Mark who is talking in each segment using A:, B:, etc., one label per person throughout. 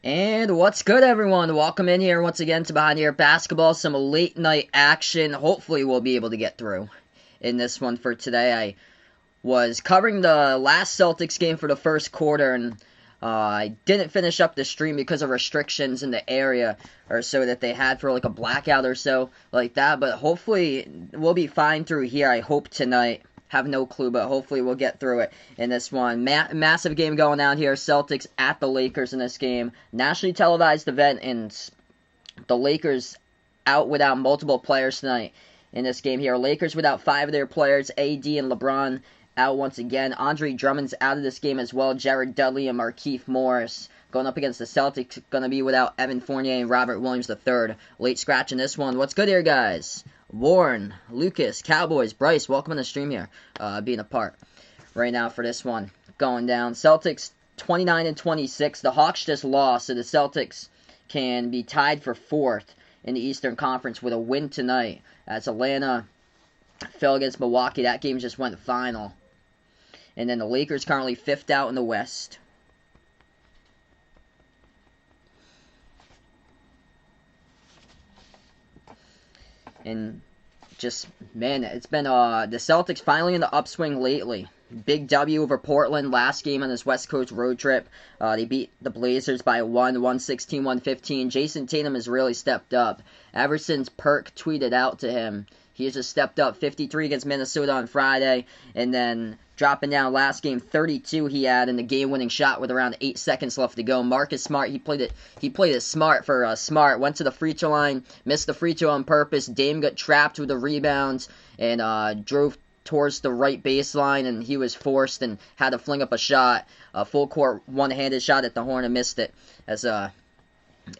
A: And what's good, everyone? Welcome in here once again to Behind Your Basketball. Some late night action. Hopefully, we'll be able to get through in this one for today. I was covering the last Celtics game for the first quarter, and I didn't finish up the stream because of restrictions in the area or so that they had for like a blackout or so like that. But hopefully, we'll be fine through here. I hope tonight. Have no clue, but hopefully we'll get through it in this one. Massive game going on here. Celtics at the Lakers in this game. Nationally televised event, and the Lakers out without multiple players tonight in this game here. Lakers without 5 of their players. AD and LeBron out once again. Andre Drummond's out of this game as well. Jared Dudley and Markieff Morris going up against the Celtics. Going to be without Evan Fournier and Robert Williams III. Late scratch in this one. What's good here, guys? Warren, Lucas, Cowboys, Bryce, welcome on the stream here, being a part right now for this one going down. Celtics 29-26. The Hawks just lost, so the Celtics can be tied for 4th in the Eastern Conference with a win tonight. As Atlanta fell against Milwaukee, that game just went final. And then the Lakers currently 5th out in the West. And just, man, it's been the Celtics finally in the upswing lately. Big W over Portland last game on this West Coast road trip. They beat the Blazers by 116-115. Jason Tatum has really stepped up. Ever since Perk tweeted out to him, he has just stepped up. 53 against Minnesota on Friday, and then dropping down last game 32 he had in the game-winning shot with around 8 seconds left to go. Marcus Smart, he played it smart for Smart. Went to the free throw line, missed the free throw on purpose. Dame got trapped with the rebounds and drove towards the right baseline, and he was forced and had to fling up a shot, a full court one-handed shot at the horn and missed it as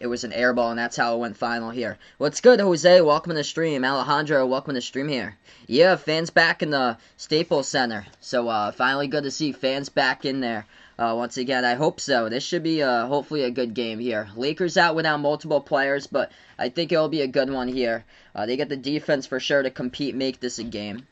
A: it was an air ball, and that's how it went final here. What's good, Jose? Welcome to the stream. Alejandro, welcome to the stream here. Yeah, fans back in the Staples Center. So, finally good to see fans back in there. Once again, I hope so. This should be, hopefully a good game here. Lakers out without multiple players, but I think it'll be a good one here. They get the defense for sure to compete, make this a game.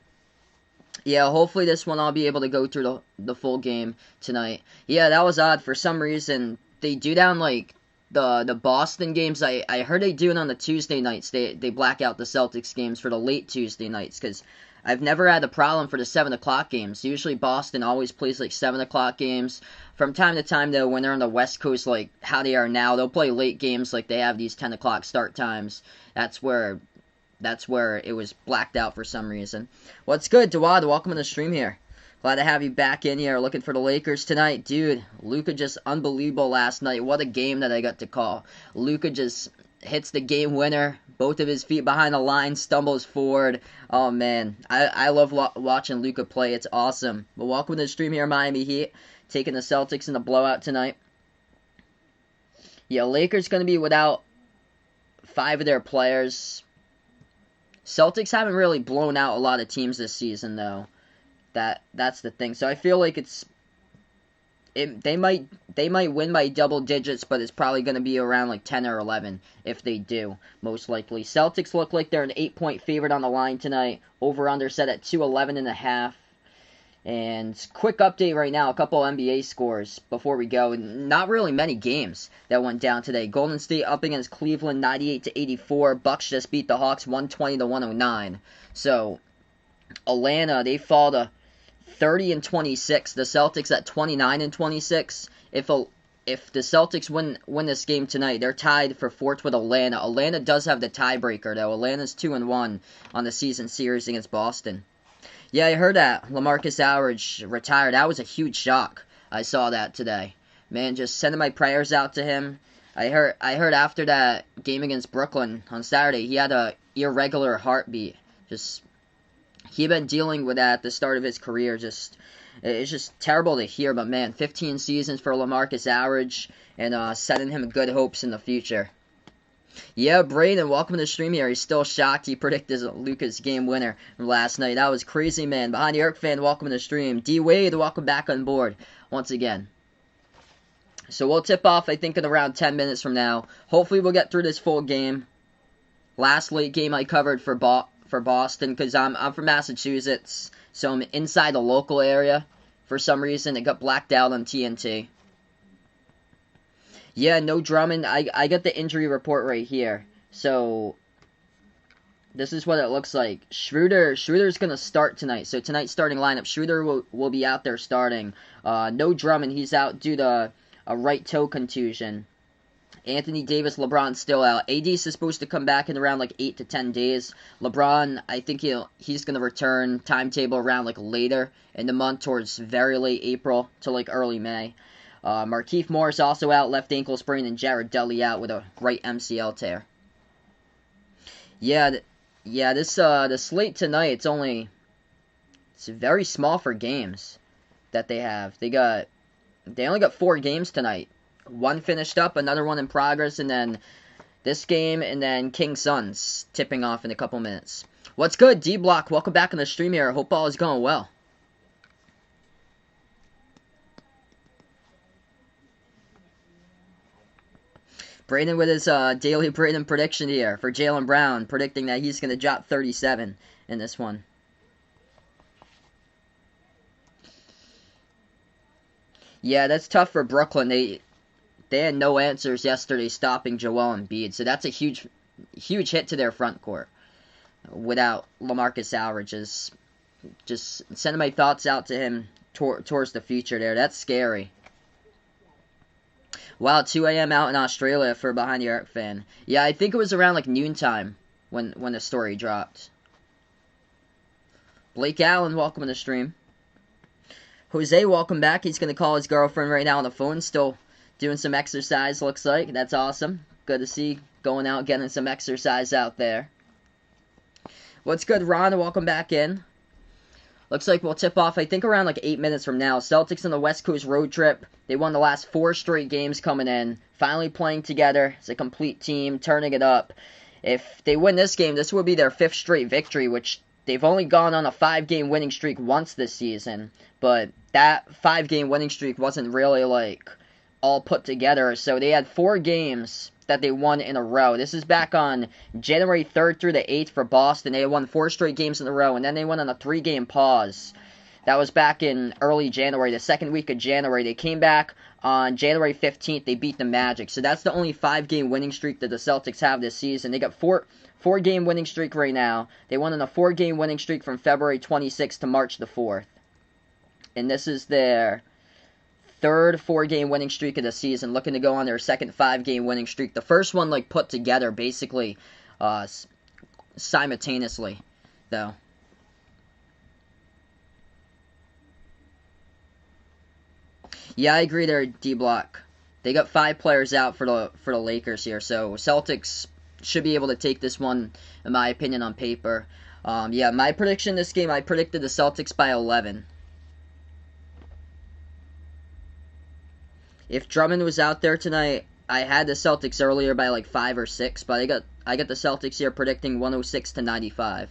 A: Yeah, hopefully this one I'll be able to go through the full game tonight. Yeah, that was odd. For some reason, they do down, like, the Boston games. I heard they do it on the Tuesday nights. They black out the Celtics games for the late Tuesday nights, because I've never had a problem for the 7 o'clock games. Usually Boston always plays like 7 o'clock games. From time to time, though, when they're on the West Coast, like how they are now, they'll play late games like they have these 10 o'clock start times. That's where it was blacked out for some reason. What's good, Dawad? Welcome to the stream here. Glad to have you back in here looking for the Lakers tonight. Dude, Luka just unbelievable last night. What a game that I got to call. Luka just hits the game winner. Both of his feet behind the line, stumbles forward. Oh, man. I love watching Luka play. It's awesome. But welcome to the stream here, Miami Heat. Taking the Celtics in the blowout tonight. Yeah, Lakers going to be without 5 of their players. Celtics haven't really blown out a lot of teams this season, though. That's the thing. So I feel like they might win by double digits, but it's probably going to be around like 10 or 11 if they do, most likely. Celtics look like they're an 8-point favorite on the line tonight. Over/under set at 211.5. And quick update right now, a couple NBA scores before we go. Not really many games that went down today. Golden State up against Cleveland 98-84. Bucks just beat the Hawks 120-109. So Atlanta, they fall to 30-26. The Celtics at 29-26. If the Celtics win this game tonight, they're tied for 4th with Atlanta. Atlanta does have the tiebreaker, though. Atlanta's 2-1 on the season series against Boston. Yeah, I heard that LaMarcus Aldridge retired. That was a huge shock. I saw that today. Man, just sending my prayers out to him. I heard after that game against Brooklyn on Saturday, he had a irregular heartbeat. He'd been dealing with that at the start of his career. It's just terrible to hear, but man, 15 seasons for LaMarcus Aldridge, and setting him good hopes in the future. Yeah, Braden, welcome to the stream here. He's still shocked he predicted Luka's game winner from last night. That was crazy, man. Behind the Arc fan, welcome to the stream. D Wade, welcome back on board once again. So we'll tip off, I think, in around 10 minutes from now. Hopefully we'll get through this full game. Last late game I covered for Boston, because I'm from Massachusetts, so I'm inside the local area. For some reason, it got blacked out on TNT. Yeah, no Drummond. I got the injury report right here. So this is what it looks like. Schroeder's gonna start tonight. So tonight's starting lineup, Schroeder will be out there starting. No Drummond, he's out due to a right toe contusion. Anthony Davis, LeBron's still out. AD's is supposed to come back in around like 8 to 10 days. LeBron, I think he's gonna return timetable around like later in the month, towards very late April to like early May. Markieff Morris also out, left ankle sprain, and Jared Dudley out with a right MCL tear. Yeah, this the slate tonight, it's very small for games that they have. They only got 4 games tonight. One finished up, another one in progress, and then this game, and then King Suns tipping off in a couple minutes. What's good, D-Block? Welcome back on the stream here. Hope all is going well. Braden with his daily Braden prediction here for Jaylen Brown, predicting that he's going to drop 37 in this one. Yeah, that's tough for Brooklyn. They had no answers yesterday stopping Joel Embiid, so that's a huge hit to their front court without LaMarcus Aldridge. Just sending my thoughts out to him towards the future there. That's scary. Wow, 2 a.m. out in Australia for a Behind the Arc fan. Yeah, I think it was around like noontime when the story dropped. Blake Allen, welcome to the stream. Jose, welcome back. He's going to call his girlfriend right now on the phone. Still doing some exercise, looks like. That's awesome. Good to see going out, getting some exercise out there. What's good, Ron? Welcome back in. Looks like we'll tip off, I think, around like 8 minutes from now. Celtics on the West Coast road trip. They won the last 4 straight games coming in. Finally playing together as a complete team, turning it up. If they win this game, this will be their 5th straight victory, which they've only gone on a 5-game winning streak once this season. But that 5-game winning streak wasn't really like all put together. So they had 4 games that they won in a row. This is back on January 3rd through the 8th for Boston. They won 4 straight games in a row, and then they went on a 3-game pause. That was back in early January, the 2nd week of January. They came back on January 15th. They beat the Magic. So that's the only 5-game winning streak that the Celtics have this season. They got 4-game winning streak right now. They went on a 4-game winning streak from February 26th to March the 4th. And this is their 3rd 4-game winning streak of the season, looking to go on their 2nd 5-game winning streak. The first one like put together basically simultaneously, though. Yeah, I agree there, D-Block. They got 5 players out for the Lakers here, so Celtics should be able to take this one, in my opinion, on paper. Yeah, my prediction this game, I predicted the Celtics by 11. If Drummond was out there tonight, I had the Celtics earlier by like 5 or 6, but I got the Celtics here predicting 106 to 95.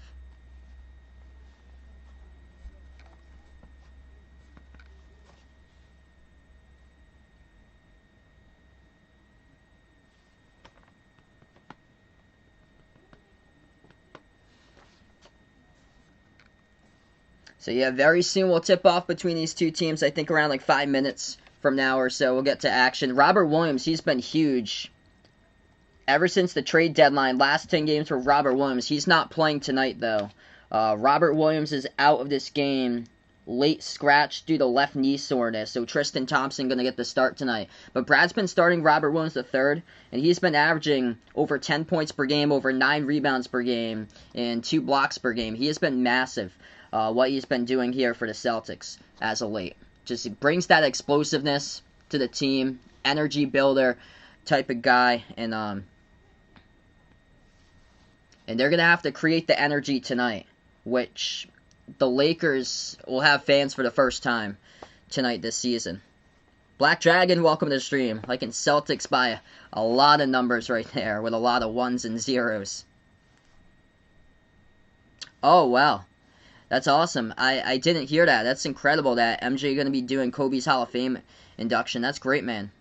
A: So yeah, very soon we'll tip off between these two teams. I think around like 5 minutes from now or so we'll get to action. Robert Williams, he's been huge ever since the trade deadline. Last 10 games for Robert Williams. He's not playing tonight though. Robert Williams is out of this game, late scratch due to left knee soreness. So Tristan Thompson going to get the start tonight. But Brad's been starting Robert Williams III, and he's been averaging over 10 points per game, over 9 rebounds per game, and 2 blocks per game. He has been massive, what he's been doing here for the Celtics as of late. Just brings that explosiveness to the team, energy builder type of guy, and they're going to have to create the energy tonight, which the Lakers will have fans for the first time tonight this season. Black Dragon, welcome to the stream. Liking Celtics by a lot of numbers right there, with a lot of 1s and 0s. Oh, wow. That's awesome. I didn't hear that. That's incredible that MJ going to be doing Kobe's Hall of Fame induction. That's great, man.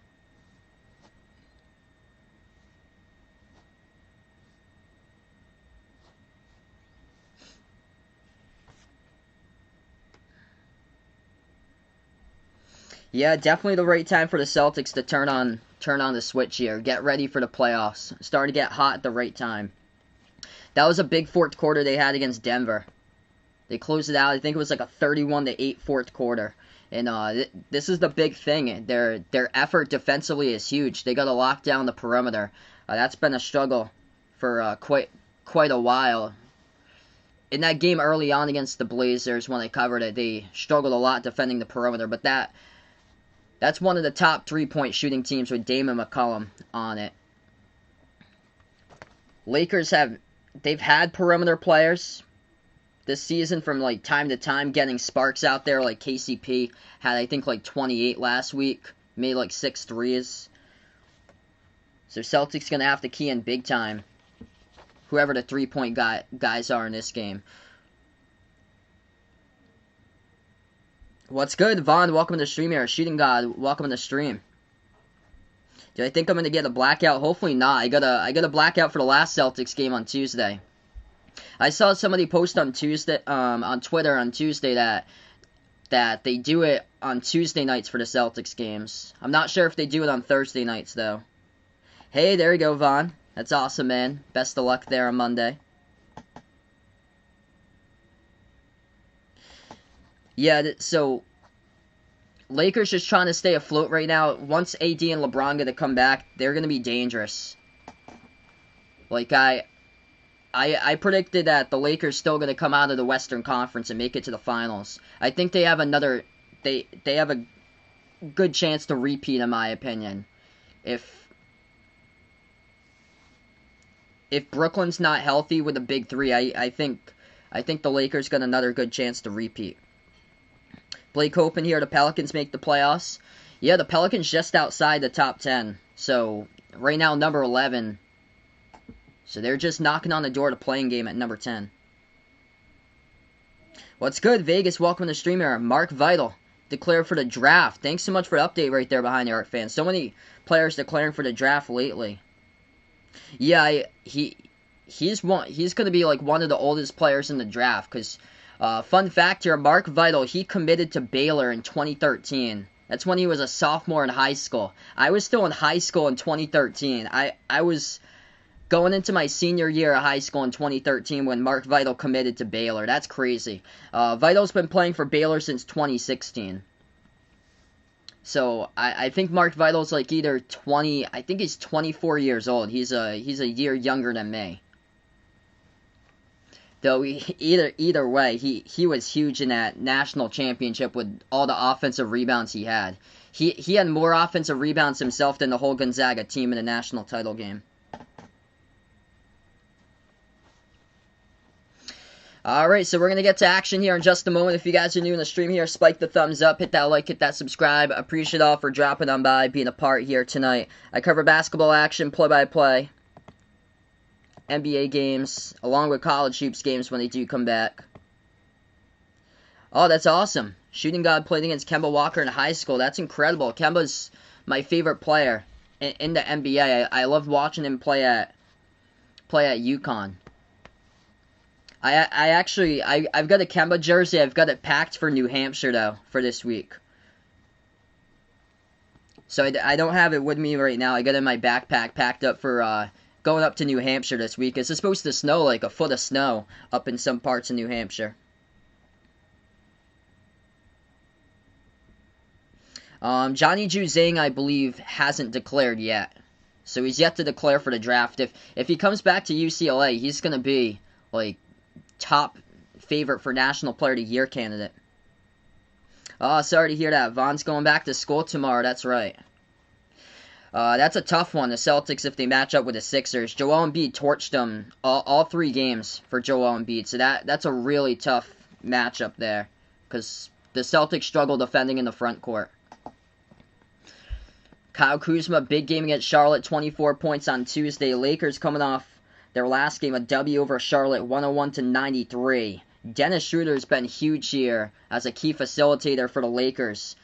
A: Yeah, definitely the right time for the Celtics to turn on turn on the switch here. Get ready for the playoffs. Starting to get hot at the right time. That was a big fourth quarter they had against Denver. They closed it out. I think it was like a 31-8 fourth quarter. And this is the big thing. Their effort defensively is huge. They got to lock down the perimeter. That's been a struggle for quite a while. In that game early on against the Blazers, when they covered it, they struggled a lot defending the perimeter. But that's one of the top 3-point shooting teams with Damon McCollum on it. Lakers they've had perimeter players this season from like time to time, getting sparks out there. Like KCP had, I think, like 28 last week, made like 6 threes. So Celtics gonna have to key in big time, whoever the 3-point guys are in this game. What's good, Vaughn? Welcome to the stream here. Shooting God, welcome to the stream. Do I think I'm gonna get a blackout? Hopefully not. I got a blackout for the last Celtics game on Tuesday. I saw somebody post on Tuesday, on Twitter on Tuesday that they do it on Tuesday nights for the Celtics games. I'm not sure if they do it on Thursday nights though. Hey, there you go, Vaughn. That's awesome, man. Best of luck there on Monday. Yeah, so Lakers just trying to stay afloat right now. Once AD and LeBron get to come back, they're going to be dangerous. Like, I predicted that the Lakers still going to come out of the Western Conference and make it to the finals. I think they have they have a good chance to repeat, in my opinion. If Brooklyn's not healthy with a big three, I think the Lakers got another good chance to repeat. Blake Copen here, the Pelicans make the playoffs. Yeah, the Pelicans just outside the top 10. So, right now, number 11. So, they're just knocking on the door to playing game at number 10. What's good, Vegas? Welcome to the stream here. Mark Vital declared for the draft. Thanks so much for the update right there behind the Art fans. So many players declaring for the draft lately. Yeah, he's going to be like one of the oldest players in the draft because... fun fact here, Mark Vital, he committed to Baylor in 2013. That's when he was a sophomore in high school. I was still in high school in 2013. I was going into my senior year of high school in 2013 when Mark Vital committed to Baylor. That's crazy. Vital's been playing for Baylor since 2016. So, I think Mark Vital's like either 20... I think he's 24 years old. He's a year younger than me. Though either way, he was huge in that national championship with all the offensive rebounds he had. He had more offensive rebounds himself than the whole Gonzaga team in the national title game. Alright, so we're going to get to action here in just a moment. If you guys are new in the stream here, spike the thumbs up, hit that like, hit that subscribe. Appreciate all for dropping on by, being a part here tonight. I cover basketball action, play-by-play. NBA games, along with college hoops games when they do come back. Oh, that's awesome. Shooting God played against Kemba Walker in high school. That's incredible. Kemba's my favorite player in the NBA. I love watching him play at UConn. I've got a Kemba jersey. I've got it packed for New Hampshire, though, for this week. So I don't have it with me right now. I got it in my backpack packed up for... going up to New Hampshire this week. It's supposed to snow, like a foot of snow up in some parts of New Hampshire. Johnny Juzang, I believe, hasn't declared yet. So he's yet to declare for the draft. If he comes back to UCLA, he's going to be, like, top favorite for National Player of the Year candidate. Oh, sorry to hear that. Vaughn's going back to school tomorrow. That's right. That's a tough one, the Celtics, if they match up with the Sixers. Joel Embiid torched them all 3 games for Joel Embiid, so that's a really tough matchup there, because the Celtics struggle defending in the front court. Kyle Kuzma, big game against Charlotte, 24 points on Tuesday. Lakers coming off their last game, a W over Charlotte, 101-93. Dennis Schroeder's been huge here as a key facilitator for the Lakers,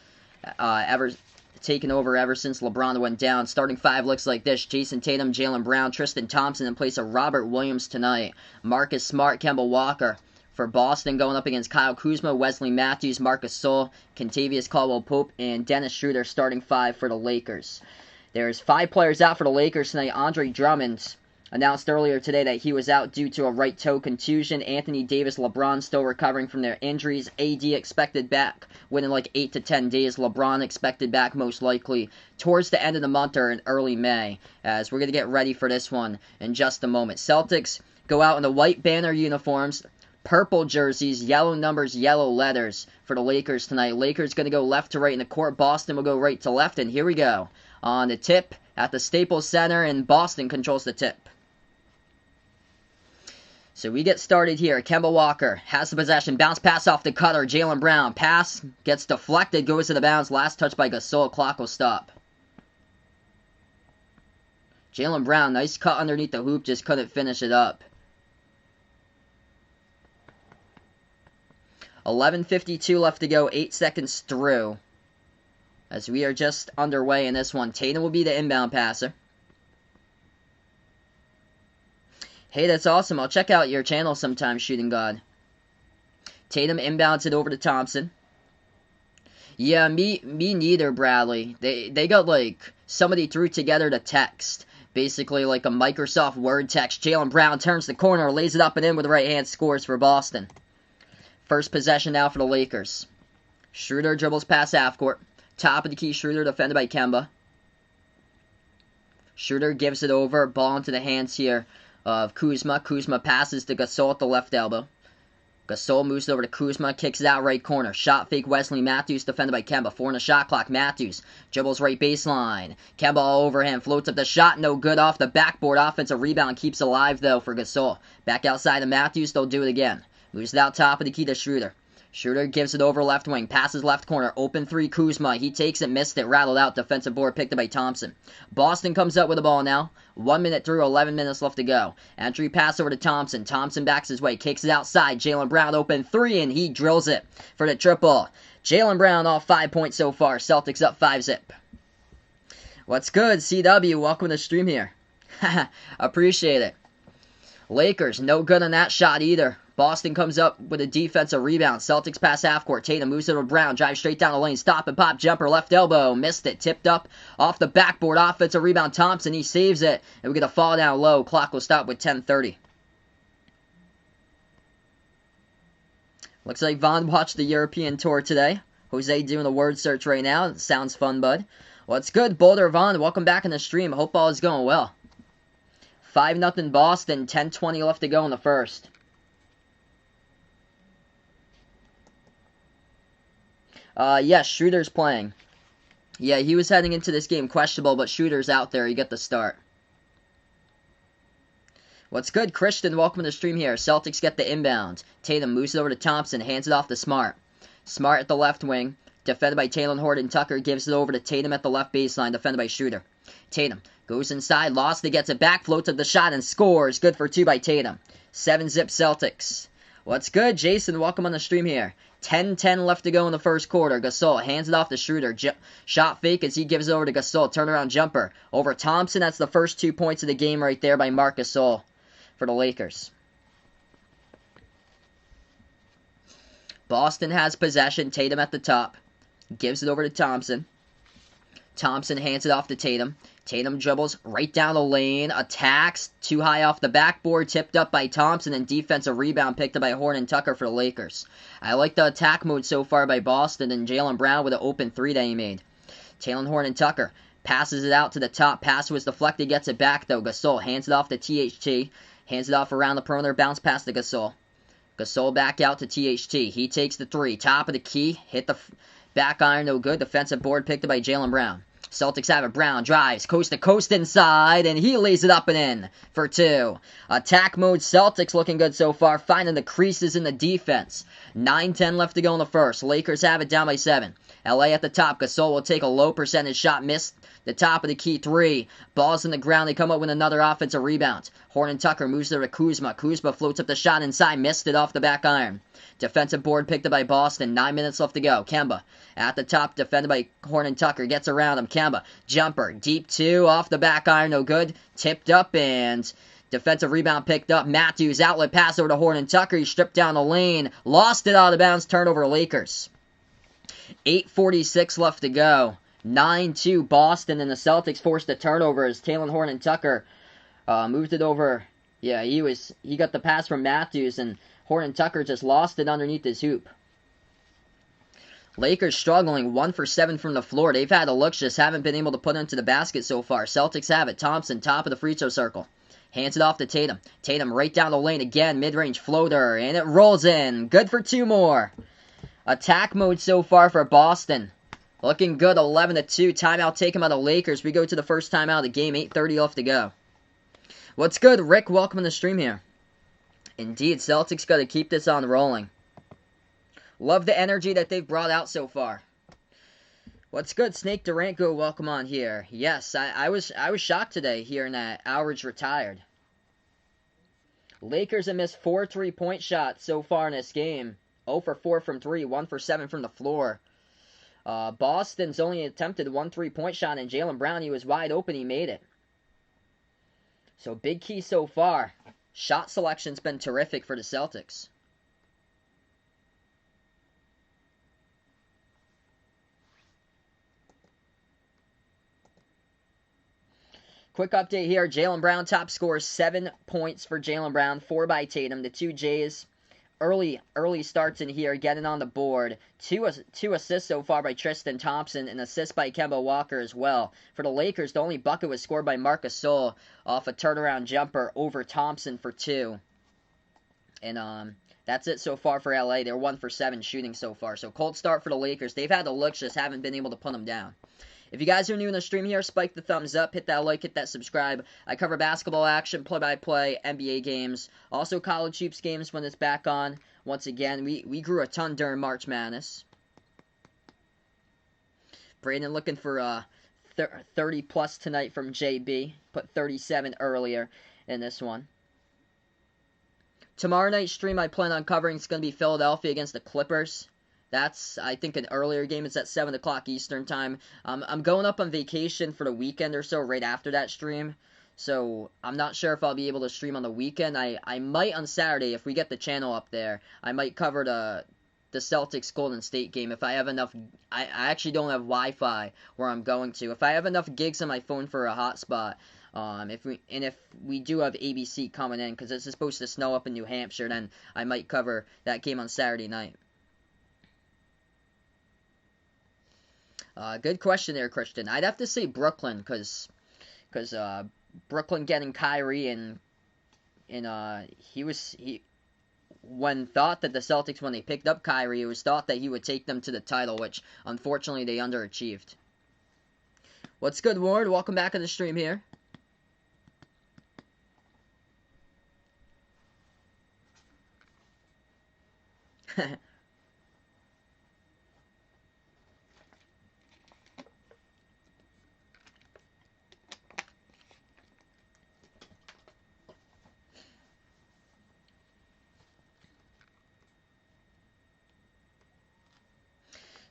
A: taken over ever since LeBron went down. Starting 5 looks like this: Jason Tatum, Jaylen Brown, Tristan Thompson in place of Robert Williams tonight. Marcus Smart, Kemba Walker for Boston going up against Kyle Kuzma, Wesley Matthews, Marcus Sol, Kentavious Caldwell-Pope, and Dennis Schroeder starting 5 for the Lakers. There's 5 players out for the Lakers tonight. Andre Drummond announced earlier today that he was out due to a right toe contusion. Anthony Davis, LeBron still recovering from their injuries. AD expected back within like 8 to 10 days. LeBron expected back most likely towards the end of the month or in early May, as we're going to get ready for this one in just a moment. Celtics go out in the white banner uniforms, purple jerseys, yellow numbers, yellow letters for the Lakers tonight. Lakers going to go left to right in the court. Boston will go right to left, and here we go. On the tip at the Staples Center, and Boston controls the tip. So we get started here. Kemba Walker has the possession. Bounce pass off the cutter. Jaylen Brown. Pass gets deflected. Goes to the bounce. Last touch by Gasol. Clock will stop. Jaylen Brown. Nice cut underneath the hoop. Just couldn't finish it up. 11:52 left to go. 8 seconds through. As we are just underway in this one. Tatum will be the inbound passer. Hey, that's awesome. I'll check out your channel sometime, Shooting God. Tatum inbounds it over to Thompson. Yeah, me neither, Bradley. They got like somebody threw together the text. Basically like a Microsoft Word text. Jaylen Brown turns the corner, lays it up and in with the right hand, scores for Boston. First possession now for the Lakers. Schroeder dribbles past half court. Top of the key, Schroeder defended by Kemba. Schroeder gives it over. Ball into the hands here of Kuzma. Kuzma passes to Gasol at the left elbow. Gasol moves it over to Kuzma, kicks it out right corner. Shot fake Wesley Matthews, defended by Kemba. 4 in the shot clock. Matthews dribbles right baseline. Kemba all over him, floats up the shot, no good off the backboard. Offensive rebound keeps alive though for Gasol. Back outside to Matthews, they'll do it again. Moves it out top of the key to Schroeder. Schroeder gives it over left wing, passes left corner, open 3 Kuzma. He takes it, missed it, rattled out, defensive board picked up by Thompson. Boston comes up with the ball now. 1 minute through, 11 minutes left to go. Entry pass over to Thompson. Thompson backs his way, kicks it outside. Jaylen Brown open 3, and he drills it for the triple. Jaylen Brown all 5 points so far. Celtics up 5-zip. What's good, CW? Welcome to the stream here. Appreciate it. Lakers, no good on that shot either. Boston comes up with a defensive rebound. Celtics pass half court. Tatum moves it to Brown. Drives straight down the lane. Stop and pop jumper. Left elbow. Missed it. Tipped up off the backboard. Offensive rebound. Thompson. He saves it. And we get a fall down low. Clock will stop with 10:30. Looks like Vaughn watched the European tour today. Jose doing a word search right now. Sounds fun, bud. What's good, Boulder Vaughn? Welcome back in the stream. Hope all is going well. 5-0 Boston. 10:20 left to go in the first. Yes, Schroeder's playing. Yeah, he was heading into this game questionable, but Schroeder's out there. He got the start. What's good, Christian? Welcome to the stream here. Celtics get the inbound. Tatum moves it over to Thompson, hands it off to Smart. Smart at the left wing, defended by Talen Horton-Tucker, gives it over to Tatum at the left baseline, defended by Schroeder. Tatum goes inside, lost it, gets it back, floats up the shot, and scores. Good for 2 by Tatum. 7-zip Celtics. What's good, Jason? Welcome on the stream here. 10:10 left to go in the first quarter. Gasol hands it off to Schroeder. Shot fake as he gives it over to Gasol. Turnaround jumper over Thompson. That's the first 2 points of the game right there by Marc Gasol for the Lakers. Boston has possession. Tatum at the top. Gives it over to Thompson. Thompson hands it off to Tatum. Tatum dribbles right down the lane, attacks, too high off the backboard, tipped up by Thompson, and defensive rebound picked up by Horton-Tucker for the Lakers. I like the attack mode so far by Boston, and Jaylen Brown with an open 3 that he made. Talen Horton-Tucker passes it out to the top. Pass was deflected, gets it back though. Gasol hands it off to THT, hands it off around the perimeter, bounce pass to Gasol. Gasol back out to THT. He takes the 3, top of the key, hit the back iron, no good. Defensive board picked up by Jaylen Brown. Celtics have it. Brown drives coast to coast inside, and he lays it up and in for 2. Attack mode Celtics looking good so far, finding the creases in the defense. 9:10 left to go in the first. Lakers have it down by 7. LA at the top. Gasol will take a low percentage shot, missed the top of the key 3. Ball's in the ground. They come up with another offensive rebound. Horton-Tucker moves there to Kuzma. Kuzma floats up the shot inside, missed it off the back iron. Defensive board picked up by Boston. 9 minutes left to go. Kemba at the top, defended by Horton-Tucker. Gets around him. Kemba, jumper, deep 2, off the back iron, no good. Tipped up, and defensive rebound picked up. Matthews, outlet pass over to Horton-Tucker. He stripped down the lane. Lost it out of bounds. Turnover Lakers. 8:46 left to go 9-2 Boston, and the Celtics forced a turnover as Talen Horton-Tucker moved it over. Yeah, he got the pass from Matthews, and Horton-Tucker just lost it underneath his hoop. Lakers struggling, 1 for 7 from the floor. They've had the looks, just haven't been able to put it into the basket so far. Celtics have it. Thompson, top of the free throw circle. Hands it off to Tatum. Tatum right down the lane again, mid-range floater, and it rolls in. Good for 2 more. Attack mode so far for Boston. Looking good, 11-2. Timeout taken by the Lakers. We go to the first timeout of the game, 8:30 left to go. What's good, Rick? Welcome to the stream here. Indeed, Celtics got to keep this on rolling. Love the energy that they've brought out so far. What's good, Snake Durango? Welcome on here. Yes, I was shocked today hearing that Aldridge retired. Lakers have missed 4 3-point shots so far in this game. 0 for 4 from 3, 1 for 7 from the floor. Boston's only attempted 1 3-point shot, and Jaylen Brown, he was wide open, he made it. So big key so far. Shot selection's been terrific for the Celtics. Quick update here. Jaylen Brown top scorer, 7 points for Jaylen Brown, 4 by Tatum. The 2 Jays early starts in here, getting on the board. Two assists so far by Tristan Thompson, and assist by Kemba Walker as well. For the Lakers, the only bucket was scored by Marc Gasol off a turnaround jumper over Thompson for 2. And that's it so far for LA. They're 1 for 7 shooting so far. So cold start for the Lakers. They've had the looks, just haven't been able to put them down. If you guys are new in the stream here, spike the thumbs up, hit that like, hit that subscribe. I cover basketball action, play-by-play, NBA games, also college hoops games when it's back on. Once again, we grew a ton during March Madness. Braden looking for 30 plus tonight from JB. Put 37 earlier in this one. Tomorrow night's stream I plan on covering is going to be Philadelphia against the Clippers. That's, I think, an earlier game. It's at 7 o'clock Eastern time. I'm going up on vacation for the weekend or so right after that stream. So I'm not sure if I'll be able to stream on the weekend. I might on Saturday if we get the channel up there. I might cover the Celtics Golden State game if I have enough. I actually don't have Wi-Fi where I'm going to. If I have enough gigs on my phone for a hotspot. If we do have ABC coming in, because it's supposed to snow up in New Hampshire, then I might cover that game on Saturday night. Good question there, Christian. I'd have to say Brooklyn, because Brooklyn getting Kyrie, and when thought that the Celtics, when they picked up Kyrie, it was thought that he would take them to the title, which unfortunately they underachieved. What's good, Ward? Welcome back on the stream here.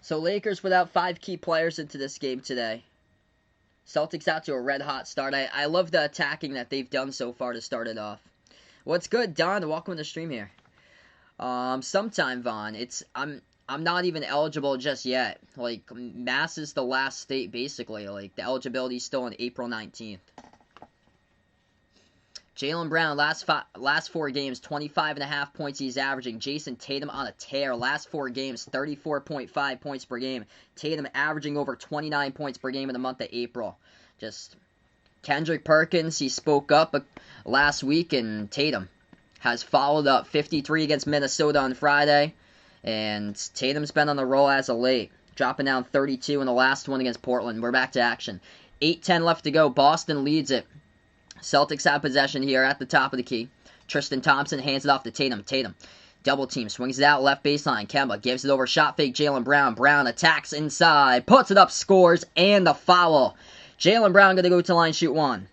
A: So Lakers without 5 key players into this game today. Celtics out to a red-hot start. I love the attacking that they've done so far to start it off. What's good, Don? Welcome to the stream here. Sometime, Vaughn. I'm not even eligible just yet. Like, Mass is the last state, basically. Like, the eligibility's still on April 19th. Jaylen Brown, last 4 games, 25.5 points he's averaging. Jason Tatum on a tear. Last 4 games, 34.5 points per game. Tatum averaging over 29 points per game in the month of April. Just Kendrick Perkins, he spoke up last week, and Tatum has followed up 53 against Minnesota on Friday. And Tatum's been on the roll as of late, dropping down 32 in the last one against Portland. We're back to action. 8:10 left to go. Boston leads it. Celtics have possession here at the top of the key. Tristan Thompson hands it off to Tatum. Tatum, double team, swings it out left baseline. Kemba gives it over, shot fake Jaylen Brown. Brown attacks inside, puts it up, scores, and the foul. Jaylen Brown going to go to line, shoot 1.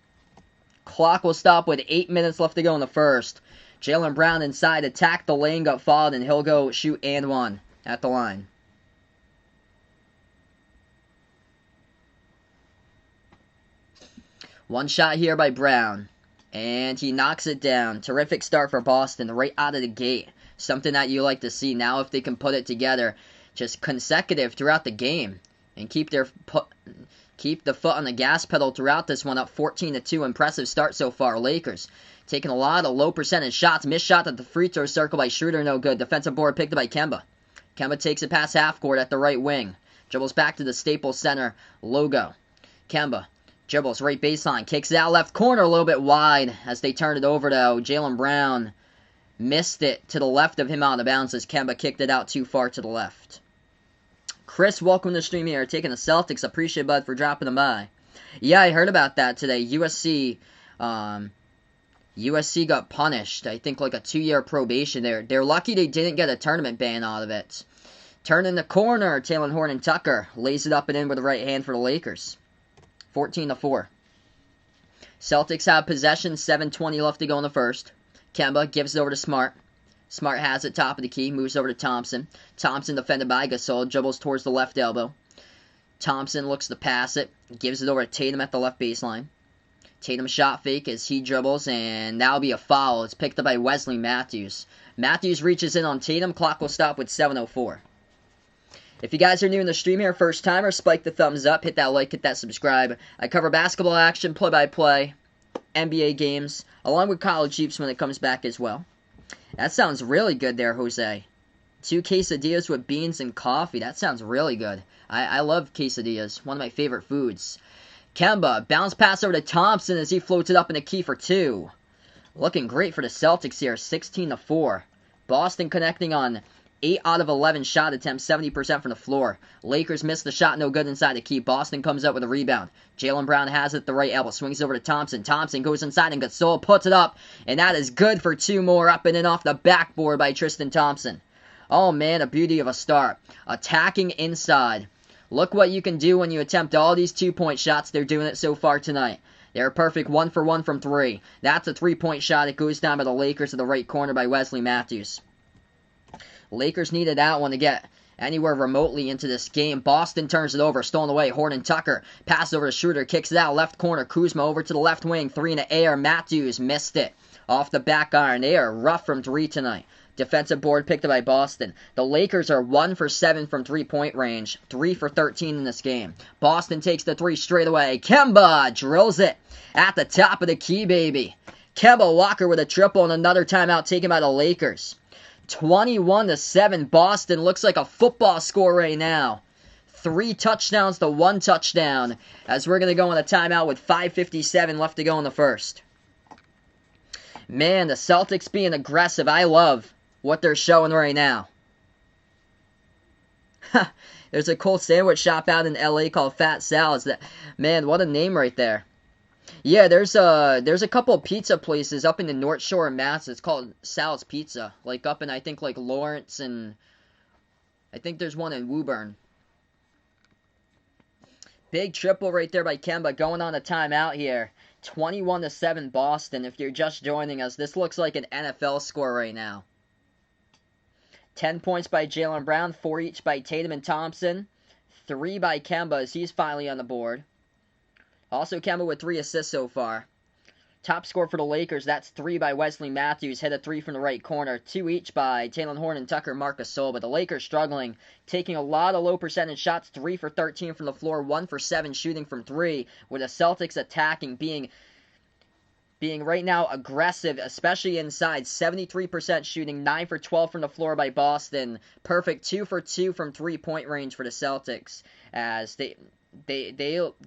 A: Clock will stop with 8 minutes left to go in the first. Jaylen Brown inside, attacked the lane, got fouled, and he'll go shoot and 1 at the line. One shot here by Brown, and he knocks it down. Terrific start for Boston right out of the gate. Something that you like to see. Now if they can put it together, just consecutive throughout the game. and keep the foot on the gas pedal throughout this one, up 14-2. Impressive start so far. Lakers taking a lot of low percentage shots. Missed shot at the free throw circle by Schroeder, no good. Defensive board picked up by Kemba. Kemba takes it past half court at the right wing. Dribbles back to the Staples Center logo. Kemba dribbles right baseline. Kicks it out left corner a little bit wide as they turn it over to Jaylen Brown. Missed it to the left of him out of bounds as Kemba kicked it out too far to the left. Chris, welcome to the stream here. Taking the Celtics. Appreciate Bud for dropping them by. Yeah, I heard about that today. USC got punished. I think like a 2-year probation there. They're lucky they didn't get a tournament ban out of it. Turning the corner, Talen Horton-Tucker lays it up and in with the right hand for the Lakers. 14-4. Celtics have possession. 7:20 left to go in the first. Kemba gives it over to Smart. Smart has it top of the key, moves over to Thompson. Thompson defended by Gasol, dribbles towards the left elbow. Thompson looks to pass it, gives it over to Tatum at the left baseline. Tatum shot fake as he dribbles, and that'll be a foul. It's picked up by Wesley Matthews. Matthews reaches in on Tatum. Clock will stop with 7:04. If you guys are new in the stream here, first timer, spike the thumbs up, hit that like, hit that subscribe. I cover basketball action, play-by-play, NBA games, along with college hoops when it comes back as well. That sounds really good there, Jose. 2 quesadillas with beans and coffee. That sounds really good. I love quesadillas. One of my favorite foods. Kemba, bounce pass over to Thompson as he floats it up in the key for 2. Looking great for the Celtics here, 16-4. Boston connecting on 8 out of 11 shot attempts, 70% from the floor. Lakers missed the shot, no good inside the key. Boston comes up with a rebound. Jaylen Brown has it at the right elbow, swings over to Thompson. Thompson goes inside and Gasol puts it up, and that is good for 2 more, up and in off the backboard by Tristan Thompson. Oh man, a beauty of a start. Attacking inside. Look what you can do when you attempt all these 2-point shots. They're doing it so far tonight. They're perfect 1 for 1 from 3. That's a 3-point shot. It goes down by the Lakers to the right corner by Wesley Matthews. Lakers needed that one to get anywhere remotely into this game. Boston turns it over, stolen away. Horton-Tucker, pass over to Schroeder, kicks it out, left corner. Kuzma over to the left wing, 3 in the air. Matthews missed it off the back iron. They are rough from 3 tonight. Defensive board picked up by Boston. The Lakers are 1 for 7 from 3-point range, 3 for 13 in this game. Boston takes the 3 straight away. Kemba drills it at the top of the key, baby. Kemba Walker with a triple and another timeout taken by the Lakers. 21-7. Boston looks like a football score right now. 3 touchdowns to 1 touchdown as we're going to go on a timeout with 5:57 left to go in the first. Man, the Celtics being aggressive. I love what they're showing right now. There's a cool sandwich shop out in LA called Fat Sal's. Man, what a name right there. Yeah, there's a couple of pizza places up in the North Shore of Mass. It's called Sal's Pizza. Like up in, I think, like Lawrence, and I think there's one in Woburn. Big triple right there by Kemba, going on a timeout here. 21-7 Boston. If you're just joining us, this looks like an NFL score right now. 10 points by Jaylen Brown, 4 each by Tatum and Thompson. 3 by Kemba as he's finally on the board. Also Kemba with 3 assists so far. Top score for the Lakers, that's 3 by Wesley Matthews. Hit a 3 from the right corner. 2 each by Talen Horton-Tucker, Marc Gasol. But the Lakers struggling, taking a lot of low percentage shots. 3 for 13 from the floor, 1 for 7 shooting from 3. With the Celtics attacking, being right now aggressive, especially inside. 73% shooting, 9 for 12 from the floor by Boston. Perfect 2 for 2 from 3-point range for the Celtics as they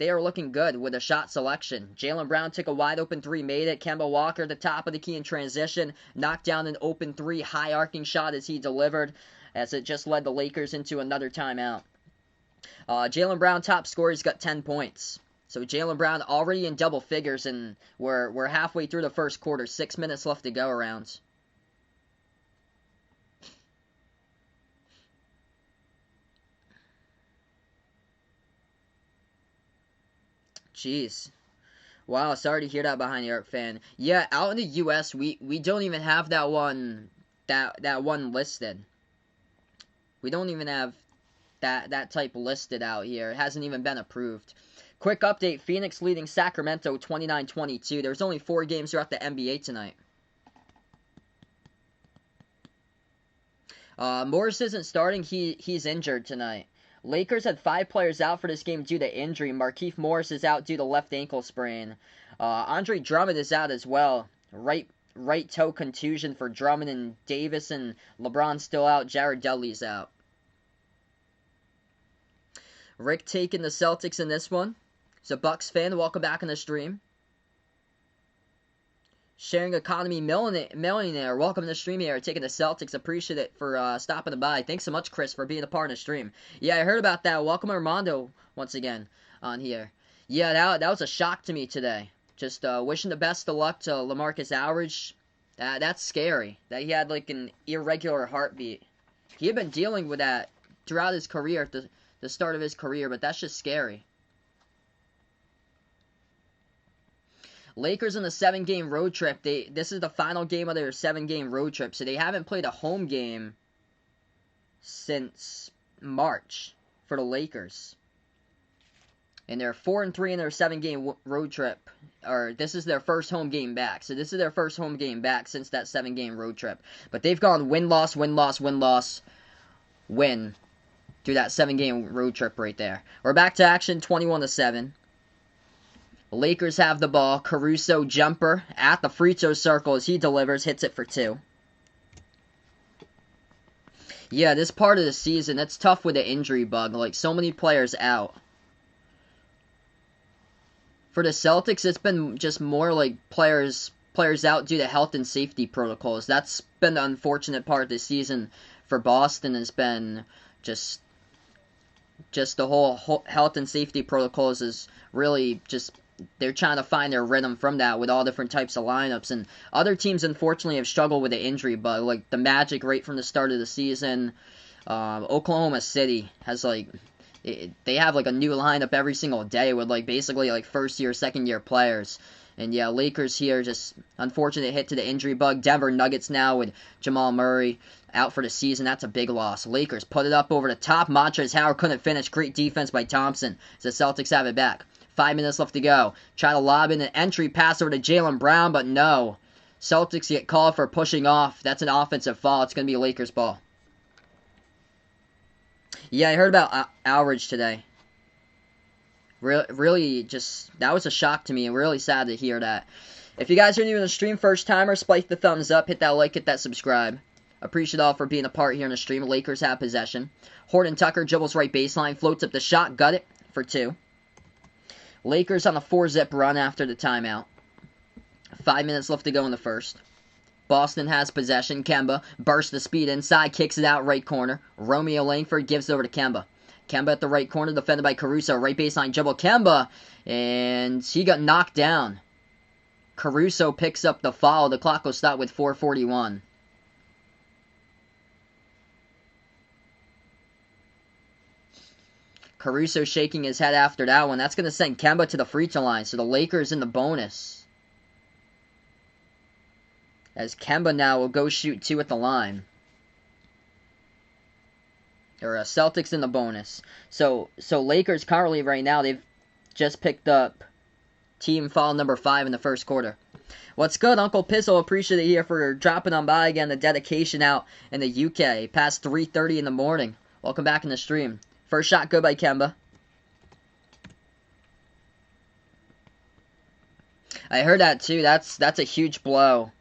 A: are looking good with a shot selection. Jaylen Brown took a wide open 3, made it. Kemba Walker, the top of the key in transition, knocked down an open 3, high arcing shot as he delivered, as it just led the Lakers into another timeout. Jaylen Brown, top scorer, he's got 10 points. So Jaylen Brown already in double figures, and we're halfway through the first quarter. 6 minutes left to go around. Jeez. Wow, sorry to hear that behind the arc, fan. Yeah, out in the US, we don't even have that one listed. We don't even have that type listed out here. It hasn't even been approved. Quick update, Phoenix leading Sacramento 29-22. There's only 4 games throughout the NBA tonight. Morris isn't starting. He's injured tonight. Lakers had 5 players out for this game due to injury. Markieff Morris is out due to left ankle sprain. Andre Drummond is out as well. Right toe contusion for Drummond, and Davis and LeBron still out. Jared Dudley's out. Rick taking the Celtics in this one. So Bucks fan, welcome back on the stream. Sharing Economy Millionaire, welcome to the stream here. Taking the Celtics, appreciate it for stopping by. Thanks so much, Chris, for being a part of the stream. Yeah, I heard about that. Welcome Armando once again on here. Yeah, that was a shock to me today. Just wishing the best of luck to LaMarcus Aldridge. That's scary. That he had like an irregular heartbeat. He had been dealing with that throughout his career, at the start of his career, but that's just scary. Lakers on the 7-game road trip. This is the final game of their 7-game road trip, so they haven't played a home game since March for the Lakers. And they're 4-3 in their 7-game road trip. Or this is their first home game back. So this is their first home game back since that 7-game road trip. But they've gone win-loss, win-loss, win-loss, win through that 7-game road trip right there. We're back to action, 21-7. Lakers have the ball. Caruso jumper at the free throw circle as he delivers. Hits it for 2. Yeah, this part of the season, it's tough with the injury bug. Like, so many players out. For the Celtics, it's been just more like players out due to health and safety protocols. That's been the unfortunate part of the season for Boston. Has been just the whole health and safety protocols is really just... They're trying to find their rhythm from that with all different types of lineups. And other teams, unfortunately, have struggled with the injury bug. Like the Magic right from the start of the season. Oklahoma City has they have like a new lineup every single day with like basically like first-year, second-year players. And yeah, Lakers here, just unfortunate hit to the injury bug. Denver Nuggets now with Jamal Murray out for the season. That's a big loss. Lakers put it up over the top. Montrezl Harrell couldn't finish. Great defense by Thompson. The Celtics have it back. 5 minutes left to go. Try to lob in an entry pass over to Jaylen Brown, but no. Celtics get called for pushing off. That's an offensive foul. It's going to be a Lakers ball. Yeah, I heard about Aldridge today. Really, just, that was a shock to me, and really sad to hear that. If you guys are new to the stream, first timer, spike the thumbs up, hit that like, hit that subscribe. Appreciate all for being a part here in the stream. Lakers have possession. Horton Tucker dribbles right baseline, floats up the shot, got it for 2. Lakers on a 4-zip run after the timeout. 5 minutes left to go in the first. Boston has possession. Kemba bursts the speed inside, kicks it out right corner. Romeo Langford gives it over to Kemba. Kemba at the right corner, defended by Caruso. Right baseline dribble. Kemba, and he got knocked down. Caruso picks up the foul. The clock will stop with 4:41. Caruso shaking his head after that one. That's going to send Kemba to the free throw line. So the Lakers in the bonus. As Kemba now will go shoot 2 at the line. Or Celtics in the bonus. So Lakers currently right now, they've just picked up team foul number 5 in the first quarter. What's good, Uncle Pizzle? Appreciate it here for dropping on by again. The dedication out in the UK. Past 3:30 in the morning. Welcome back in the stream. First shot good by Kemba. I heard that too. That's a huge blow.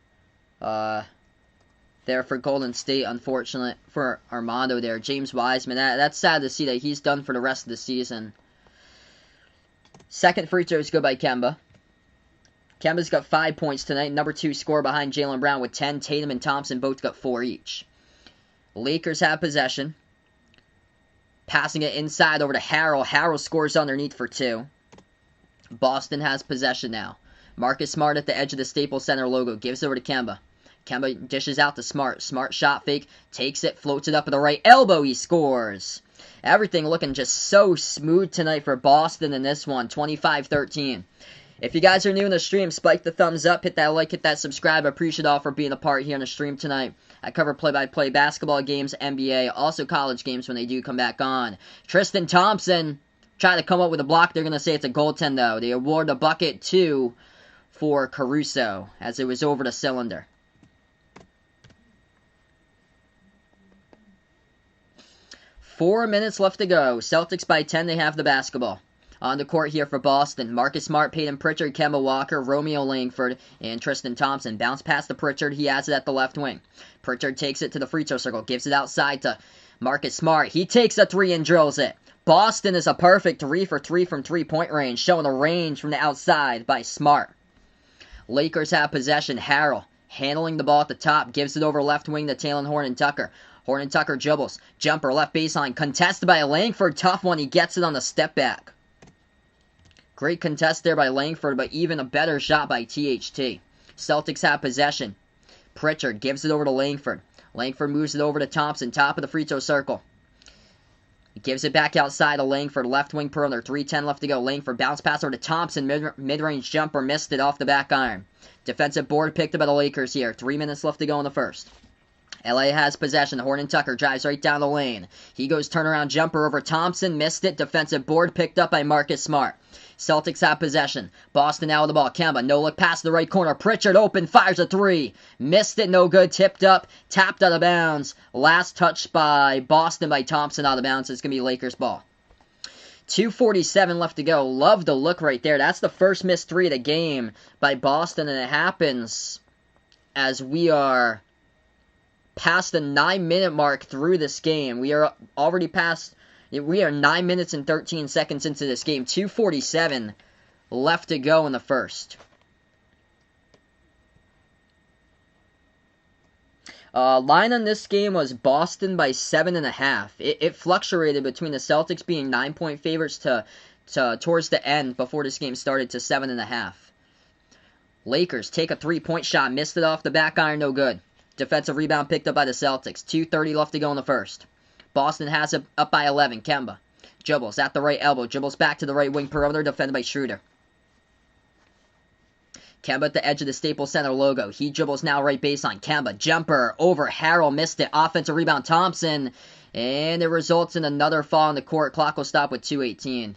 A: There for Golden State, unfortunate for Armando there. James Wiseman. That's sad to see that he's done for the rest of the season. Second free throw is good by Kemba. Kemba's got 5 points tonight. Number 2 scorer behind Jaylen Brown with 10. Tatum and Thompson both got 4 each. Lakers have possession. Passing it inside over to Harrell. Harrell scores underneath for 2. Boston has possession now. Marcus Smart at the edge of the Staples Center logo. Gives it over to Kemba. Kemba dishes out to Smart. Smart shot fake. Takes it. Floats it up at the right elbow. He scores. Everything looking just so smooth tonight for Boston in this one. 25-13. If you guys are new in the stream, spike the thumbs up, hit that like, hit that subscribe. I appreciate all for being a part here in the stream tonight. I cover play-by-play basketball games, NBA, also college games when they do come back on. Tristan Thompson tried to come up with a block. They're going to say it's a goaltend, though. They award the bucket for Caruso as it was over the cylinder. 4 minutes left to go. Celtics by 10. They have the basketball. On the court here for Boston, Marcus Smart, Peyton Pritchard, Kemba Walker, Romeo Langford, and Tristan Thompson. Bounce pass to Pritchard. He has it at the left wing. Pritchard takes it to the free throw circle. Gives it outside to Marcus Smart. He takes a three and drills it. Boston is a perfect 3 for 3 from three-point range, showing the range from the outside by Smart. Lakers have possession. Harrell handling the ball at the top. Gives it over left wing to Talen Horton-Tucker. Horton-Tucker dribbles. Jumper left baseline. Contested by Langford. Tough one. He gets it on the step back. Great contest there by Langford, but even a better shot by THT. Celtics have possession. Pritchard gives it over to Langford. Langford moves it over to Thompson, top of the free throw circle. He gives it back outside to Langford, left wing perimeter, 3:10 left to go. Langford bounce pass over to Thompson, mid-range jumper, missed it off the back iron. Defensive board picked up by the Lakers here. 3 minutes left to go in the first. LA has possession. Horton-Tucker drives right down the lane. He goes turnaround jumper over Thompson, missed it. Defensive board picked up by Marcus Smart. Celtics have possession. Boston out of the ball. Kemba, no look pass to the right corner. Pritchard open, fires a three. Missed it, no good. Tipped up, tapped out of bounds. Last touch by Boston by Thompson out of bounds. It's going to be Lakers ball. 2:47 left to go. Love the look right there. That's the first missed three of the game by Boston, and it happens as we are past the 9-minute mark through this game. We are already past... We are 9 minutes and 13 seconds into this game. 2:47 left to go in the first. Line on this game was Boston by 7.5. It fluctuated between the Celtics being 9-point favorites to towards the end before this game started to 7.5. Lakers take a 3-point shot, missed it off the back iron, no good. Defensive rebound picked up by the Celtics. 2:30 left to go in the first. Boston has it up by 11. Kemba dribbles at the right elbow. Dribbles back to the right wing perimeter, defended by Schroeder. Kemba at the edge of the Staples Center logo. He dribbles now right baseline. Kemba, jumper over Harrell, missed it. Offensive rebound, Thompson. And it results in another foul on the court. Clock will stop with 2:18.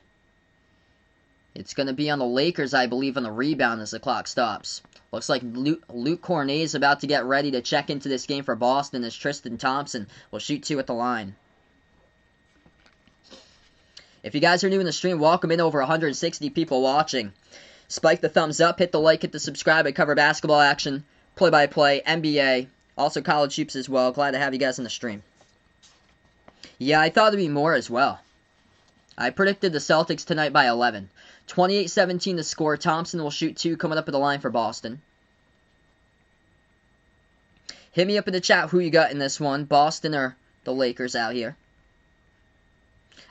A: It's going to be on the Lakers, I believe, on the rebound as the clock stops. Looks like Luke Cornet is about to get ready to check into this game for Boston as Tristan Thompson will shoot two at the line. If you guys are new in the stream, welcome in. Over 160 people watching. Spike the thumbs up, hit the like, hit the subscribe. I cover basketball action, play-by-play, NBA, also college hoops as well. Glad to have you guys in the stream. Yeah, I thought there'd be more as well. I predicted the Celtics tonight by 11. 28-17 to score. Thompson will shoot two coming up at the line for Boston. Hit me up in the chat who you got in this one, Boston or the Lakers out here.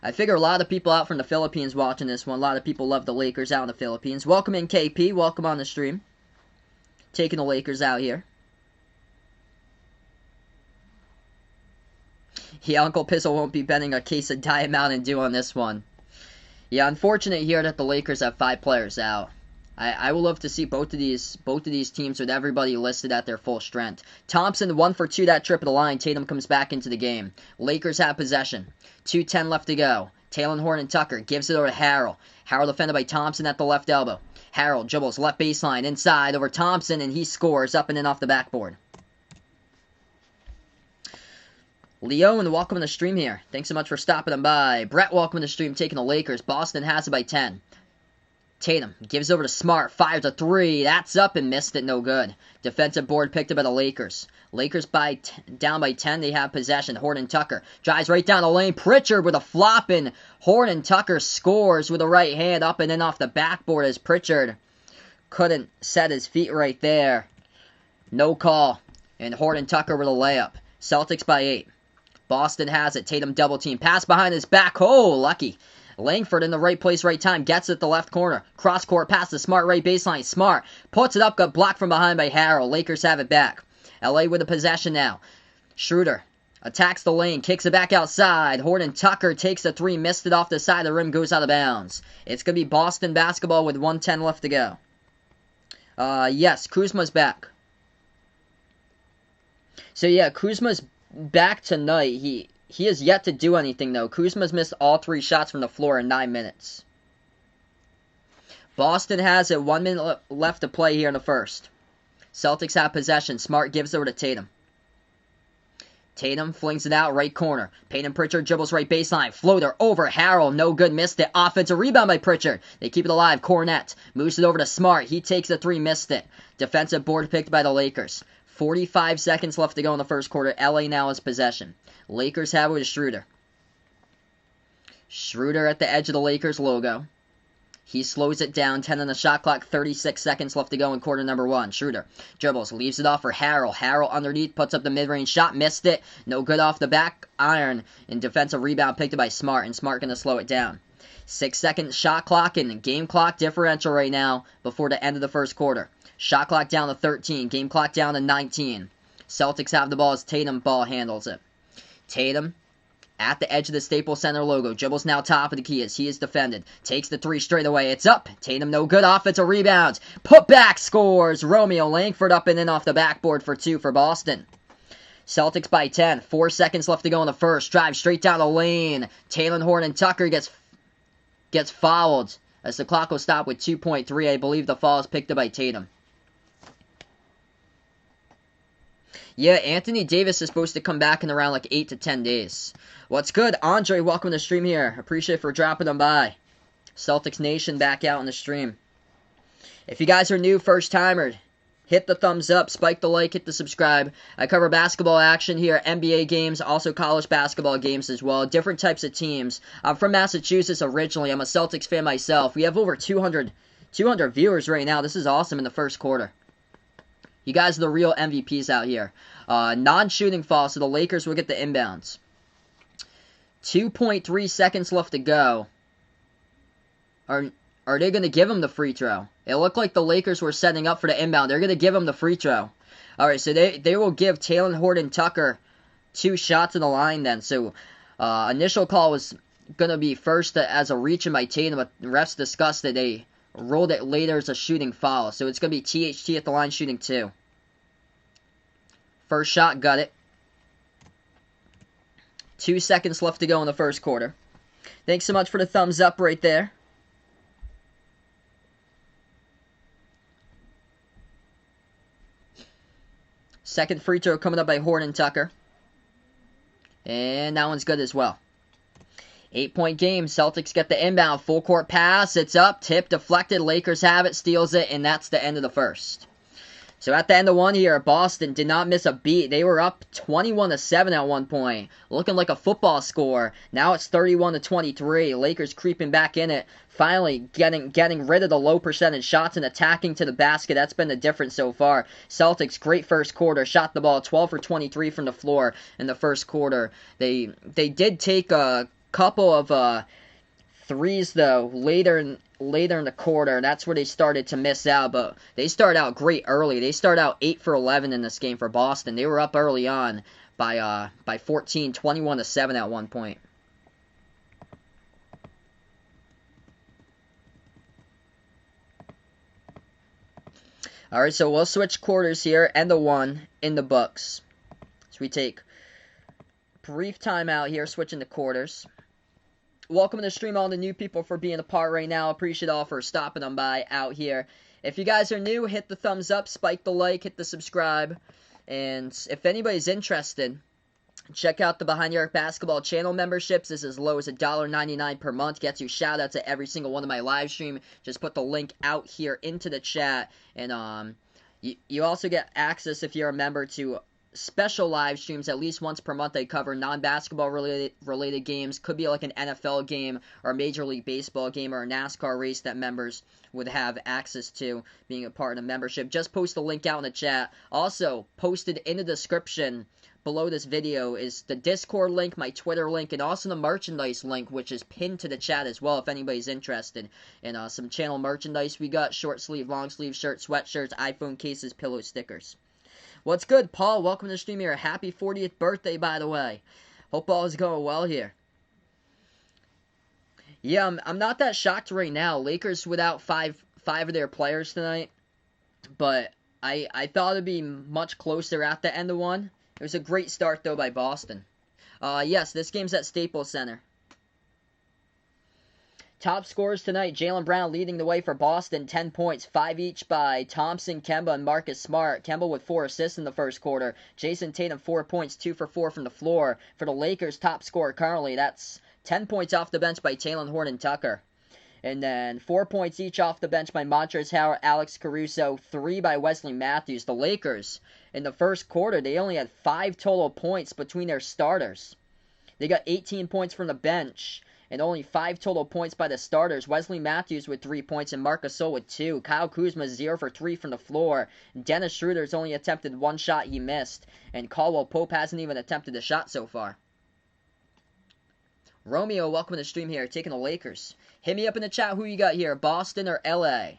A: I figure a lot of people out from the Philippines watching this one. A lot of people love the Lakers out in the Philippines. Welcome in, KP. Welcome on the stream. Taking the Lakers out here. Yeah, Uncle Pizzle won't be betting a case of Diet Mountain Dew on this one. Yeah, unfortunate here that the Lakers have 5 players out. I would love to see both of these teams with everybody listed at their full strength. Thompson 1 for 2 that trip of the line. Tatum comes back into the game. Lakers have possession. 2:10 left to go. Talen Horton-Tucker gives it over to Harrell. Harrell defended by Thompson at the left elbow. Harrell dribbles left baseline inside over Thompson, and he scores up and in off the backboard. Leo, and welcome to the stream here. Thanks so much for stopping them by. Brett, welcome to the stream, taking the Lakers. Boston has it by 10. Tatum gives over to Smart, fires a three. That's up and missed it, no good. Defensive board picked up by the Lakers. Lakers down by 10, they have possession. Horton-Tucker drives right down the lane. Pritchard with a flop, and Horton-Tucker scores with a right hand up and in off the backboard as Pritchard couldn't set his feet right there. No call, and Horton-Tucker with a layup. Celtics by 8. Boston has it. Tatum double team. Pass behind his back. Oh, lucky. Langford in the right place, right time. Gets it the left corner. Cross court pass to Smart, right baseline. Smart puts it up. Got blocked from behind by Harrell. Lakers have it back. LA with the possession now. Schroeder attacks the lane. Kicks it back outside. Horton-Tucker takes the three. Missed it off the side of the rim. Goes out of bounds. It's going to be Boston basketball with 1:10 left to go. Yes, Kuzma's back. So yeah, Kuzma's back tonight. He has yet to do anything, though. Kuzma's missed all 3 shots from the floor in 9 minutes. Boston has it. 1 minute left to play here in the first. Celtics have possession. Smart gives over to Tatum. Tatum flings it out right corner. Peyton Pritchard dribbles right baseline. Floater over Harrell. No good. Missed it. Offensive rebound by Pritchard. They keep it alive. Cornette moves it over to Smart. He takes the three. Missed it. Defensive board picked by the Lakers. 45 seconds left to go in the first quarter. LA now has possession. Lakers have it with Schroeder. Schroeder at the edge of the Lakers logo. He slows it down, 10 on the shot clock, 36 seconds left to go in quarter number 1. Schroeder dribbles, leaves it off for Harrell. Harrell underneath, puts up the mid-range shot, missed it. No good off the back iron. And defensive rebound picked up by Smart, and Smart going to slow it down. 6-second shot clock and game clock differential right now before the end of the first quarter. Shot clock down to 13, game clock down to 19. Celtics have the ball as Tatum ball handles it. Tatum at the edge of the Staples Center logo. Dribbles now top of the key as he is defended. Takes the three straight away. It's up. Tatum no good. Offensive rebounds. Put back scores. Romeo Langford up and in off the backboard for 2 for Boston. Celtics by 10. 4 seconds left to go in the first. Drive straight down the lane. Talen Horton-Tucker gets fouled as the clock will stop with 2.3. I believe the foul is picked up by Tatum. Yeah, Anthony Davis is supposed to come back in around like 8 to 10 days. What's good? Andre, welcome to the stream here. Appreciate it for dropping them by. Celtics Nation back out in the stream. If you guys are new, first timer, hit the thumbs up, spike the like, hit the subscribe. I cover basketball action here, NBA games, also college basketball games as well, different types of teams. I'm from Massachusetts originally. I'm a Celtics fan myself. We have over 200 viewers right now. This is awesome in the first quarter. You guys are the real MVPs out here. Non-shooting foul, so the Lakers will get the inbounds. 2.3 seconds left to go. Are they going to give him the free throw? It looked like the Lakers were setting up for the inbound. They're going to give him the free throw. Alright, so they will give Talen Horton-Tucker 2 shots in the line then. So, initial call was going to be first as a reach by Tatum, but the refs discussed that they rolled it later as a shooting foul. So it's going to be THT at the line shooting 2. First shot, got it. 2 seconds left to go in the first quarter. Thanks so much for the thumbs up right there. Second free throw coming up by Horton-Tucker. And that one's good as well. 8-point game. Celtics get the inbound. Full court pass. It's up. Tip deflected. Lakers have it. Steals it. And that's the end of the first. So at the end of one here, Boston did not miss a beat. They were up 21-7 at one point. Looking like a football score. Now it's 31-23. Lakers creeping back in it. Finally getting rid of the low percentage shots and attacking to the basket. That's been the difference so far. Celtics, great first quarter. Shot the ball 12 for 23 from the floor in the first quarter. They did take a couple of threes though later in the quarter. That's where they started to miss out, but they started out great early. They started out 8 for 11 in this game for Boston. They were up early on by 14, 21-7 at one point. All right, so we'll switch quarters here. End of one in the books. So we take brief timeout here, switching to quarters. Welcome to the stream, all the new people for being a part right now. Appreciate all for stopping on by out here. If you guys are new, hit the thumbs up, spike the like, hit the subscribe. And if anybody's interested, check out the Behind the Arc Basketball channel memberships. This is as low as $1.99 per month. Gets you shout outs at every single one of my live stream. Just put the link out here into the chat. And you also get access, if you're a member, to special live streams at least once per month. I cover non-basketball related games. Could be like an NFL game or a Major League Baseball game or a NASCAR race that members would have access to being a part of the membership. Just post the link out in the chat. Also, posted in the description below this video is the Discord link, my Twitter link, and also the merchandise link, which is pinned to the chat as well if anybody's interested in some channel merchandise. We got short sleeve, long sleeve shirts, sweatshirts, iPhone cases, pillow stickers. What's good, Paul? Welcome to the stream here. Happy 40th birthday, by the way. Hope all is going well here. Yeah, I'm not that shocked right now. Lakers without five of their players tonight. But I thought it'd be much closer at the end of one. It was a great start, though, by Boston. Yes, this game's at Staples Center. Top scorers tonight, Jaylen Brown leading the way for Boston, 10 points, 5 each by Thompson, Kemba, and Marcus Smart. Kemba with 4 assists in the first quarter. Jason Tatum, 4 points, 2 for 4 from the floor. For the Lakers, top scorer currently, that's 10 points off the bench by Talen Horton-Tucker. And then 4 points each off the bench by Montrezl Harrell, Alex Caruso, 3 by Wesley Matthews. The Lakers, in the first quarter, they only had 5 total points between their starters. They got 18 points from the bench, and only 5 total points by the starters. Wesley Matthews with 3 points and Marc Gasol with 2. Kyle Kuzma 0 for 3 from the floor. Dennis Schroeder's only attempted 1 shot he missed. And Caldwell Pope hasn't even attempted a shot so far. Romeo, welcome to the stream here, taking the Lakers. Hit me up in the chat who you got here, Boston or LA.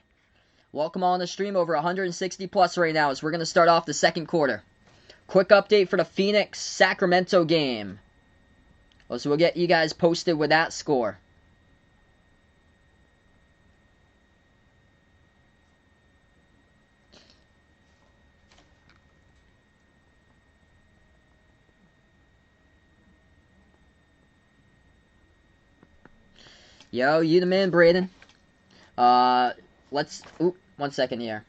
A: Welcome on the stream, over 160 plus right now as we're going to start off the second quarter. Quick update for the Phoenix-Sacramento game. So we'll get you guys posted with that score. Yo, you the man, Braden. One second here.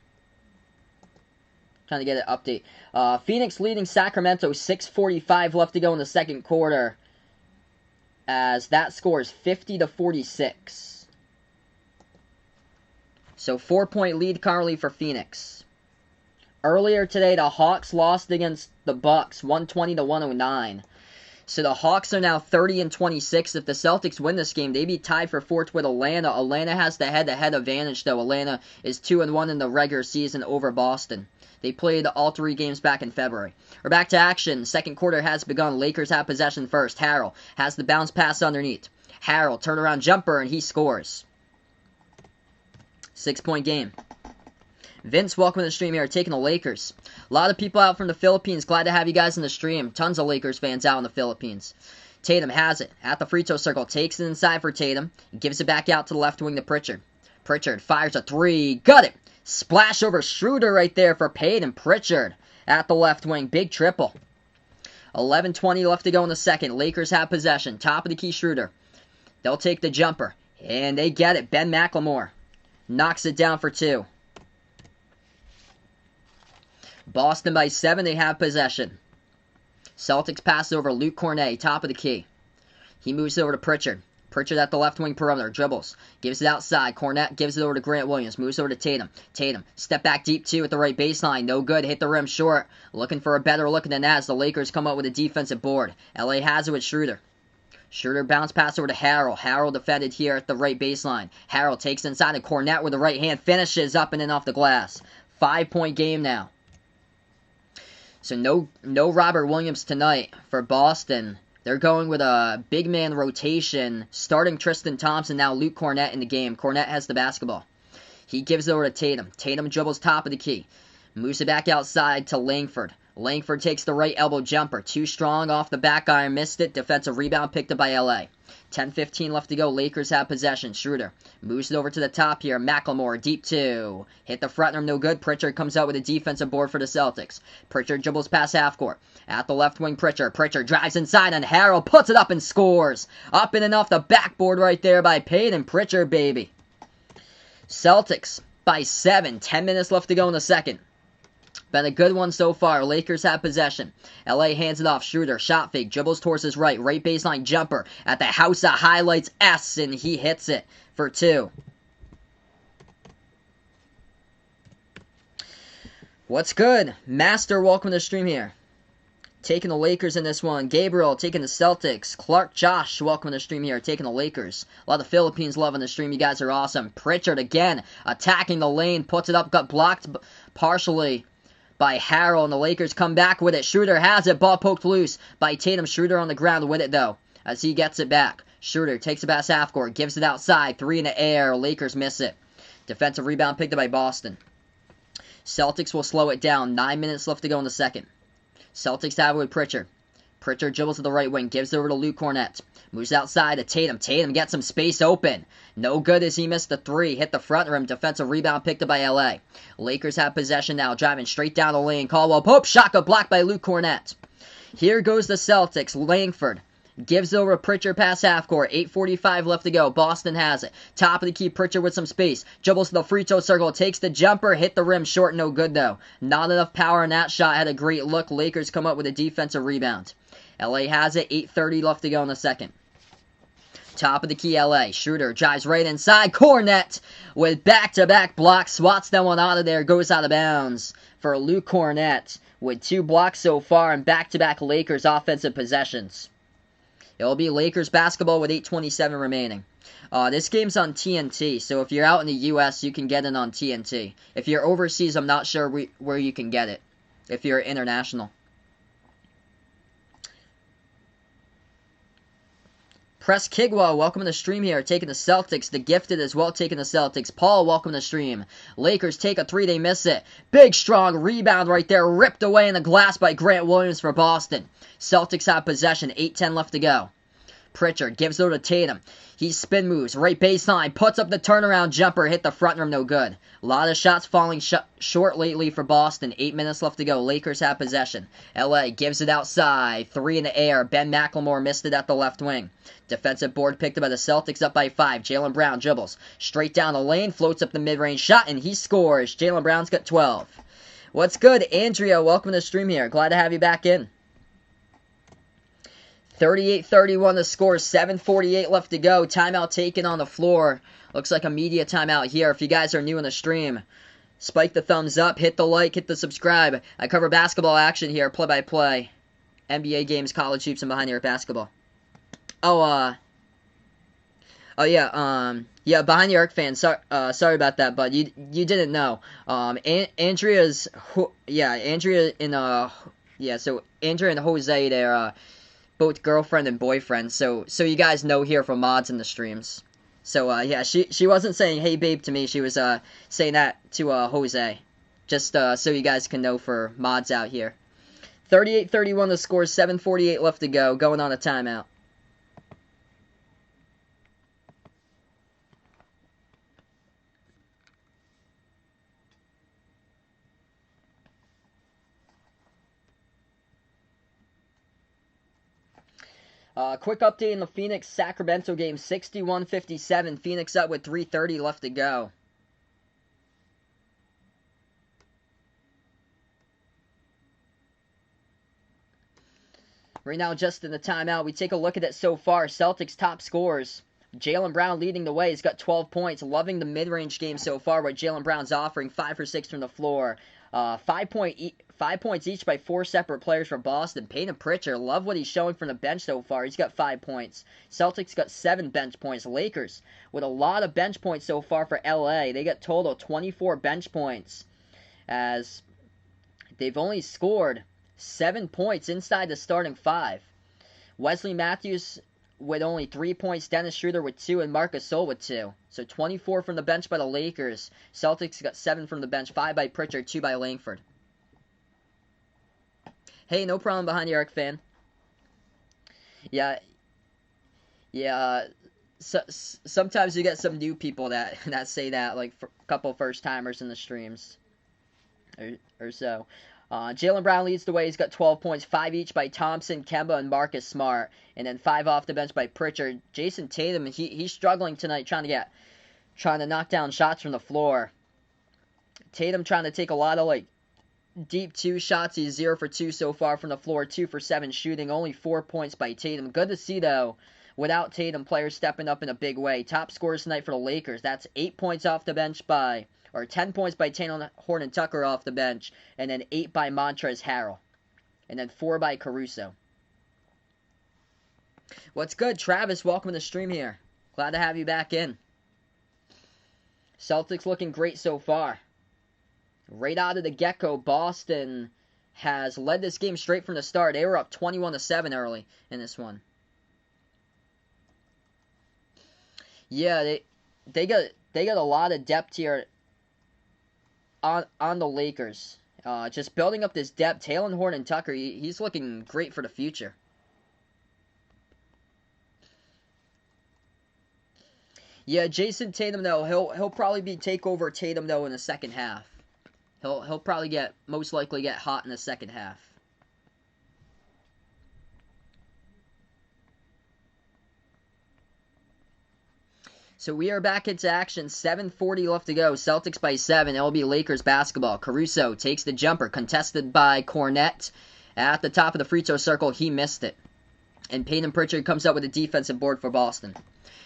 A: Trying to get an update. Phoenix leading Sacramento, 6:45 left to go in the second quarter, as that score is 50-46. So 4-point lead currently for Phoenix. Earlier today, the Hawks lost against the Bucks, 120-109. So the Hawks are now 30-26. If the Celtics win this game, they'd be tied for 4th with Atlanta. Atlanta has the head-to-head advantage, though. Atlanta is 2-1 in the regular season over Boston. They played all 3 games back in February. We're back to action. Second quarter has begun. Lakers have possession first. Harrell has the bounce pass underneath. Harrell, turnaround jumper, and he scores. 6-point game. Vince, welcome to the stream here, taking the Lakers. A lot of people out from the Philippines. Glad to have you guys in the stream. Tons of Lakers fans out in the Philippines. Tatum has it at the free throw circle. Takes it inside for Tatum. Gives it back out to the left wing to Pritchard. Pritchard fires a 3. Got it. Splash over Schroeder right there for Payton Pritchard at the left wing. Big triple. 11:20 left to go in the second. Lakers have possession. Top of the key, Schroeder. They'll take the jumper. And they get it. Ben McLemore knocks it down for 2. Boston by 7. They have possession. Celtics pass over Luke Cornet. Top of the key. He moves it over to Pritchard. Pritchard at the left wing perimeter. Dribbles. Gives it outside. Cornet gives it over to Grant Williams. Moves over to Tatum. Tatum. Step back deep 2 at the right baseline. No good. Hit the rim short. Looking for a better look than that as the Lakers come up with a defensive board. LA has it with Schroeder. Schroeder bounce pass over to Harrell. Harrell defended here at the right baseline. Harrell takes inside and Cornet with the right hand. Finishes up and in off the glass. 5-point game now. So no Robert Williams tonight for Boston. They're going with a big man rotation, starting Tristan Thompson, now Luke Cornet in the game. Cornet has the basketball. He gives it over to Tatum. Tatum dribbles top of the key. Moves it back outside to Langford. Langford takes the right elbow jumper. Too strong off the back iron, missed it. Defensive rebound picked up by LA. 10:15 left to go. Lakers have possession. Schroeder moves it over to the top here. McLemore, deep 2. Hit the front rim, no good. Pritchard comes out with a defensive board for the Celtics. Pritchard dribbles past half court. At the left wing, Pritchard. Pritchard drives inside and Harrell puts it up and scores. Up and off the backboard right there by Payton Pritchard, baby. Celtics by 7. 10 minutes left to go in the second. Been a good one so far. Lakers have possession. LA hands it off. Schroeder, shot fake, dribbles towards his right. Right baseline jumper at the house of highlights S, and he hits it for 2. What's good? Master, welcome to the stream here. Taking the Lakers in this one. Gabriel taking the Celtics. Clark Josh, welcome to the stream here. Taking the Lakers. A lot of Philippines loving the stream. You guys are awesome. Pritchard again attacking the lane. Puts it up. Got blocked partially by Harrell, and the Lakers come back with it. Schroeder has it. Ball poked loose by Tatum. Schroeder on the ground with it, though, as he gets it back. Schroeder takes it past half court. Gives it outside. 3 in the air. Lakers miss it. Defensive rebound picked up by Boston. Celtics will slow it down. 9 minutes left to go in the second. Celtics have it with Pritchard. Pritchard dribbles to the right wing. Gives it over to Luke Cornet. Moves outside to Tatum. Tatum gets some space open. No good as he missed the 3. Hit the front rim. Defensive rebound picked up by LA. Lakers have possession now. Driving straight down the lane. Caldwell Pope. Shot got blocked by Luke Cornet. Here goes the Celtics. Langford Gives over Pritchard past half court. 8:45 left to go. Boston has it. Top of the key, Pritchard with some space. Dribbles to the free throw circle. Takes the jumper. Hit the rim. Short, no good though. Not enough power in that shot. Had a great look. Lakers come up with a defensive rebound. LA has it. 8:30 left to go in the second. Top of the key, LA. Schroeder drives right inside. Cornet with back-to-back blocks. Swats that one out of there. Goes out of bounds for Luke Cornet with 2 blocks so far and back-to-back Lakers offensive possessions. It'll be Lakers basketball with 8:27 remaining. This game's on TNT, so if you're out in the U.S., you can get it on TNT. If you're overseas, I'm not sure where you can get it, if you're international. Press Kigwa, welcome to the stream here, taking the Celtics. The Gifted as well, taking the Celtics. Paul, welcome to the stream. Lakers take a 3, they miss it. Big, strong rebound right there, ripped away in the glass by Grant Williams for Boston. Celtics have possession, 8:10 left to go. Pritchard gives it to Tatum. He spin moves, right baseline, puts up the turnaround jumper, hit the front rim, no good. A lot of shots falling short lately for Boston. 8 minutes left to go. Lakers have possession. LA gives it outside. 3 in the air. Ben McLemore missed it at the left wing. Defensive board picked up by the Celtics, up by 5. Jaylen Brown dribbles straight down the lane, floats up the mid-range shot, and he scores. Jaylen Brown's got 12. What's good, Andrea? Welcome to the stream here. Glad to have you back in. 38-31 the score, 7:48 left to go. Timeout taken on the floor. Looks like a media timeout here. If you guys are new in the stream, spike the thumbs up, hit the like, hit the subscribe. I cover basketball action here, play-by-play. NBA games, college hoops, and behind the arc basketball. Yeah, behind the arc fan. Sorry about that, but you didn't know. Andrea and Jose, they're both girlfriend and boyfriend, so you guys know here from mods in the streams. So she wasn't saying hey babe to me, she was saying that to Jose, just so you guys can know for mods out here. 38-31 the score, 7:48 left to go, going on a timeout. Quick update in the Phoenix-Sacramento game, 61-57. Phoenix up with 3:30 left to go. Right now, just in the timeout, we take a look at it so far. Celtics top scorers. Jaylen Brown leading the way. He's got 12 points. Loving the mid-range game so far, what Jaylen Brown's offering. 5 for 6 from the floor. 5 points each by 4 separate players for Boston. Payton Pritchard, love what he's showing from the bench so far. He's got 5 points. Celtics got 7 bench points. Lakers with a lot of bench points so far for LA. They got total 24 bench points, as they've only scored 7 points inside the starting 5. Wesley Matthews with only 3 points, Dennis Schroeder with 2, and Marc Gasol with 2. So 24 from the bench by the Lakers. Celtics got 7 from the bench, 5 by Pritchard, 2 by Langford. Hey, no problem behind the arc, fan. Yeah. Sometimes you get some new people that say that, like a couple first timers in the streams, or so. Jaylen Brown leads the way. He's got 12 points, 5 each by Thompson, Kemba, and Marcus Smart, and then 5 off the bench by Pritchard. Jason Tatum, he's struggling tonight, trying to knock down shots from the floor. Tatum trying to take a lot of deep 2 shots. He's 0 for 2 so far from the floor, 2 for 7 shooting. Only 4 points by Tatum. Good to see though, without Tatum, players stepping up in a big way. Top scorers tonight for the Lakers. That's 8 points off the bench by. Or 10 points by Taylor Horton-Tucker off the bench, and then 8 by Montrezl Harrell, and then 4 by Caruso. What's good, Travis? Welcome to the stream here. Glad to have you back in. Celtics looking great so far. Right out of the get-go, Boston has led this game straight from the start. They were up 21-7 early in this one. Yeah, they got a lot of depth here on the Lakers. Just building up this depth. Taylor Horton-Tucker, he's looking great for the future. Yeah, Jason Tatum though, he'll probably take over Tatum though in the second half. He'll probably most likely get hot in the second half. So we are back into action. 7:40 left to go. Celtics by 7. It'll be Lakers basketball. Caruso takes the jumper, contested by Cornette. At the top of the free throw circle, he missed it. And Peyton Pritchard comes up with a defensive board for Boston.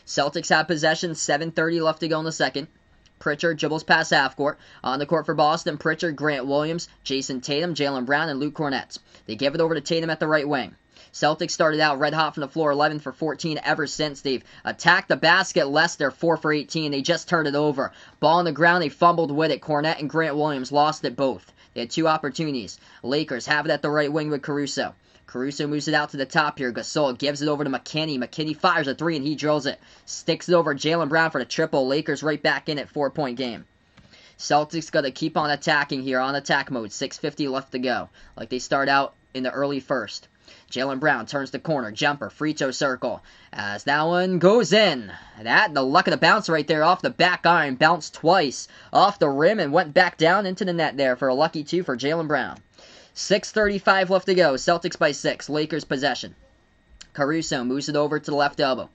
A: Celtics have possession. 7:30 left to go in the second. Pritchard dribbles past half court. On the court for Boston, Pritchard, Grant Williams, Jason Tatum, Jaylen Brown, and Luke Cornette. They give it over to Tatum at the right wing. Celtics started out red hot from the floor, 11 for 14 ever since. They've attacked the basket less. They're 4 for 18. They just turned it over. Ball on the ground. They fumbled with it. Cornette and Grant Williams lost it both. They had 2 opportunities. Lakers have it at the right wing with Caruso. Caruso moves it out to the top here. Gasol gives it over to McKinney. McKinney fires a 3 and he drills it. Sticks it over Jaylen Brown for the triple. Lakers right back in it. 4-point game. Celtics got to keep on attacking here on attack mode. 6:50 left to go. Like they start out in the early first. Jaylen Brown turns the corner, jumper, free throw circle, as that one goes in. The luck of the bounce right there off the back iron, bounced twice off the rim and went back down into the net there for a lucky 2 for Jaylen Brown. 6:35 left to go, Celtics by 6, Lakers possession. Caruso moves it over to the left elbow.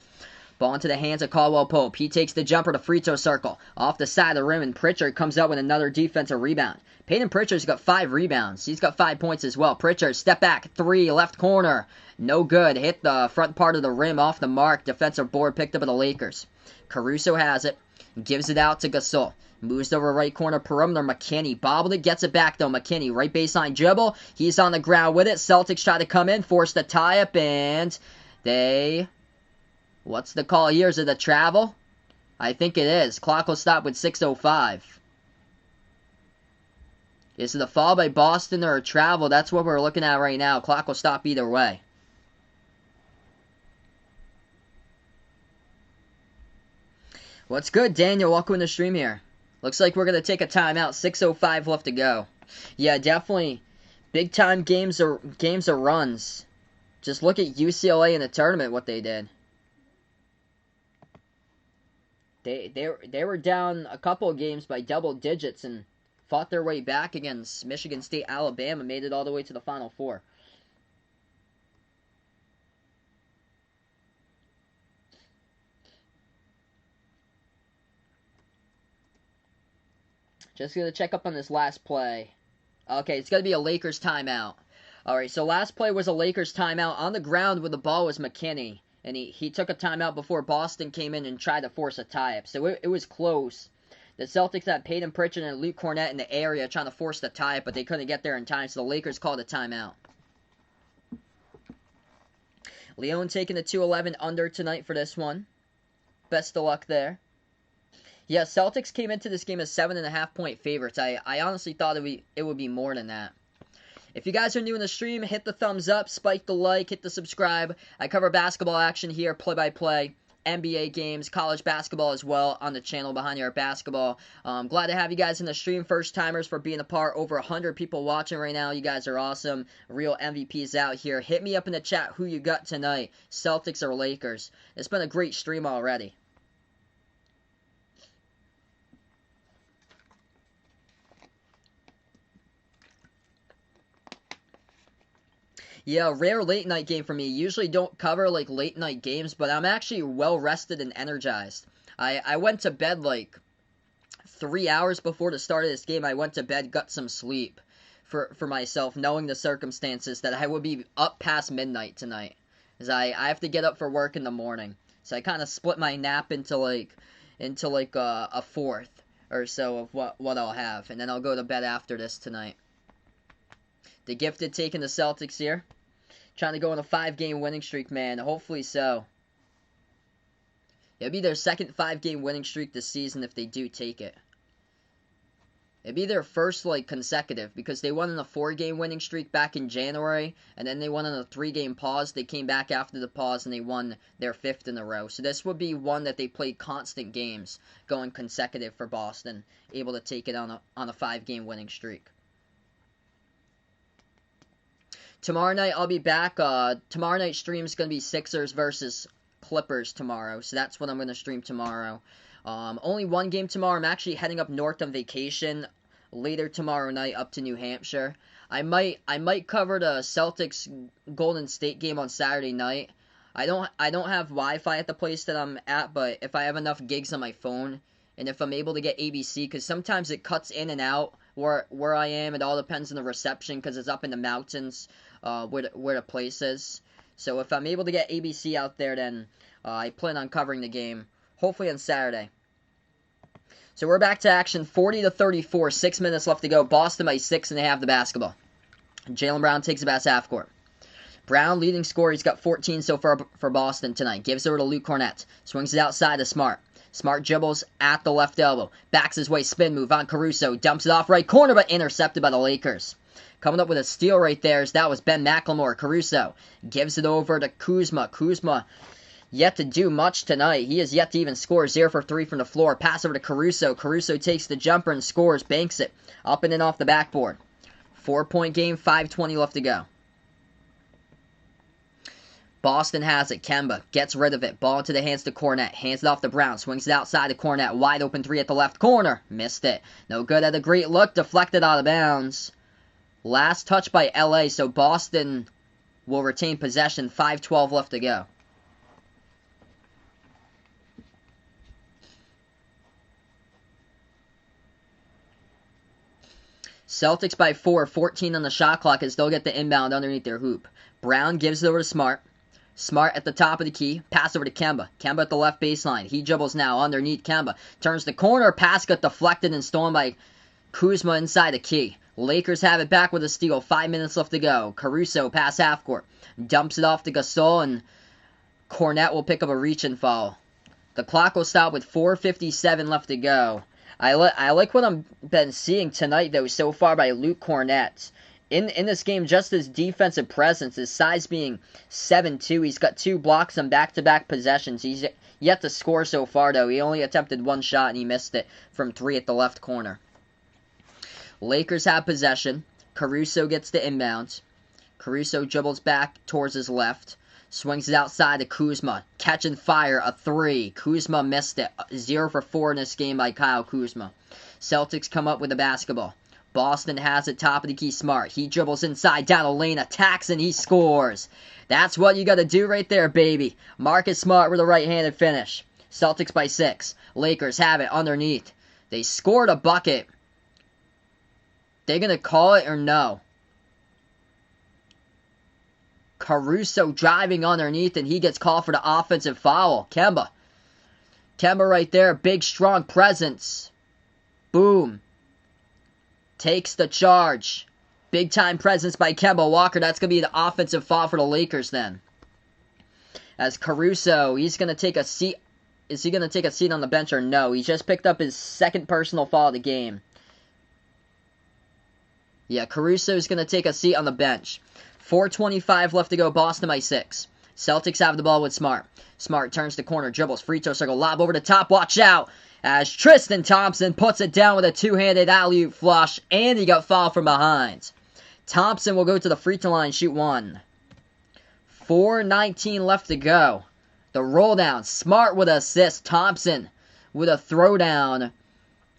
A: Ball into the hands of Caldwell Pope. He takes the jumper to free throw circle. Off the side of the rim, and Pritchard comes out with another defensive rebound. Peyton Pritchard's got 5 rebounds. He's got 5 points as well. Pritchard, step back, 3, left corner. No good. Hit the front part of the rim off the mark. Defensive board picked up by the Lakers. Caruso has it. Gives it out to Gasol. Moves over right corner perimeter. McKinney bobbled it. Gets it back though. McKinney, right baseline dribble. He's on the ground with it. Celtics try to come in. Force the tie-up and they... What's the call here? Is it a travel? I think it is. Clock will stop with 6:05. Is it a foul by Boston or a travel? That's what we're looking at right now. Clock will stop either way. What's good, Daniel? Welcome to the stream here. Looks like we're going to take a timeout. 6:05 left to go. Yeah, definitely. Big time games or runs. Just look at UCLA in the tournament, what they did. They were down a couple of games by double digits and fought their way back against Michigan State, Alabama, made it all the way to the Final Four. Just going to check up on this last play. Okay, it's going to be a Lakers timeout. Alright, so last play was a Lakers timeout. On the ground with the ball was McKinney. And he took a timeout before Boston came in and tried to force a tie-up. So it was close. The Celtics had Peyton Pritchard and Luke Cornette in the area trying to force the tie-up, but they couldn't get there in time, so the Lakers called a timeout. Leon taking the 2-11 under tonight for this one. Best of luck there. Yeah, Celtics came into this game as 7.5-point favorites. I honestly thought it would be more than that. If you guys are new in the stream, hit the thumbs up, spike the like, hit the subscribe. I cover basketball action here, play-by-play, NBA games, college basketball as well on the channel Behind Your Basketball. Glad to have you guys in the stream, first-timers for being a part. Over 100 people watching right now. You guys are awesome. Real MVPs out here. Hit me up in the chat who you got tonight, Celtics or Lakers. It's been a great stream already. Yeah, rare late night game for me. Usually don't cover like late night games, but I'm actually well rested and energized. I went to bed like 3 hours before the start of this game. I went to bed, got some sleep for myself, knowing the circumstances that I would be up past midnight tonight. Because I have to get up for work in the morning. So I kind of split my nap into like a fourth or so of what I'll have. And then I'll go to bed after this tonight. The Gifted taking the Celtics here. Trying to go on a 5-game winning streak, man. Hopefully so. It'll be their second 5-game winning streak this season if they do take it. It'd be their first, consecutive, because they won on a 4-game winning streak back in January, and then they won on a 3-game pause. They came back after the pause, and they won their 5th in a row. So this would be one that they played constant games, going consecutive for Boston, able to take it on a 5-game winning streak. Tomorrow night, I'll be back. Tomorrow night's stream is going to be Sixers versus Clippers tomorrow. So that's what I'm going to stream tomorrow. Only one game tomorrow. I'm actually heading up north on vacation later tomorrow night up to New Hampshire. I might cover the Celtics Golden State game on Saturday night. I don't have Wi-Fi at the place that I'm at, but if I have enough gigs on my phone, and if I'm able to get ABC, because sometimes it cuts in and out where I am. It all depends on the reception, because it's up in the mountains where the place is. So if I'm able to get ABC out there, then I plan on covering the game, hopefully on Saturday. So we're back to action, 40-34, 6 minutes left to go. Boston by 6.5 the basketball. Jaylen Brown takes it back half court. Brown, leading scorer, he's got 14 so far for Boston tonight. Gives it over to Luke Cornett. Swings it outside to Smart. Smart dribbles at the left elbow. Backs his way, spin move on Caruso. Dumps it off right corner, but intercepted by the Lakers. Coming up with a steal right there, that was Ben McLemore. Caruso gives it over to Kuzma. Kuzma yet to do much tonight. He has yet to even score. 0 for 3 from the floor. Pass over to Caruso. Caruso takes the jumper and scores. Banks it. Up and in off the backboard. 4-point game, 5:20 left to go. Boston has it. Kemba gets rid of it. Ball into the hands to Cornett. Hands it off to Brown. Swings it outside to Cornett. Wide open three at the left corner. Missed it. No good at a great look. Deflected out of bounds. Last touch by LA, so Boston will retain possession. 5:12 left to go. Celtics by 4, 14 on the shot clock as they'll get the inbound underneath their hoop. Brown gives it over to Smart. Smart at the top of the key. Pass over to Kemba. Kemba at the left baseline. He dribbles now underneath Kemba. Turns the corner. Pass got deflected and stolen by Kuzma inside the key. Lakers have it back with a steal. 5 minutes left to go. Caruso pass half court. Dumps it off to Gasol, and Cornett will pick up a reach and foul. The clock will stop with 4:57 left to go. I like what I've been seeing tonight, though, so far by Luke Cornett. In this game, just his defensive presence, his size being 7'2", he's got 2 blocks on back-to-back possessions. He's yet to score so far, though. He only attempted 1 shot, and he missed it from 3 at the left corner. Lakers have possession. Caruso gets the inbound. Caruso dribbles back towards his left. Swings it outside to Kuzma. Catching fire, a 3. Kuzma missed it. 0 for 4 in this game by Kyle Kuzma. Celtics come up with the basketball. Boston has it top of the key. Smart. He dribbles inside, down the lane, attacks, and he scores. That's what you got to do right there, baby. Marcus Smart with a right-handed finish. Celtics by 6. Lakers have it underneath. They scored a bucket. They going to call it or no? Caruso driving underneath, and he gets called for the offensive foul. Kemba right there. Big, strong presence. Boom. Takes the charge. Big time presence by Kemba Walker. That's going to be the offensive foul for the Lakers then. As Caruso, he's going to take a seat. Is he going to take a seat on the bench or no? He just picked up his second personal foul of the game. Yeah, Caruso is going to take a seat on the bench. 4:25 left to go. Boston by 6. Celtics have the ball with Smart. Smart turns the corner, dribbles, free throw circle, lob over the top. Watch out as Tristan Thompson puts it down with a two-handed alley-oop flush, and he got fouled from behind. Thompson will go to the free throw line, shoot 1. 4:19 left to go. The roll down. Smart with an assist. Thompson with a throwdown.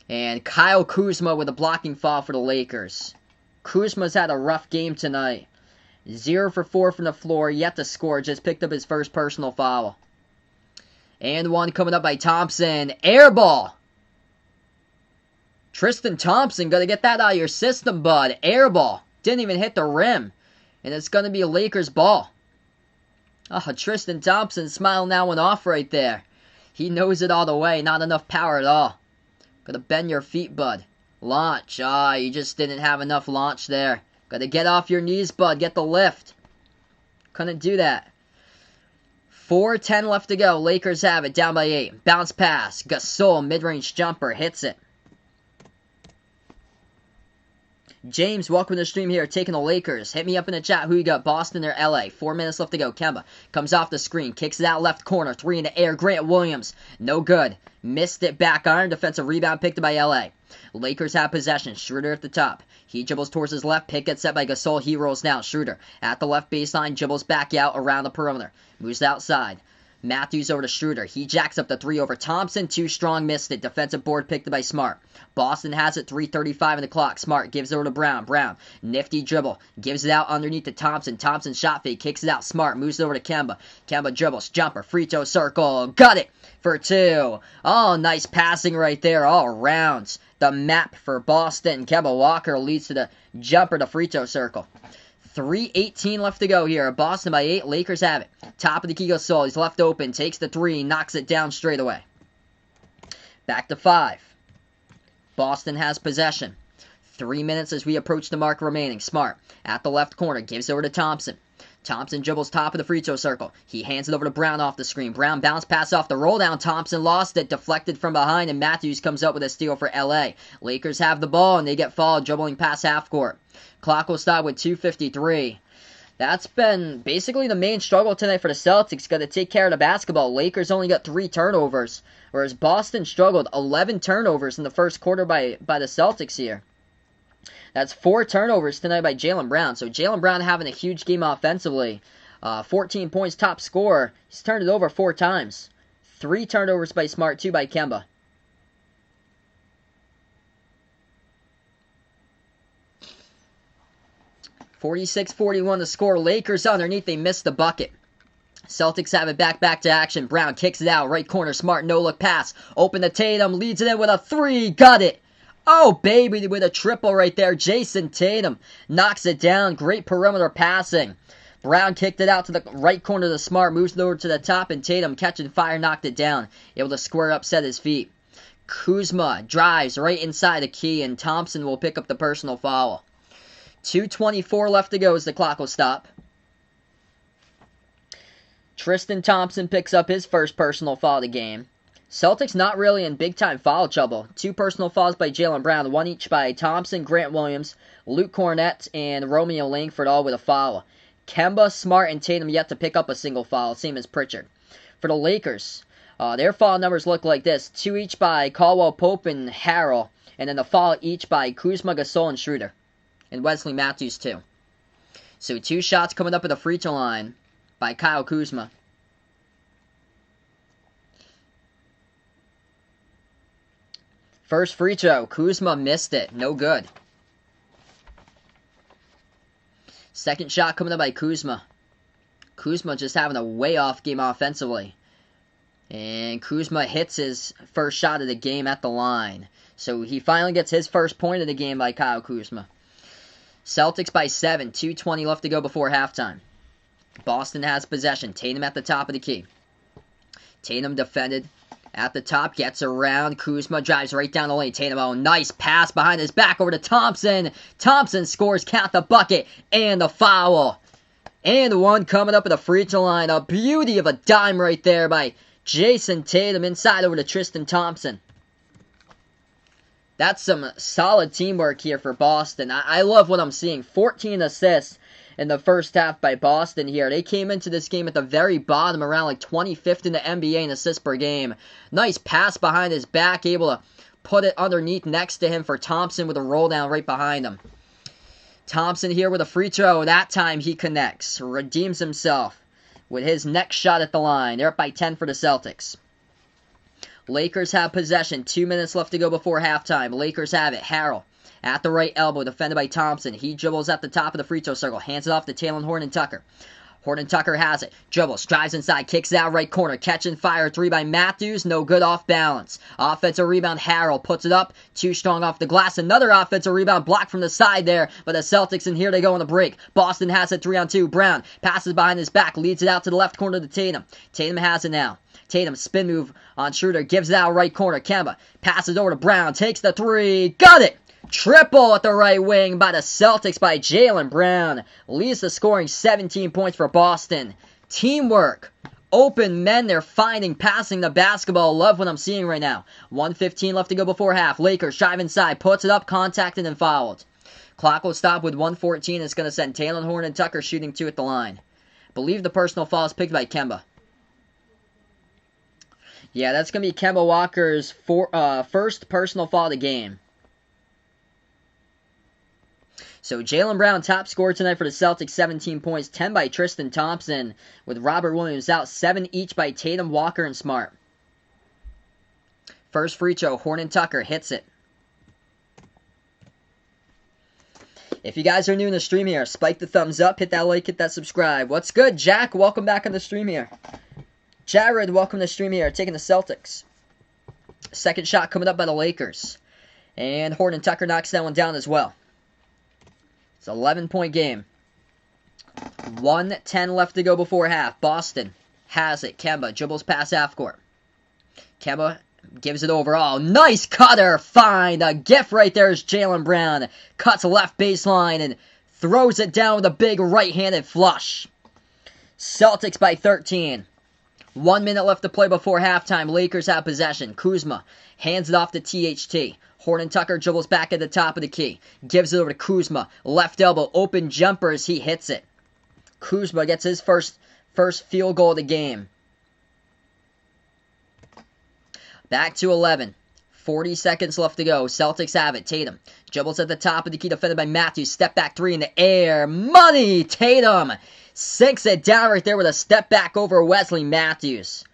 A: And Kyle Kuzma with a blocking foul for the Lakers. Kuzma's had a rough game tonight. 0 for 4 from the floor, yet to score, just picked up his first personal foul. And one coming up by Thompson. Air ball. Tristan Thompson, gotta get that out of your system, bud. Air ball. Didn't even hit the rim. And it's gonna be a Lakers ball. Oh, Tristan Thompson smiling that one off right there. He knows it all the way, not enough power at all. Gotta bend your feet, bud. Launch. You just didn't have enough launch there. Gotta get off your knees, bud. Get the lift. Couldn't do that. 4:10 left to go. Lakers have it. Down by 8. Bounce pass. Gasol, mid-range jumper. Hits it. James, welcome to the stream here. Taking the Lakers. Hit me up in the chat. Who you got? Boston or LA? 4 minutes left to go. Kemba comes off the screen. Kicks it out left corner. 3 in the air. Grant Williams. No good. Missed it back iron. Defensive rebound picked up by LA. Lakers have possession. Schroeder at the top. He dribbles towards his left. Pick gets set by Gasol. He rolls down. Schroeder at the left baseline. Dribbles back out around the perimeter. Moves outside. Matthews over to Schroeder. He jacks up the three over Thompson. Too strong, missed it. Defensive board picked it by Smart. Boston has it, 3:35 in the clock. Smart gives it over to Brown. Brown, nifty dribble. Gives it out underneath to Thompson. Thompson shot fake, kicks it out. Smart moves it over to Kemba. Kemba dribbles, jumper, free throw circle. Got it for two. Oh, nice passing right there all around. The map for Boston. Kemba Walker leads to the jumper to free throw circle. 3:18 left to go here. Boston by 8. Lakers have it. Top of the key goes Sol. He's left open. Takes the three. Knocks it down straight away. Back to 5. Boston has possession. 3 minutes as we approach the mark remaining. Smart at the left corner. Gives over to Thompson. Thompson dribbles top of the free throw circle. He hands it over to Brown off the screen. Brown bounce pass off the roll down. Thompson lost it. Deflected from behind. And Matthews comes up with a steal for LA. Lakers have the ball and they get fouled dribbling past half court. Clock will stop with 2:53. That's been basically the main struggle tonight for the Celtics. Got to take care of the basketball. Lakers only got 3 turnovers, whereas Boston struggled. 11 turnovers in the first quarter by the Celtics here. That's 4 turnovers tonight by Jaylen Brown. So Jaylen Brown having a huge game offensively. 14 points, top scorer. He's turned it over 4 times. 3 turnovers by Smart, 2 by Kemba. (46-41) the score. Lakers underneath. They missed the bucket. Celtics have it back to action. Brown kicks it out. Right corner. Smart no-look pass. Open to Tatum. Leads it in with a 3. Got it. Oh, baby, with a triple right there. Jason Tatum knocks it down. Great perimeter passing. Brown kicked it out to the right corner to Smart. Moves it over to the top, and Tatum catching fire knocked it down. Able to square up, set his feet. Kuzma drives right inside the key, and Thompson will pick up the personal foul. 2:24 left to go as the clock will stop. Tristan Thompson picks up his first personal foul of the game. Celtics not really in big-time foul trouble. 2 personal fouls by Jaylen Brown, 1 each by Thompson, Grant Williams, Luke Cornett, and Romeo Langford, all with a foul. Kemba, Smart, and Tatum yet to pick up a single foul, same as Pritchard. For the Lakers, their foul numbers look like this. 2 each by Caldwell Pope and Harrell, and then the foul each by Kuzma, Gasol, and Schroeder. And Wesley Matthews, too. So 2 shots coming up at the free throw line by Kyle Kuzma. First free throw, Kuzma missed it. No good. Second shot coming up by Kuzma. Kuzma just having a way off game offensively. And Kuzma hits his first shot of the game at the line. So he finally gets his first point of the game by Kyle Kuzma. Celtics by 7, 2:20 left to go before halftime. Boston has possession. Tatum at the top of the key. Tatum defended at the top, gets around. Kuzma drives right down the lane. Tatum, oh, nice pass behind his back over to Thompson. Thompson scores, count the bucket, and the foul. And one coming up at the free throw line. A beauty of a dime right there by Jason Tatum inside over to Tristan Thompson. That's some solid teamwork here for Boston. I love what I'm seeing. 14 assists in the first half by Boston here. They came into this game at the very bottom, around like 25th in the NBA in assists per game. Nice pass behind his back, able to put it underneath next to him for Thompson with a roll down right behind him. Thompson here with a free throw. That time he connects, redeems himself with his next shot at the line. They're up by 10 for the Celtics. Lakers have possession. 2 minutes left to go before halftime. Lakers have it. Harrell at the right elbow, defended by Thompson. He dribbles at the top of the free throw circle. Hands it off to Talen Horton-Tucker. Horton-Tucker has it. Dribbles, drives inside, kicks it out right corner. Catching fire. 3 by Matthews. No good, off balance. Offensive rebound. Harrell puts it up. Too strong off the glass. Another offensive rebound blocked from the side there. But the Celtics, and here they go on the break. Boston has it 3-on-2. Brown passes behind his back. Leads it out to the left corner to Tatum. Tatum has it now. Tatum spin move on Schroeder. Gives it out right corner. Kemba passes over to Brown. Takes the 3. Got it! Triple at the right wing by the Celtics by Jaylen Brown. Leads the scoring, 17 points for Boston. Teamwork. Open men, they're finding, passing the basketball. Love what I'm seeing right now. 1:15 left to go before half. Lakers drive inside, puts it up, contacted, and fouled. Clock will stop with 1:14. It's going to send Talen Horton-Tucker shooting 2 at the line. Believe the personal foul is picked by Kemba. Yeah, that's going to be Kemba Walker's first personal foul of the game. So Jaylen Brown, top scorer tonight for the Celtics, 17 points, 10 by Tristan Thompson, with Robert Williams out, 7 each by Tatum, Walker, and Smart. First free throw, Horton Tucker hits it. If you guys are new in the stream here, spike the thumbs up, hit that like, hit that subscribe. What's good, Jack? Welcome back on the stream here. Jared, welcome to the stream here, taking the Celtics. Second shot coming up by the Lakers. And Horton Tucker knocks that one down as well. It's an 11-point game. 1:10 left to go before half. Boston has it. Kemba dribbles past half court. Kemba gives it over. Oh, nice cutter. Fine. A gift right there is Jaylen Brown. Cuts left baseline and throws it down with a big right-handed flush. Celtics by 13. 1 minute left to play before halftime. Lakers have possession. Kuzma hands it off to THT. Horton Tucker dribbles back at the top of the key. Gives it over to Kuzma. Left elbow. Open jumper as he hits it. Kuzma gets his first field goal of the game. Back to 11. 40 seconds left to go. Celtics have it. Tatum dribbles at the top of the key, defended by Matthews. Step back three in the air. Money! Tatum sinks it down right there with a step back over Wesley Matthews.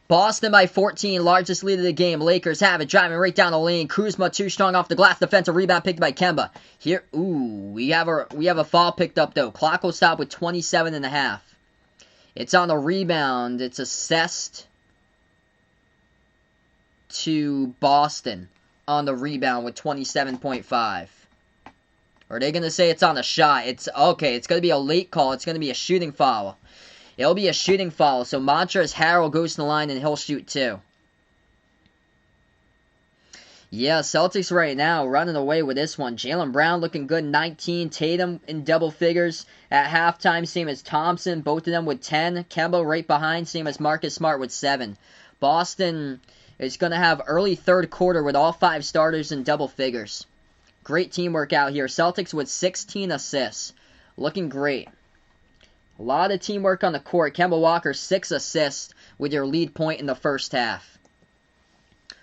A: Boston by 14, largest lead of the game. Lakers have it, driving right down the lane. Kuzma too strong off the glass. Defensive rebound picked by Kemba. Here, we have a foul picked up though. Clock will stop with 27.5. It's on the rebound. It's assessed to Boston on the rebound with 27.5. Or are they going to say it's on the shot? It's okay. It's going to be a late call. It's going to be a shooting foul. It'll be a shooting foul. So Montrezl Harrell goes to the line and he'll shoot too. Yeah, Celtics right now running away with this one. Jaylen Brown looking good, 19. Tatum in double figures at halftime, same as Thompson. Both of them with 10. Kemba right behind, same as Marcus Smart with 7. Boston is going to have early third quarter with all 5 starters in double figures. Great teamwork out here. Celtics with 16 assists. Looking great. A lot of teamwork on the court. Kemba Walker, 6 assists with your lead point in the first half.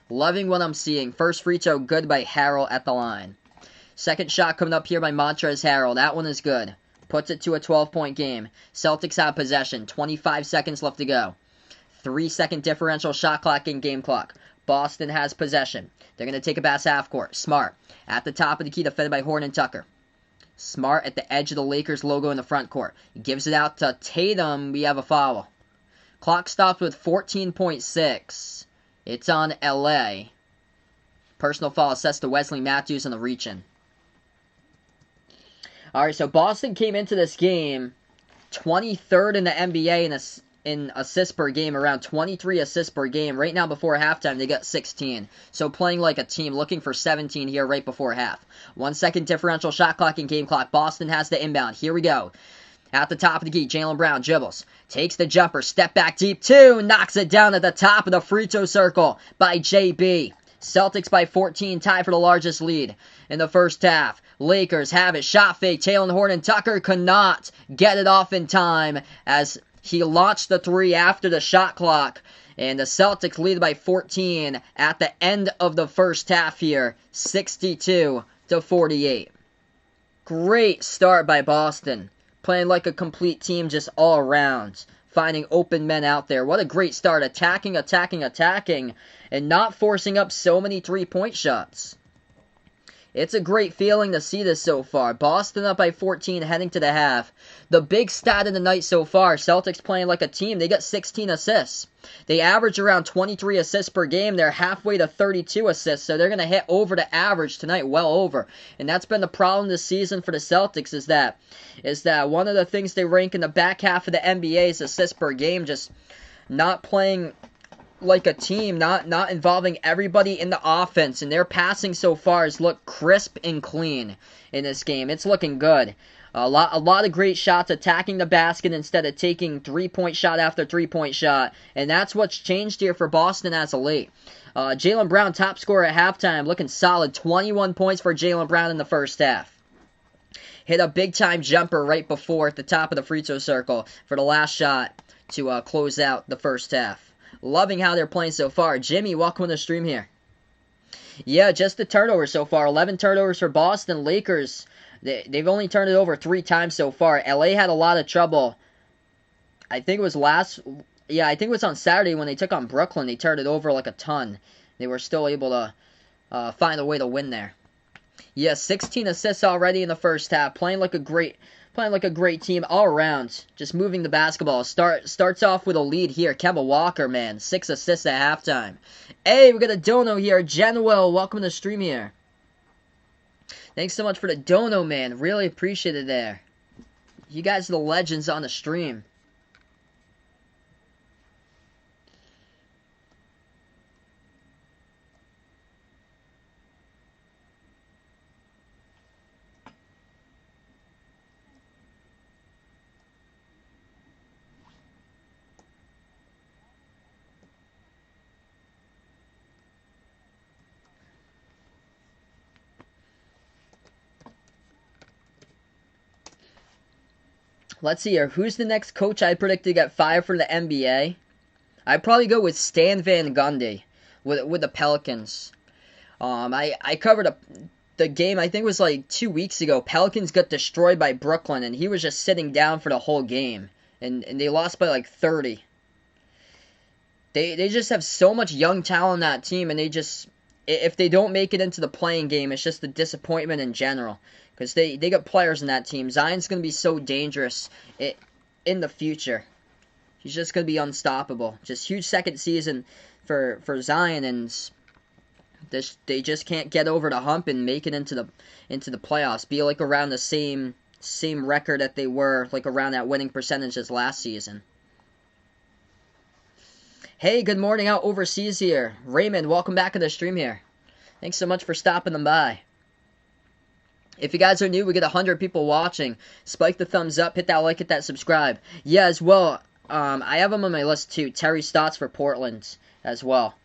A: Loving what I'm seeing. First free throw good by Harrell at the line. Second shot coming up here by Montrezl Harrell. That one is good. Puts it to a 12-point game. Celtics have possession. 25 seconds left to go. 3-second differential shot clock and game clock. Boston has possession. They're going to take it past half court. Smart at the top of the key, defended by Horton Tucker. Smart at the edge of the Lakers logo in the front court. He gives it out to Tatum. We have a foul. Clock stops with 14.6. It's on LA. Personal foul assessed to Wesley Matthews on the reach-in. Alright, so Boston came into this game 23rd in the NBA in assists per game, around 23 assists per game. Right now before halftime, they got 16. So playing like a team, looking for 17 here right before half. 1 second differential shot clock and game clock. Boston has the inbound. Here we go. At the top of the key, Jaylen Brown dribbles. Takes the jumper. Step back deep, 2. Knocks it down at the top of the free throw circle by JB. Celtics by 14, tied for the largest lead in the first half. Lakers have it. Shot fake. Taylor Horton Tucker could not get it off in time as he launched the 3 after the shot clock. And the Celtics lead by 14 at the end of the first half here. 62-48. Great start by Boston. Playing like a complete team just all around. Finding open men out there. What a great start. Attacking, and not forcing up so many three-point shots. It's a great feeling to see this so far. Boston up by 14 heading to the half. The big stat of the night so far, Celtics playing like a team. They got 16 assists. They average around 23 assists per game. They're halfway to 32 assists, so they're going to hit over the average tonight, well over. And that's been the problem this season for the Celtics is that one of the things they rank in the back half of the NBA is assists per game, just not playing like a team, not involving everybody in the offense, and their passing so far has looked crisp and clean in this game. It's looking good. A lot of great shots, attacking the basket instead of taking three-point shot after three-point shot, and that's what's changed here for Boston as of late. Jaylen Brown, top scorer at halftime, looking solid. 21 points for Jaylen Brown in the first half. Hit a big-time jumper right before at the top of the free throw circle for the last shot to close out the first half. Loving how they're playing so far. Jimmy, welcome to the stream here. Yeah, just the turnovers so far. 11 turnovers for Boston. Lakers, they've only turned it over 3 times so far. LA had a lot of trouble. I think it was I think it was on Saturday when they took on Brooklyn. They turned it over like a ton. They were still able to find a way to win there. Yeah, 16 assists already in the first half. Playing like a great team all around. Just moving the basketball. Starts off with a lead here. Kemba Walker, man, 6 assists at halftime. Hey, we got a dono here. Jenwell, welcome to the stream here. Thanks so much for the dono, man. Really appreciate it there. You guys are the legends on the stream. Let's see here. Who's the next coach I predict to get fired for the NBA? I'd probably go with Stan Van Gundy with the Pelicans. I covered the game, I think it was like 2 weeks ago. Pelicans got destroyed by Brooklyn, and he was just sitting down for the whole game. And they lost by like 30. They just have so much young talent on that team, and if they don't make it into the playing game, it's just a disappointment in general. Because they got players in that team. Zion's going to be so dangerous in the future. He's just going to be unstoppable. Just huge second season for Zion, and they just can't get over the hump and make it into the playoffs. Be like around the same record that they were, like around that winning percentage as last season. Hey, good morning out overseas here. Raymond, welcome back to the stream here. Thanks so much for stopping them by. If you guys are new, we get 100 people watching. Spike the thumbs up, hit that like, hit that subscribe. Yeah, as well, I have them on my list too. Terry Stotts for Portland as well.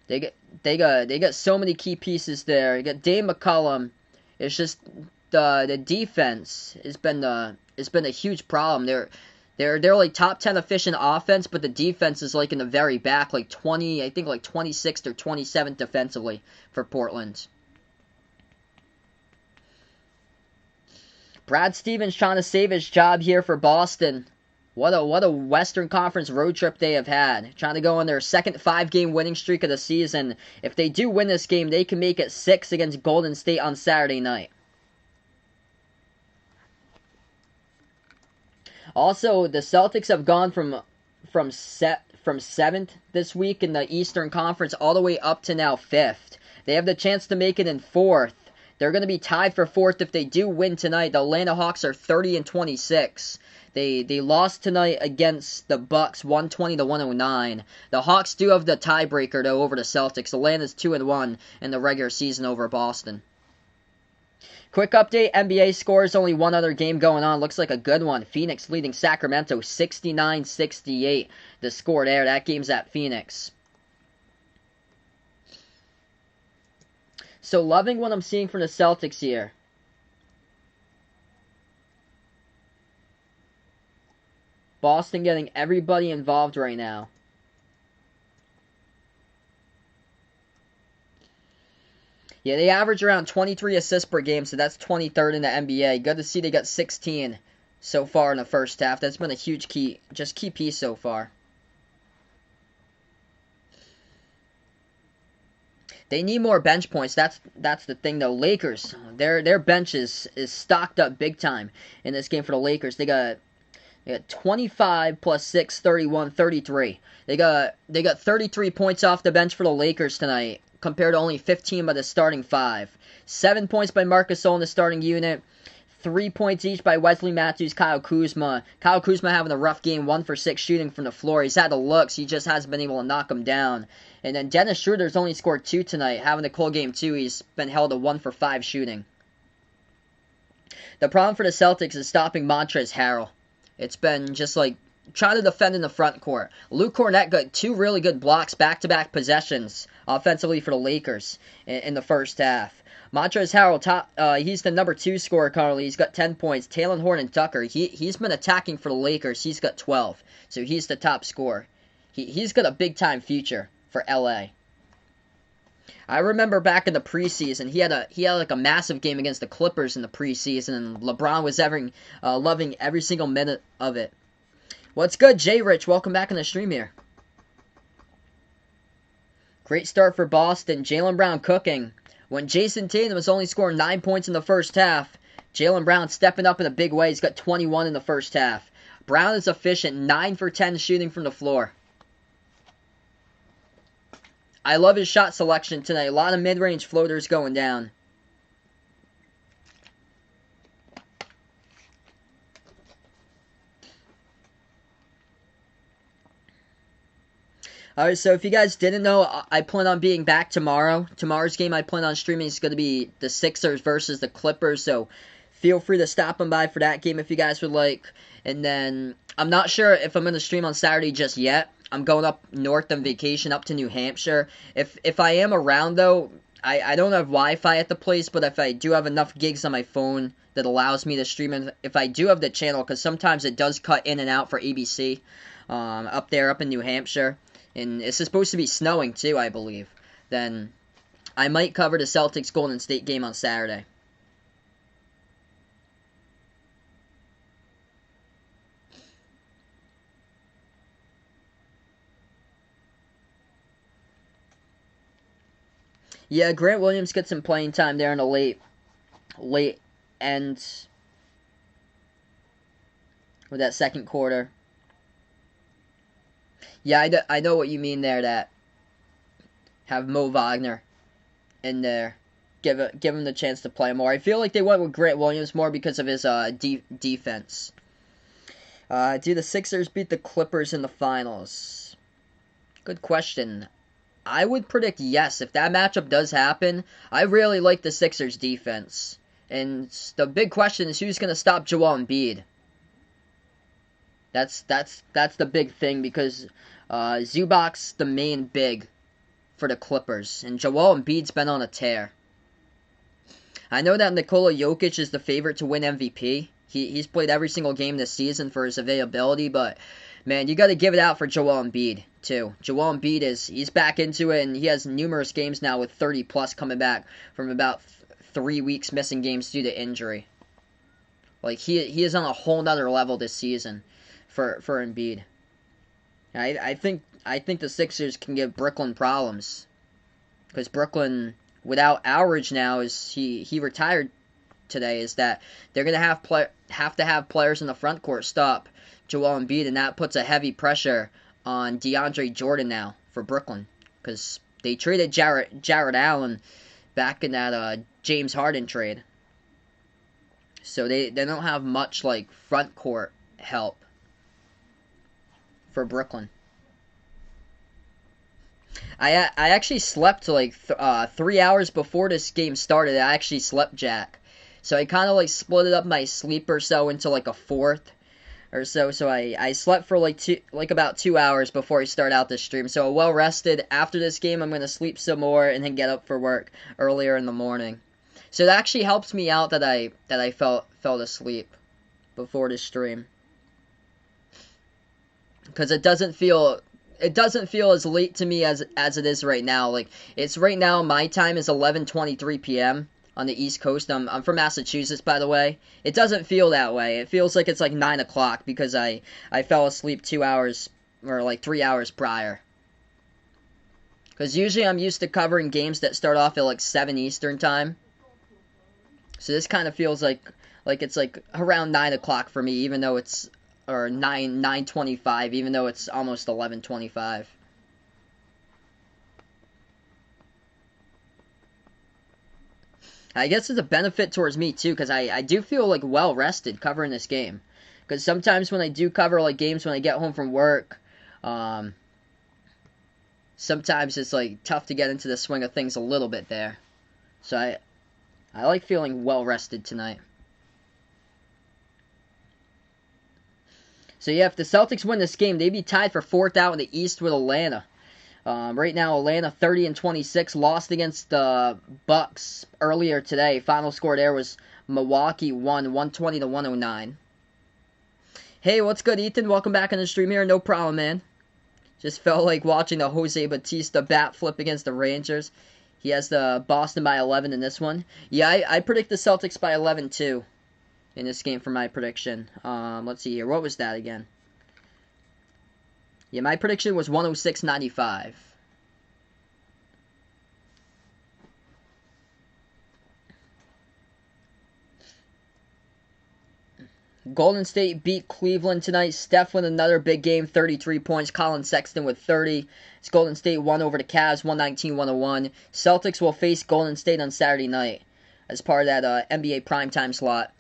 A: They got so many key pieces there. You got Dave McCollum. It's just the defense has been a huge problem. They're like top 10 efficient offense, but the defense is like in the very back, like 26th or 27th defensively for Portland. Brad Stevens trying to save his job here for Boston. What a Western Conference road trip they have had. Trying to go on their second 5-game winning streak of the season. If they do win this game, they can make it 6 against Golden State on Saturday night. Also, the Celtics have gone from 7th this week in the Eastern Conference all the way up to now 5th. They have the chance to make it in 4th. They're going to be tied for 4th if they do win tonight. The Atlanta Hawks are 30-26. They lost tonight against the Bucks 120-109. The Hawks do have the tiebreaker though over the Celtics. Atlanta's 2-1 in the regular season over Boston. Quick update, NBA scores, only one other game going on. Looks like a good one. Phoenix leading Sacramento 69-68. The score there. That game's at Phoenix. So loving what I'm seeing from the Celtics here. Boston getting everybody involved right now. Yeah, they average around 23 assists per game, so that's 23rd in the NBA. Good to see they got 16 so far in the first half. That's been a huge key piece so far. They need more bench points. That's the thing though. Lakers, their bench is stocked up big time in this game for the Lakers. They got 25 plus 6, 31, 33. They got 33 points off the bench for the Lakers tonight, compared to only 15 by the starting 5. 7 points by Marc Gasol in the starting unit. 3 points each by Wesley Matthews, Kyle Kuzma. Kyle Kuzma having a rough game, 1 for 6 shooting from the floor. He's had the looks, he just hasn't been able to knock them down. And then Dennis Schroeder's only scored 2 tonight, having a cold game too. He's been held to 1 for 5 shooting. The problem for the Celtics is stopping Montrezl Harrell. It's been just like trying to defend in the front court. Luke Cornett got 2 really good blocks, back-to-back possessions offensively for the Lakers in the first half. Montrezl Harrell, he's the number 2 scorer currently. He's got 10 points. Talen Horton-Tucker, he's been attacking for the Lakers. He's got 12, so he's the top scorer. He's got a big-time future for LA. I remember back in the preseason, he had like a massive game against the Clippers in the preseason, and LeBron was loving every single minute of it. What's good, Jay Rich? Welcome back in the stream here. Great start for Boston. Jaylen Brown cooking. When Jason Tatum was only scoring 9 points in the first half, Jaylen Brown stepping up in a big way. He's got 21 in the first half. Brown is efficient, 9 for 10 shooting from the floor. I love his shot selection tonight. A lot of mid-range floaters going down. Alright, so if you guys didn't know, I plan on being back tomorrow. Tomorrow's game I plan on streaming is going to be the Sixers versus the Clippers, so feel free to stop on by for that game if you guys would like. And then, I'm not sure if I'm going to stream on Saturday just yet. I'm going up north on vacation, up to New Hampshire. If I am around, though, I don't have Wi-Fi at the place, but if I do have enough gigs on my phone that allows me to stream, and if I do have the channel, because sometimes it does cut in and out for ABC, up there, up in New Hampshire, and it's supposed to be snowing too, I believe, then I might cover the Celtics Golden State game on Saturday. Yeah, Grant Williams gets some playing time there in the late end with that second quarter. Yeah, I know what you mean there, that have Mo Wagner in there. Give him the chance to play more. I feel like they went with Grant Williams more because of his defense. Do the Sixers beat the Clippers in the finals? Good question. I would predict yes. If that matchup does happen, I really like the Sixers defense. And the big question is who's going to stop Joel Embiid. That's the big thing, because Zubac's the main big for the Clippers, and Joel Embiid's been on a tear. I know that Nikola Jokic is the favorite to win MVP. He's played every single game this season for his availability, but man, you got to give it out for Joel Embiid too. Joel Embiid he's back into it, and he has numerous games now with 30 plus, coming back from about 3 weeks missing games due to injury. Like he is on a whole nother level this season for Embiid. I think the Sixers can give Brooklyn problems, because Brooklyn, without Aldridge now, he retired today, is that they're gonna have to have players in the front court stop Joel Embiid, and that puts a heavy pressure on DeAndre Jordan now for Brooklyn, because they traded Jarrett Allen back in that James Harden trade, so they don't have much like front court help for Brooklyn. I actually slept like 3 hours before this game started. I actually slept Jack, so I kind of like split it up my sleep or so into like a fourth or so. So I slept for like about 2 hours before I start out this stream. So well rested. After this game, I'm gonna sleep some more and then get up for work earlier in the morning. So it actually helps me out that I fell asleep before the stream, because it doesn't feel as late to me as it is right now. Like, it's right now, my time is 11:23 p.m. on the East Coast. I'm from Massachusetts, by the way. It doesn't feel that way. It feels like it's like 9 o'clock, because I fell asleep 2 hours or like 3 hours prior. Because usually I'm used to covering games that start off at like 7 Eastern time. So this kind of feels like it's like around 9 o'clock for me, even though it's, or 9:25, even though it's almost 11:25. I guess it's a benefit towards me too, because I do feel like well rested covering this game. Because sometimes when I do cover like games when I get home from work, sometimes it's like tough to get into the swing of things a little bit there. So I like feeling well rested tonight. So yeah, if the Celtics win this game, they'd be tied for 4th out in the East with Atlanta. Right now, Atlanta 30-26, lost against the Bucks earlier today. Final score there was Milwaukee won 120-109. Hey, what's good, Ethan? Welcome back on the stream here. No problem, man. Just felt like watching the Jose Batista bat flip against the Rangers. He has the Boston by 11 in this one. Yeah, I predict the Celtics by 11 too in this game for my prediction. Let's see here. What was that again? Yeah, my prediction was 106-95. Golden State beat Cleveland tonight. Steph with another big game, 33 points. Colin Sexton with 30. It's Golden State won over the Cavs, 119-101. Celtics will face Golden State on Saturday night as part of that NBA primetime slot.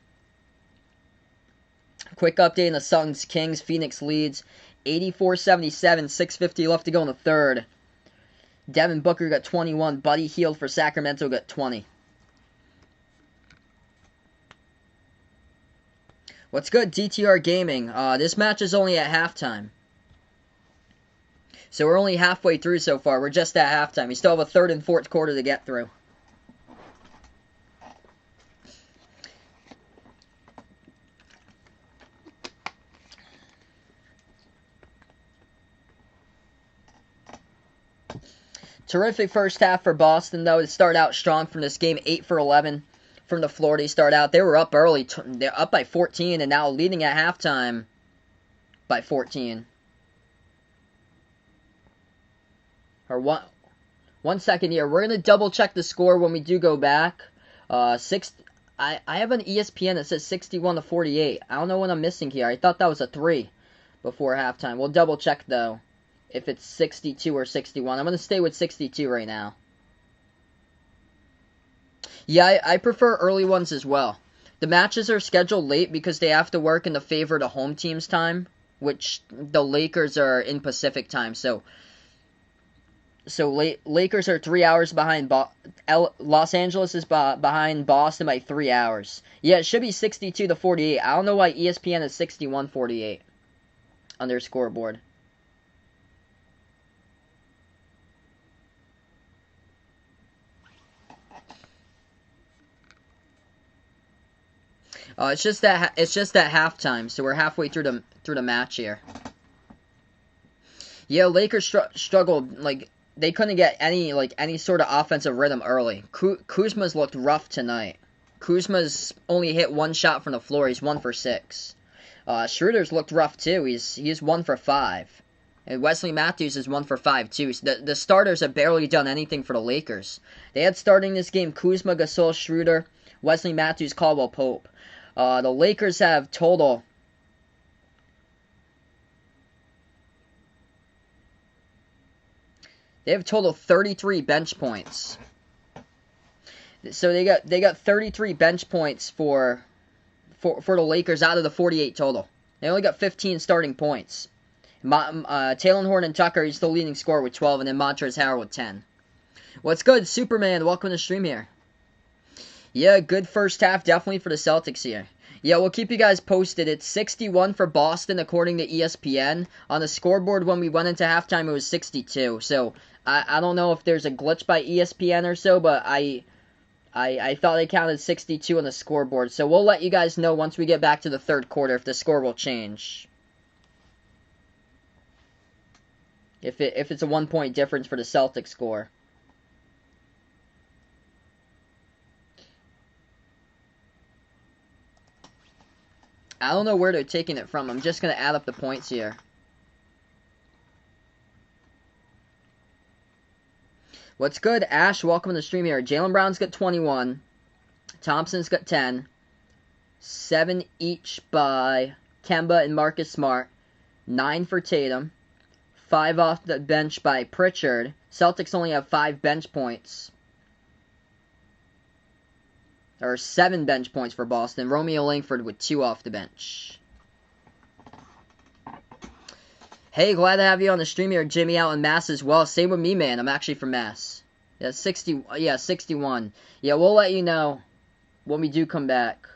A: Quick update on the Suns Kings. Phoenix leads 84-77, 6:50 left to go in the third. Devin Booker got 21. Buddy Hield for Sacramento got 20. What's good, DTR Gaming? This match is only at halftime. So we're only halfway through so far. We're just at halftime. We still have a third and fourth quarter to get through. Terrific first half for Boston, though. To start out strong from this game, 8 for 11 from the floor to start out. They were up early. They're up by 14 and now leading at halftime by 14. Or one second here. We're going to double check the score when we do go back. I have an ESPN that says 61-48. I don't know what I'm missing here. I thought that was a 3 before halftime. We'll double check, though, if it's 62 or 61. I'm going to stay with 62 right now. Yeah, I prefer early ones as well. The matches are scheduled late because they have to work in the favor of the home team's time, which the Lakers are in Pacific time. So Lakers are 3 hours behind. Los Angeles is behind Boston by 3 hours. Yeah, it should be 62-48. I don't know why ESPN is 61-48 on their scoreboard. It's just that halftime, so we're halfway through the match here. Yeah, Lakers struggled. Like, they couldn't get any sort of offensive rhythm early. Kuzma's looked rough tonight. Kuzma's only hit one shot from the floor. He's 1 for 6. Schroeder's looked rough too. He's 1 for 5. And Wesley Matthews is 1 for 5 too. The starters have barely done anything for the Lakers. They had starting this game Kuzma, Gasol, Schroeder, Wesley Matthews, Caldwell Pope. The Lakers have total. They have total 33 bench points. So they got 33 bench points for the Lakers out of the 48 total. They only got 15 starting points. Taylor Horton Tucker, he's the leading scorer with 12, and then Montrezl Harrell with 10. What's good, Superman? Welcome to the stream here. Yeah, good first half, definitely for the Celtics here. Yeah, we'll keep you guys posted. It's 61 for Boston, according to ESPN. On the scoreboard, when we went into halftime, it was 62. So, I don't know if there's a glitch by ESPN or so, but I thought they counted 62 on the scoreboard. So, we'll let you guys know once we get back to the third quarter if the score will change. If it's a 1-point difference for the Celtics score. I don't know where they're taking it from. I'm just going to add up the points here. What's good, Ash? Welcome to the stream here. Jaylen Brown's got 21. Thompson's got 10. 7 each by Kemba and Marcus Smart. 9 for Tatum. 5 off the bench by Pritchard. Celtics only have 5 bench points. Or 7 bench points for Boston. Romeo Langford with 2 off the bench. Hey, glad to have you on the stream here, Jimmy, out in Mass as well. Same with me, man. I'm actually from Mass. Yeah, 61. Yeah, we'll let you know when we do come back.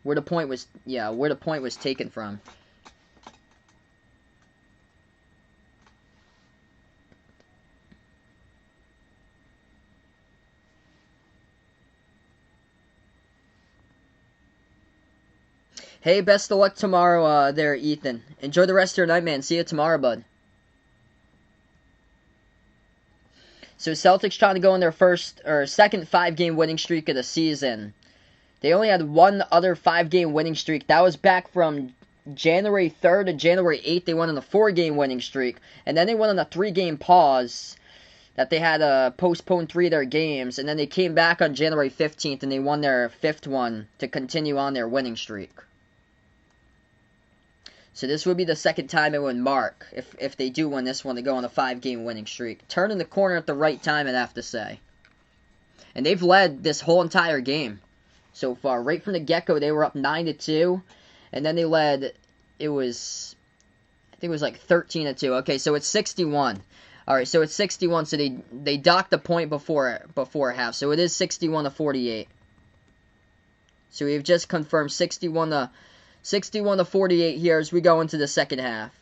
A: Where the point was taken from. Hey, best of luck tomorrow there, Ethan. Enjoy the rest of your night, man. See you tomorrow, bud. So Celtics trying to go on their second 5-game winning streak of the season. They only had one other 5-game winning streak. That was back from January 3rd to January 8th. They went on a 4-game winning streak. And then they went on a 3-game pause that they had to postpone 3 of their games. And then they came back on January 15th and they won their 5th one to continue on their winning streak. So this would be the second time it would mark, if they do win this one, to go on a 5-game winning streak. Turning the corner at the right time, I'd have to say. And they've led this whole entire game so far. Right from the get-go, they were up 9-2. And then they led, I think it was like 13-2. Okay, so it's 61. Alright, so it's 61, so they docked the point before half. So it is 61-48. So we've just confirmed 61-48 here as we go into the second half.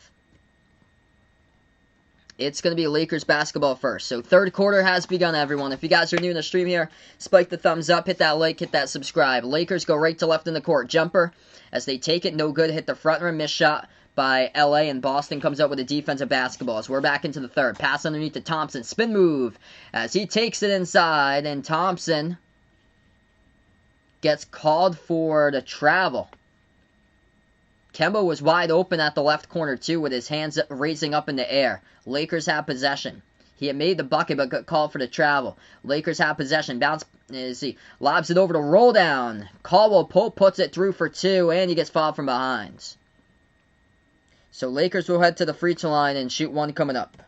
A: It's going to be Lakers basketball first. So third quarter has begun, everyone. If you guys are new in the stream here, spike the thumbs up, hit that like, hit that subscribe. Lakers go right to left in the court. Jumper as they take it, no good. Hit the front rim, missed shot by LA, and Boston comes up with a defensive basketball. As we're back into the third. Pass underneath to Thompson. Spin move as he takes it inside, and Thompson gets called for the travel. Kemba was wide open at the left corner, too, with his hands raising up in the air. Lakers have possession. He had made the bucket, but got called for the travel. Lakers have possession. Bounce, lobs it over to roll down. Caldwell Pope puts it through for 2, and he gets fouled from behind. So Lakers will head to the free throw line and shoot one coming up.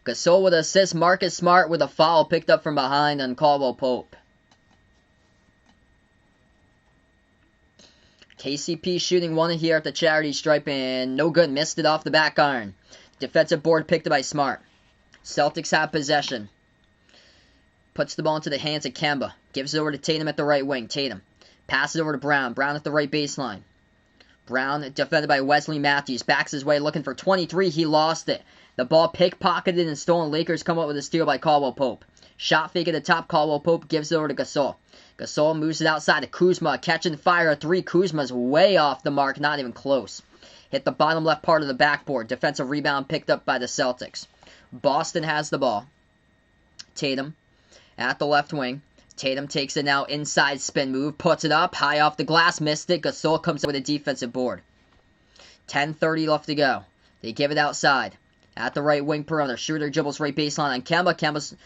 A: Gasol with an assist. Marcus Smart with a foul picked up from behind on Caldwell Pope. KCP shooting one here at the charity stripe, and no good. Missed it off the back iron. Defensive board picked up by Smart. Celtics have possession. Puts the ball into the hands of Kemba. Gives it over to Tatum at the right wing. Tatum passes over to Brown. Brown at the right baseline. Brown defended by Wesley Matthews. Backs his way looking for 23. He lost it. The ball pickpocketed and stolen. Lakers come up with a steal by Caldwell Pope. Shot fake at the top. Caldwell Pope gives it over to Gasol. Gasol moves it outside to Kuzma. Catching fire at 3. Kuzma's way off the mark. Not even close. Hit the bottom left part of the backboard. Defensive rebound picked up by the Celtics. Boston has the ball. Tatum at the left wing. Tatum takes it now inside spin move. Puts it up. High off the glass. Missed it. Gasol comes up with a defensive board. 10:30 left to go. They give it outside. At the right wing perimeter. Schroeder dribbles right baseline on Kemba.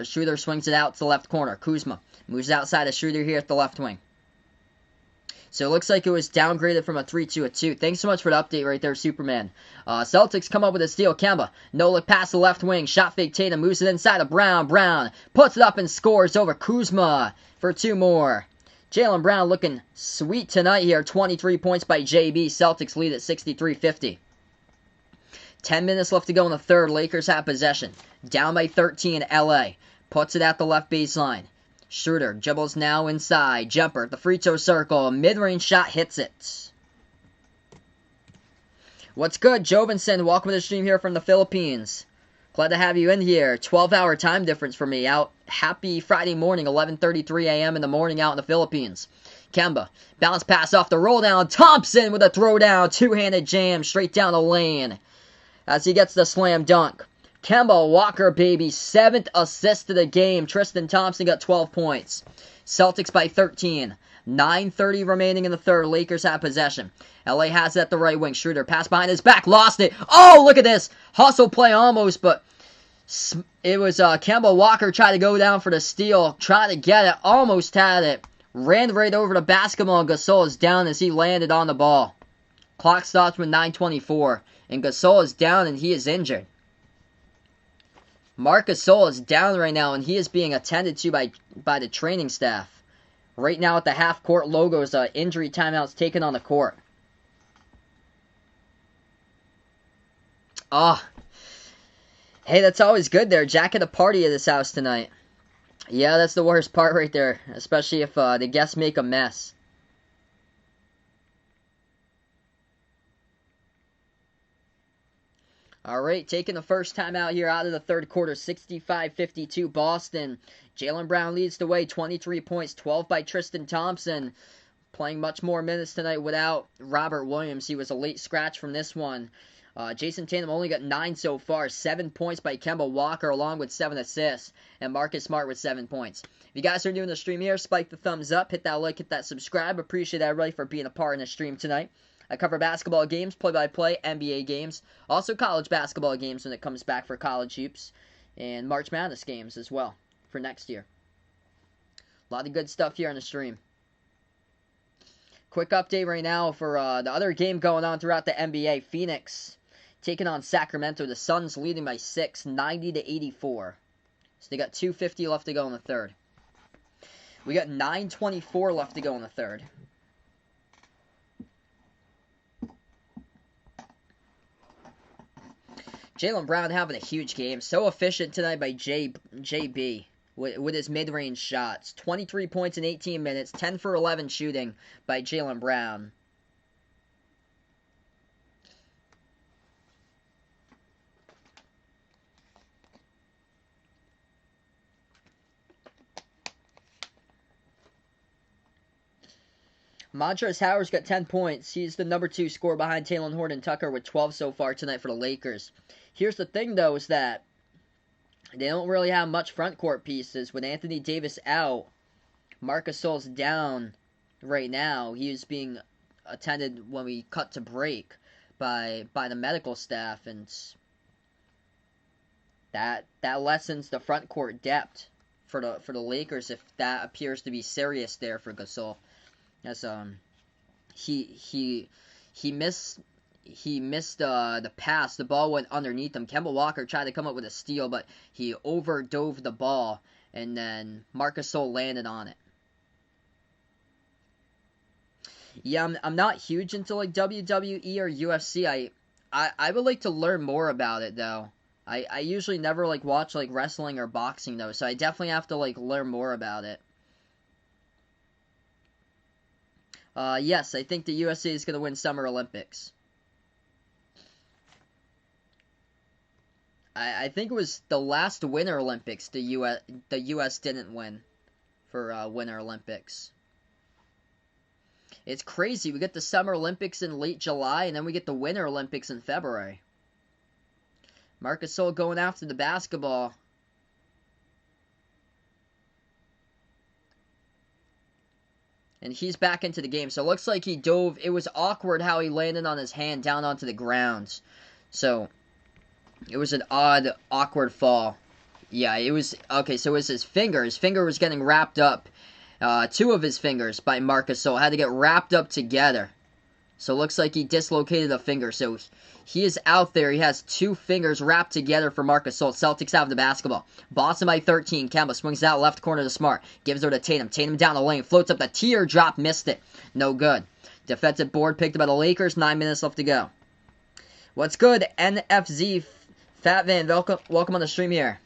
A: Schroeder swings it out to the left corner. Kuzma moves outside of Schroeder here at the left wing. So it looks like it was downgraded from a 3 to a 2. Thanks so much for the update right there, Superman. Celtics come up with a steal. Kemba. No look past the left wing. Shot fake Tatum. Moves it inside of Brown. Brown puts it up and scores over Kuzma for 2 more. Jaylen Brown looking sweet tonight here. 23 points by JB. Celtics lead at 63-50. 10 minutes left to go in the third. Lakers have possession. Down by 13, LA. Puts it at the left baseline. Schroeder dribbles now inside. Jumper at the free throw circle. Mid-range shot hits it. What's good, Jovinson? Welcome to the stream here from the Philippines. Glad to have you in here. 12-hour time difference for me. Happy Friday morning, 11:33 a.m. in the morning out in the Philippines. Kemba. Bounce pass off the roll down. Thompson with a throwdown. Two-handed jam straight down the lane as he gets the slam dunk. Kemba Walker, baby. 7th assist of the game. Tristan Thompson got 12 points. Celtics by 13. 9:30 remaining in the third. Lakers have possession. LA has it at the right wing. Schroeder pass behind his back. Lost it. Oh, look at this. Hustle play almost, but it was Kemba Walker trying to go down for the steal. Trying to get it. Almost had it. Ran right over the basketball. Gasol is down as he landed on the ball. Clock stops with 9:24. And Gasol is down and he is injured. Marc Gasol is down right now and he is being attended to by the training staff. Right now at the half-court logos, injury timeouts taken on the court. Hey, that's always good there. Jack at a party at this house tonight. Yeah, that's the worst part right there. Especially if the guests make a mess. Alright, taking the first time out here out of the third quarter, 65-52 Boston. Jaylen Brown leads the way, 23 points, 12 by Tristan Thompson. Playing much more minutes tonight without Robert Williams. He was a late scratch from this one. Jason Tatum only got 9 so far. 7 points by Kemba Walker along with 7 assists. And Marcus Smart with 7 points. If you guys are new in the stream here, spike the thumbs up. Hit that like, hit that subscribe. Appreciate everybody for being a part in the stream tonight. I cover basketball games, play-by-play, NBA games. Also college basketball games when it comes back for college hoops. And March Madness games as well for next year. A lot of good stuff here on the stream. Quick update right now for the other game going on throughout the NBA. Phoenix taking on Sacramento. The Suns leading by 6, 90-84. So they got 2:50 left to go in the third. We got 9:24 left to go in the third. Jaylen Brown having a huge game. So efficient tonight by JB with his mid-range shots. 23 points in 18 minutes. 10 for 11 shooting by Jaylen Brown. Montrezl Harrell's got 10 points. He's the number 2 scorer behind Talen Horton-Tucker with 12 so far tonight for the Lakers. Here's the thing, though, is that they don't really have much front court pieces. With Anthony Davis out, Marc Gasol's down right now. He is being attended when we cut to break by the medical staff, and that lessens the front court depth for the Lakers if that appears to be serious there for Gasol. As he missed the pass. The ball went underneath him. Kemba Walker tried to come up with a steal, but he overdove the ball, and then Marc Gasol landed on it. Yeah, I'm not huge into like WWE or UFC. I would like to learn more about it though. I usually never like watch like wrestling or boxing though, so I definitely have to like learn more about it. Yes, I think the USA is going to win Summer Olympics. I think it was the last Winter Olympics the US didn't win for Winter Olympics. It's crazy. We get the Summer Olympics in late July, and then we get the Winter Olympics in February. Marc Gasol going after the basketball. And he's back into the game. So it looks like he dove. It was awkward how he landed on his hand down onto the ground. So it was an odd, awkward fall. Yeah, it was. Okay, so it was his finger. His finger was getting wrapped up. 2 of his fingers by Marc Gasol had to get wrapped up together. So it looks like he dislocated a finger. So he is out there. He has 2 fingers wrapped together for Marc Gasol. Celtics have the basketball. Boston by 13. Kemba swings out left corner to Smart. Gives her to Tatum. Tatum down the lane. Floats up the teardrop. Missed it. No good. Defensive board picked up by the Lakers. 9 minutes left to go. What's good? NFZ Fat Van. Welcome on the stream here.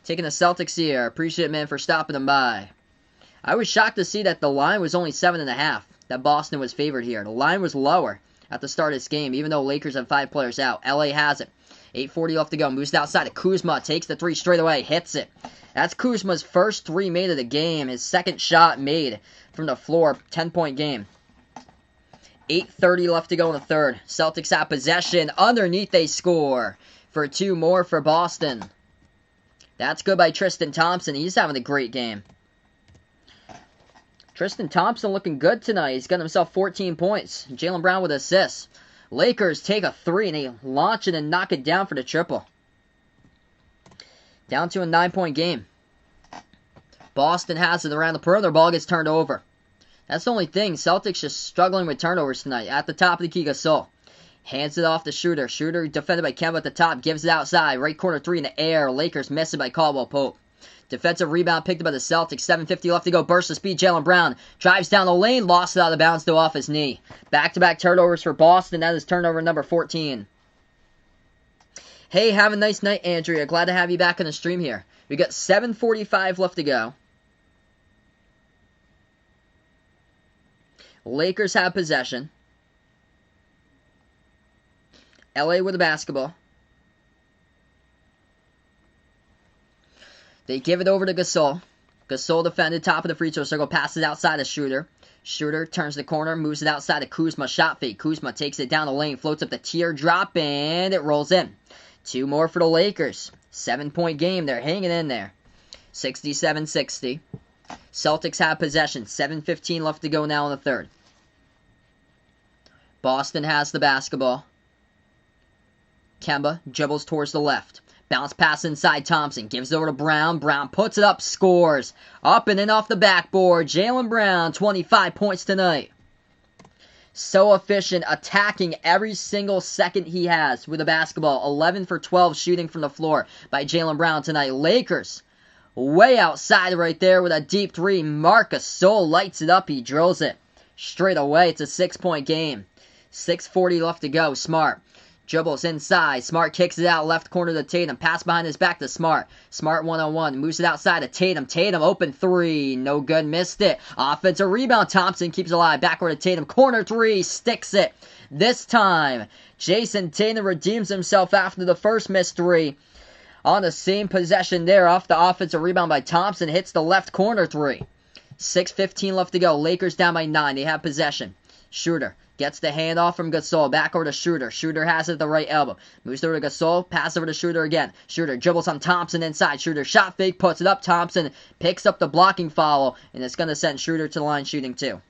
A: Taking the Celtics here. Appreciate it, man, for stopping them by. I was shocked to see that the line was only 7.5. That Boston was favored here. The line was lower at the start of this game, even though Lakers have 5 players out. LA has it. 8:40 left to go. Moves outside to Kuzma. Takes the 3 straight away. Hits it. That's Kuzma's first 3 made of the game. His second shot made from the floor. 10-point game. 8:30 left to go in the third. Celtics have possession. Underneath they score for 2 more for Boston. That's good by Tristan Thompson. He's having a great game. Tristan Thompson looking good tonight. He's got himself 14 points. Jaylen Brown with assists. Lakers take a 3 and they launch it and knock it down for the triple. Down to a 9-point game. Boston has it around the perimeter. Ball gets turned over. That's the only thing. Celtics just struggling with turnovers tonight. At the top of the key, Gasol. Hands it off to Shooter. Shooter defended by Kemba at the top. Gives it outside. Right corner 3 in the air. Lakers miss it by Caldwell Pope. Defensive rebound picked up by the Celtics. 7:50 left to go. Burst of speed. Jaylen Brown drives down the lane. Lost it out of bounds, though, off his knee. Back-to-back turnovers for Boston. That is turnover number 14. Hey, have a nice night, Andrea. Glad to have you back on the stream here. We got 7:45 left to go. Lakers have possession. LA with the basketball. They give it over to Gasol. Gasol defended top of the free throw circle. Passes outside a Shooter. Schroeder turns the corner, moves it outside to Kuzma. Shot fake. Kuzma takes it down the lane, floats up the teardrop, and it rolls in. 2 more for the Lakers. 7-point game. They're hanging in there. 67-60. Celtics have possession. 7:15 left to go now in the third. Boston has the basketball. Kemba dribbles towards the left. Bounce pass inside Thompson. Gives it over to Brown. Brown puts it up. Scores. Up and in off the backboard. Jaylen Brown, 25 points tonight. So efficient, attacking every single second he has with the basketball. 11 for 12 shooting from the floor by Jaylen Brown tonight. Lakers way outside right there with a deep three. Marc Gasol lights it up. He drills it straight away. It's a 6-point game. 6:40 left to go. Smart dribbles inside. Smart kicks it out left corner to Tatum. Pass behind his back to Smart. Smart one-on-one. Moves it outside to Tatum. Tatum open three. No good. Missed it. Offensive rebound. Thompson keeps it alive. Backward to Tatum. Corner three. Sticks it. This time, Jason Tatum redeems himself after the first missed three. On the same possession there, off the offensive rebound by Thompson. Hits the left corner three. 6:15 left to go. Lakers down by 9. They have possession. Schroeder gets the handoff from Gasol. Back over to Schroeder. Schroeder has it at the right elbow. Moves over to Gasol. Pass over to Schroeder again. Schroeder dribbles on Thompson inside. Schroeder shot fake. Puts it up. Thompson picks up the blocking foul. And it's going to send Schroeder to the line shooting too.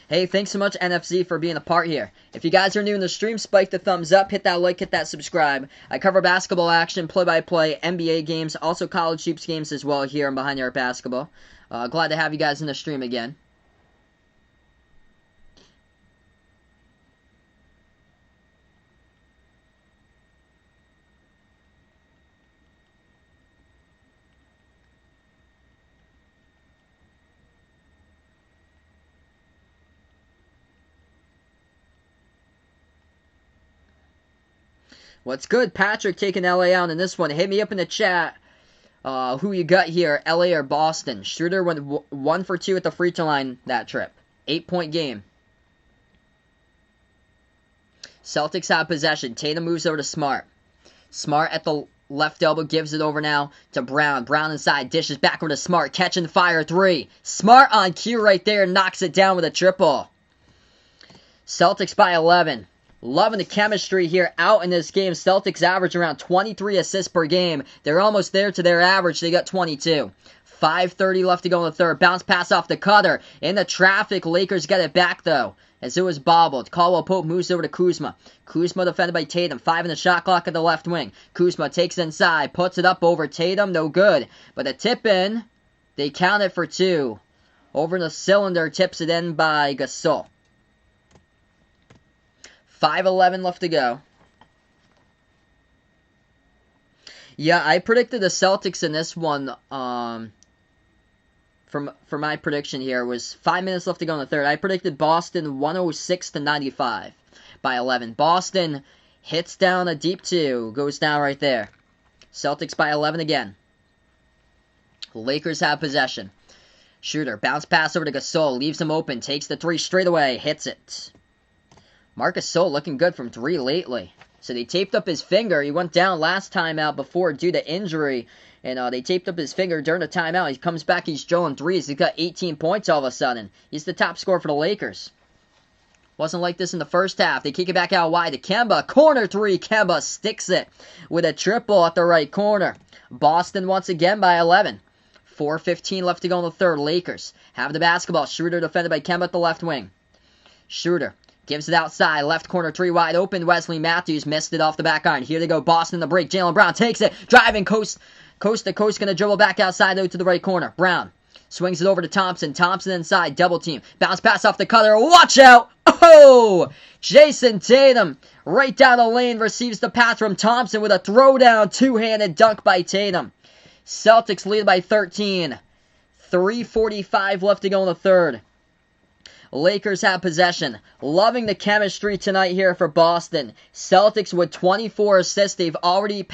A: Hey, thanks so much, NFC, for being a part here. If you guys are new in the stream, spike the thumbs up, hit that like, hit that subscribe. I cover basketball action, play-by-play, NBA games, also college hoops games as well here on Behind the Arc Basketball. Glad to have you guys in the stream again. What's good? Patrick taking LA out in this one. Hit me up in the chat. Who you got here, LA or Boston? Schroeder went 1 for 2 at the free throw line that trip. 8-point game. Celtics have possession. Tatum moves over to Smart. Smart at the left elbow gives it over now to Brown. Brown inside, dishes backward to Smart. Catching fire three. Smart on cue right there. Knocks it down with a triple. Celtics by 11. Loving the chemistry here out in this game. Celtics average around 23 assists per game. They're almost there to their average. They got 22. 5:30 left to go in the third. Bounce pass off the cutter. In the traffic, Lakers get it back though, as it was bobbled. Caldwell Pope moves over to Kuzma. Kuzma defended by Tatum. 5 in the shot clock at the left wing. Kuzma takes it inside. Puts it up over Tatum. No good. But a tip in. They count it for 2. Over in the cylinder. Tips it in by Gasol. 5:11 left to go. Yeah, I predicted the Celtics in this one. For my prediction here was 5 minutes left to go in the third. I predicted Boston 106-95 by 11. Boston hits down a deep 2, goes down right there. Celtics by 11 again. Lakers have possession. Schroeder bounce pass over to Gasol, leaves him open, takes the 3 straight away, hits it. Marc Gasol looking good from 3 lately. So they taped up his finger. He went down last time out before due to injury. And they taped up his finger during the timeout. He comes back, he's drilling threes. He's got 18 points all of a sudden. He's the top scorer for the Lakers. Wasn't like this in the first half. They kick it back out wide to Kemba. Corner 3. Kemba sticks it with a triple at the right corner. Boston once again by 11. 4:15 left to go in the third. Lakers have the basketball. Schroeder defended by Kemba at the left wing. Schroeder gives it outside. Left corner 3 wide open. Wesley Matthews missed it off the back iron. Here they go. Boston the break. Jaylen Brown takes it. Driving coast to coast. Going to dribble back outside though to the right corner. Brown swings it over to Thompson. Thompson inside. Double team. Bounce pass off the cutter. Watch out. Oh! Jason Tatum right down the lane receives the pass from Thompson with a throwdown. Two-handed dunk by Tatum. Celtics lead by 13. 3:45 left to go in the third. Lakers have possession. Loving the chemistry tonight here for Boston. Celtics with 24 assists. They've already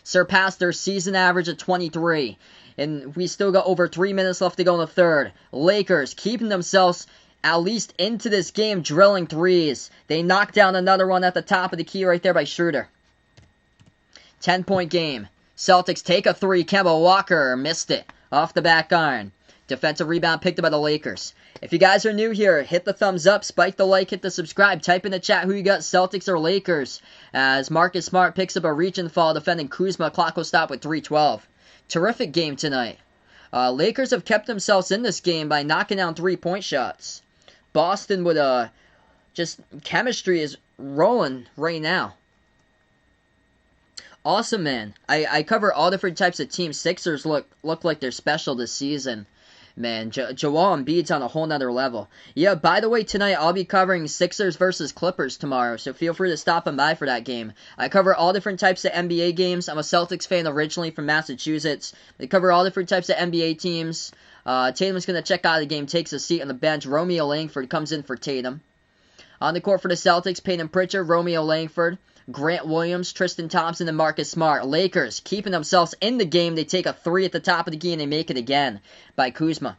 A: surpassed their season average of 23. And we still got over 3 minutes left to go in the third. Lakers keeping themselves at least into this game, drilling threes. They knocked down another one at the top of the key right there by Schroeder. 10-point game. Celtics take a 3. Kemba Walker missed it off the back iron. Defensive rebound picked up by the Lakers. If you guys are new here, hit the thumbs up, spike the like, hit the subscribe. Type in the chat who you got, Celtics or Lakers. As Marcus Smart picks up a reach and fall defending Kuzma. Clock will stop with 3:12. Terrific game tonight. Lakers have kept themselves in this game by knocking down 3-point shots. Boston with just chemistry is rolling right now. Awesome, man. I cover all different types of teams. Sixers look like they're special this season. Man, Joel Embiid's on a whole nother level. Yeah, by the way, tonight I'll be covering Sixers versus Clippers tomorrow, so feel free to stop and by for that game. I cover all different types of NBA games. I'm a Celtics fan originally from Massachusetts. They cover all different types of NBA teams. Tatum's going to check out of the game, takes a seat on the bench. Romeo Langford comes in for Tatum. On the court for the Celtics, Peyton Pritchard, Romeo Langford, Grant Williams, Tristan Thompson, and Marcus Smart. Lakers keeping themselves in the game. They take a 3 at the top of the game and they make it again by Kuzma.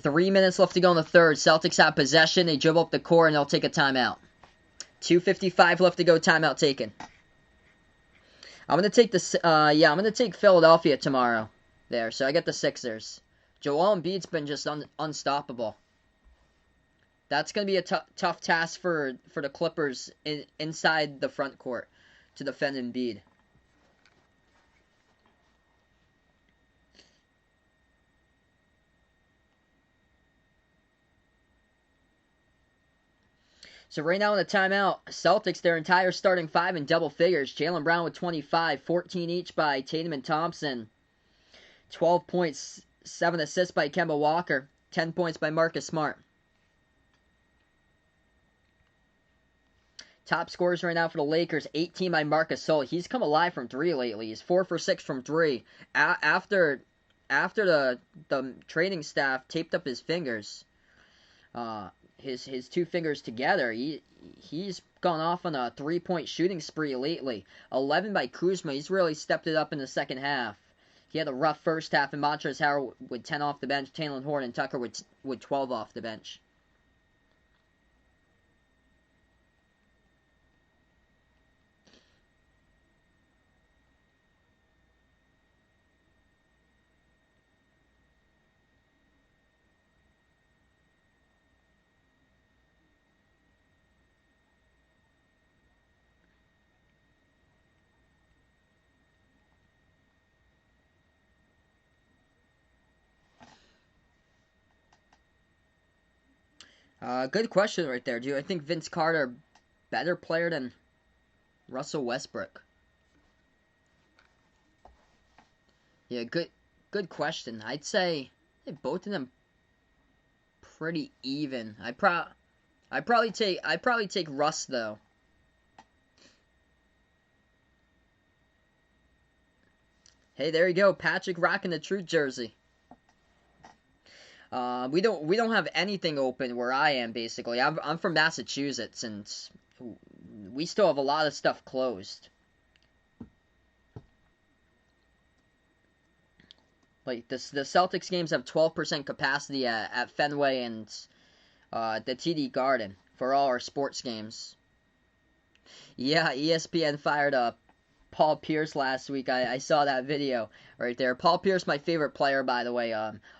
A: 3 minutes left to go in the third. Celtics have possession. They dribble up the court and they'll take a timeout. 2:55 left to go. Timeout taken. I'm gonna take I'm gonna take Philadelphia tomorrow. There, so I get the Sixers. Joel Embiid's been just unstoppable. That's going to be a tough task for the Clippers inside the front court to defend Embiid. So right now in the timeout, Celtics, their entire starting five in double figures. Jaylen Brown with 25, 14 each by Tatum and Thompson. 12 points, 7 assists by Kemba Walker. 10 points by Marcus Smart. Top scorers right now for the Lakers, 18 by Marc Gasol. He's come alive from 3 lately. He's 4 for 6 from 3. After the training staff taped up his fingers, his 2 fingers together, he's gone off on a 3-point shooting spree lately. 11 by Kuzma. He's really stepped it up in the second half. He had a rough first half, and Montrezl Harrell with 10 off the bench. Talen Horton and Tucker with 12 off the bench. Good question right there. Do I think Vince Carter better player than Russell Westbrook? Yeah, good question. I'd say both of them pretty even. I'd probably take Russ though. Hey, there you go, Patrick rocking the Truth jersey. We don't have anything open where I am, basically. I'm from Massachusetts, and we still have a lot of stuff closed. Like the Celtics games have 12% capacity at Fenway and the TD Garden for all our sports games. Yeah, ESPN fired up Paul Pierce last week. I saw that video right there. Paul Pierce, my favorite player, by the way,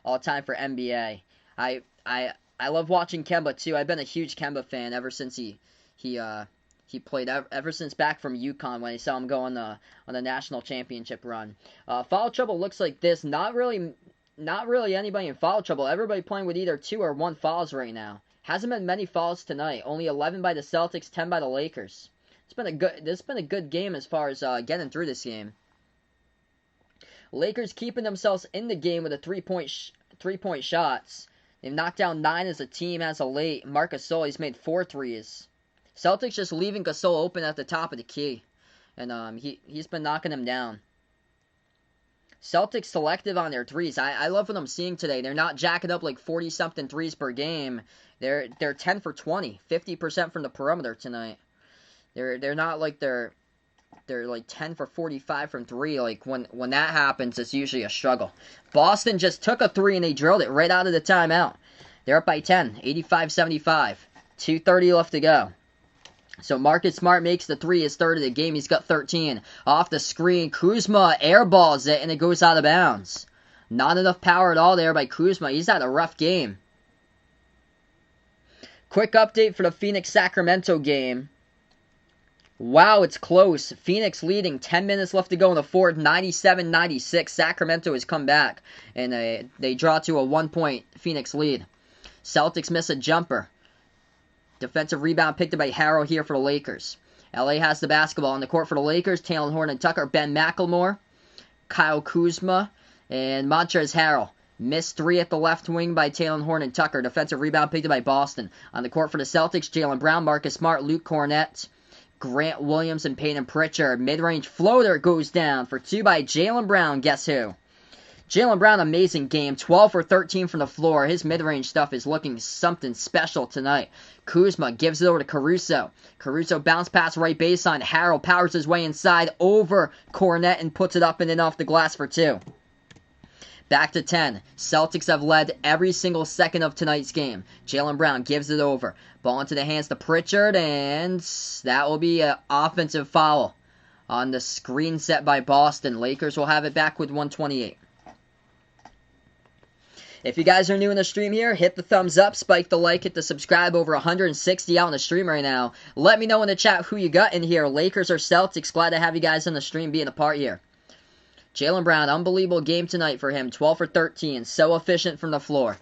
A: all time for NBA. I love watching Kemba too. I've been a huge Kemba fan ever since he played ever since back from UConn when I saw him go on the national championship run. Foul trouble looks like this. Not really anybody in foul trouble. Everybody playing with either 2 or 1 fouls right now. Hasn't been many fouls tonight. Only 11 by the Celtics, 10 by the Lakers. This has been a good game as far as getting through this game. Lakers keeping themselves in the game with a 3-point shots. They've knocked down 9 as a team as of late. Marc Gasol, he's made 4 threes. Celtics just leaving Gasol open at the top of the key, and he's been knocking them down. Celtics selective on their threes. I love what I'm seeing today. They're not jacking up like 40-something threes per game. They're 10 for 20, 50% from the perimeter tonight. They're not like they're like 10 for 45 from 3. Like when that happens, it's usually a struggle. Boston just took a 3 and they drilled it right out of the timeout. They're up by 10, 85-75. 2:30 left to go. So Marcus Smart makes the 3, his third of the game. He's got 13. Off the screen, Kuzma airballs it and it goes out of bounds. Not enough power at all there by Kuzma. He's had a rough game. Quick update for the Phoenix-Sacramento game. Wow, it's close. Phoenix leading. 10 minutes left to go in the fourth. 97-96. Sacramento has come back. And they draw to a 1-point Phoenix lead. Celtics miss a jumper. Defensive rebound picked up by Harrell here for the Lakers. LA has the basketball on the court for the Lakers. Talen Horton-Tucker, Ben McLemore, Kyle Kuzma, and Montrezl Harrell. Missed 3 at the left wing by Talen Horton-Tucker. Defensive rebound picked up by Boston. On the court for the Celtics, Jaylen Brown, Marcus Smart, Luke Cornett, Grant Williams, and Peyton Pritchard. Mid-range floater goes down for 2 by Jaylen Brown. Guess who? Jaylen Brown, amazing game. 12 for 13 from the floor. His mid-range stuff is looking something special tonight. Kuzma gives it over to Caruso. Caruso bounce pass right baseline. Harrell powers his way inside over Cornett and puts it up and in off the glass for 2. Back to 10. Celtics have led every single second of tonight's game. Jaylen Brown gives it over. Ball into the hands to Pritchard, and that will be an offensive foul on the screen set by Boston. Lakers will have it back with 1:28. If you guys are new in the stream here, hit the thumbs up, spike the like, hit the subscribe. Over 160 out in the stream right now. Let me know in the chat who you got in here, Lakers or Celtics. Glad to have you guys on the stream being a part here. Jaylen Brown, unbelievable game tonight for him. 12 for 13, so efficient from the floor.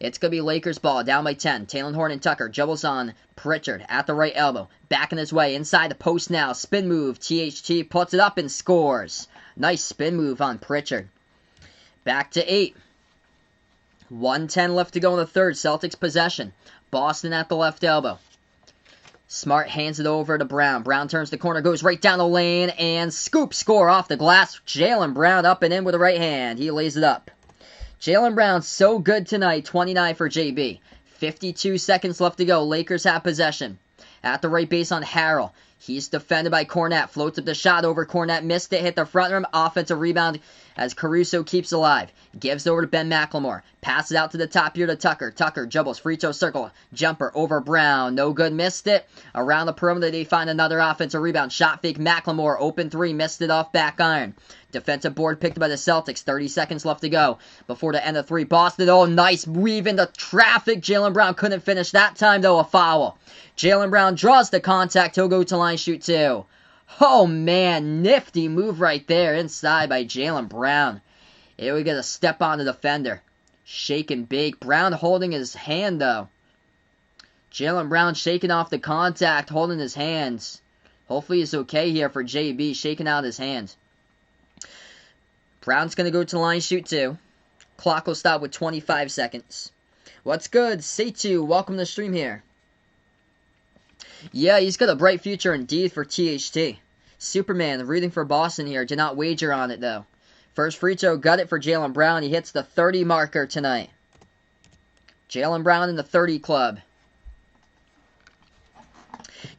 A: It's going to be Lakers ball, down by 10. Talen Horton-Tucker dribbles on Pritchard at the right elbow. Backing his way inside the post now. Spin move, THT puts it up and scores. Nice spin move on Pritchard. Back to 8. 1:10 left to go in the third. Celtics possession. Boston at the left elbow. Smart hands it over to Brown. Brown turns the corner, goes right down the lane, and scoop score off the glass. Jaylen Brown up and in with the right hand. He lays it up. Jaylen Brown so good tonight. 29 for JB. 52 seconds left to go. Lakers have possession. At the right base on Harrell. He's defended by Cornett. Floats up the shot over Cornett. Missed it. Hit the front rim. Offensive rebound as Caruso keeps alive. Gives it over to Ben McLemore. Passes out to the top here to Tucker. Tucker dribbles. Free throw circle. Jumper over Brown. No good. Missed it. Around the perimeter they find another offensive rebound. Shot fake McLemore. Open 3. Missed it off back iron. Defensive board picked by the Celtics. 30 seconds left to go before the end of 3. Boston. Oh, nice weave into traffic. Jaylen Brown couldn't finish that time, though. A foul. Jaylen Brown draws the contact. He'll go to line shoot 2. Oh, man. Nifty move right there inside by Jaylen Brown. Here we get a step on the defender. Shaking big. Brown holding his hand, though. Jaylen Brown shaking off the contact, holding his hands. Hopefully it's okay here for JB, shaking out his hands. Brown's going to go to line shoot 2. Clock will stop with 25 seconds. What's good? Seitu, welcome to the stream here. Yeah, he's got a bright future indeed for THT. Superman, rooting for Boston here. Did not wager on it, though. First free throw, got it for Jaylen Brown. He hits the 30 marker tonight. Jaylen Brown in the 30 club.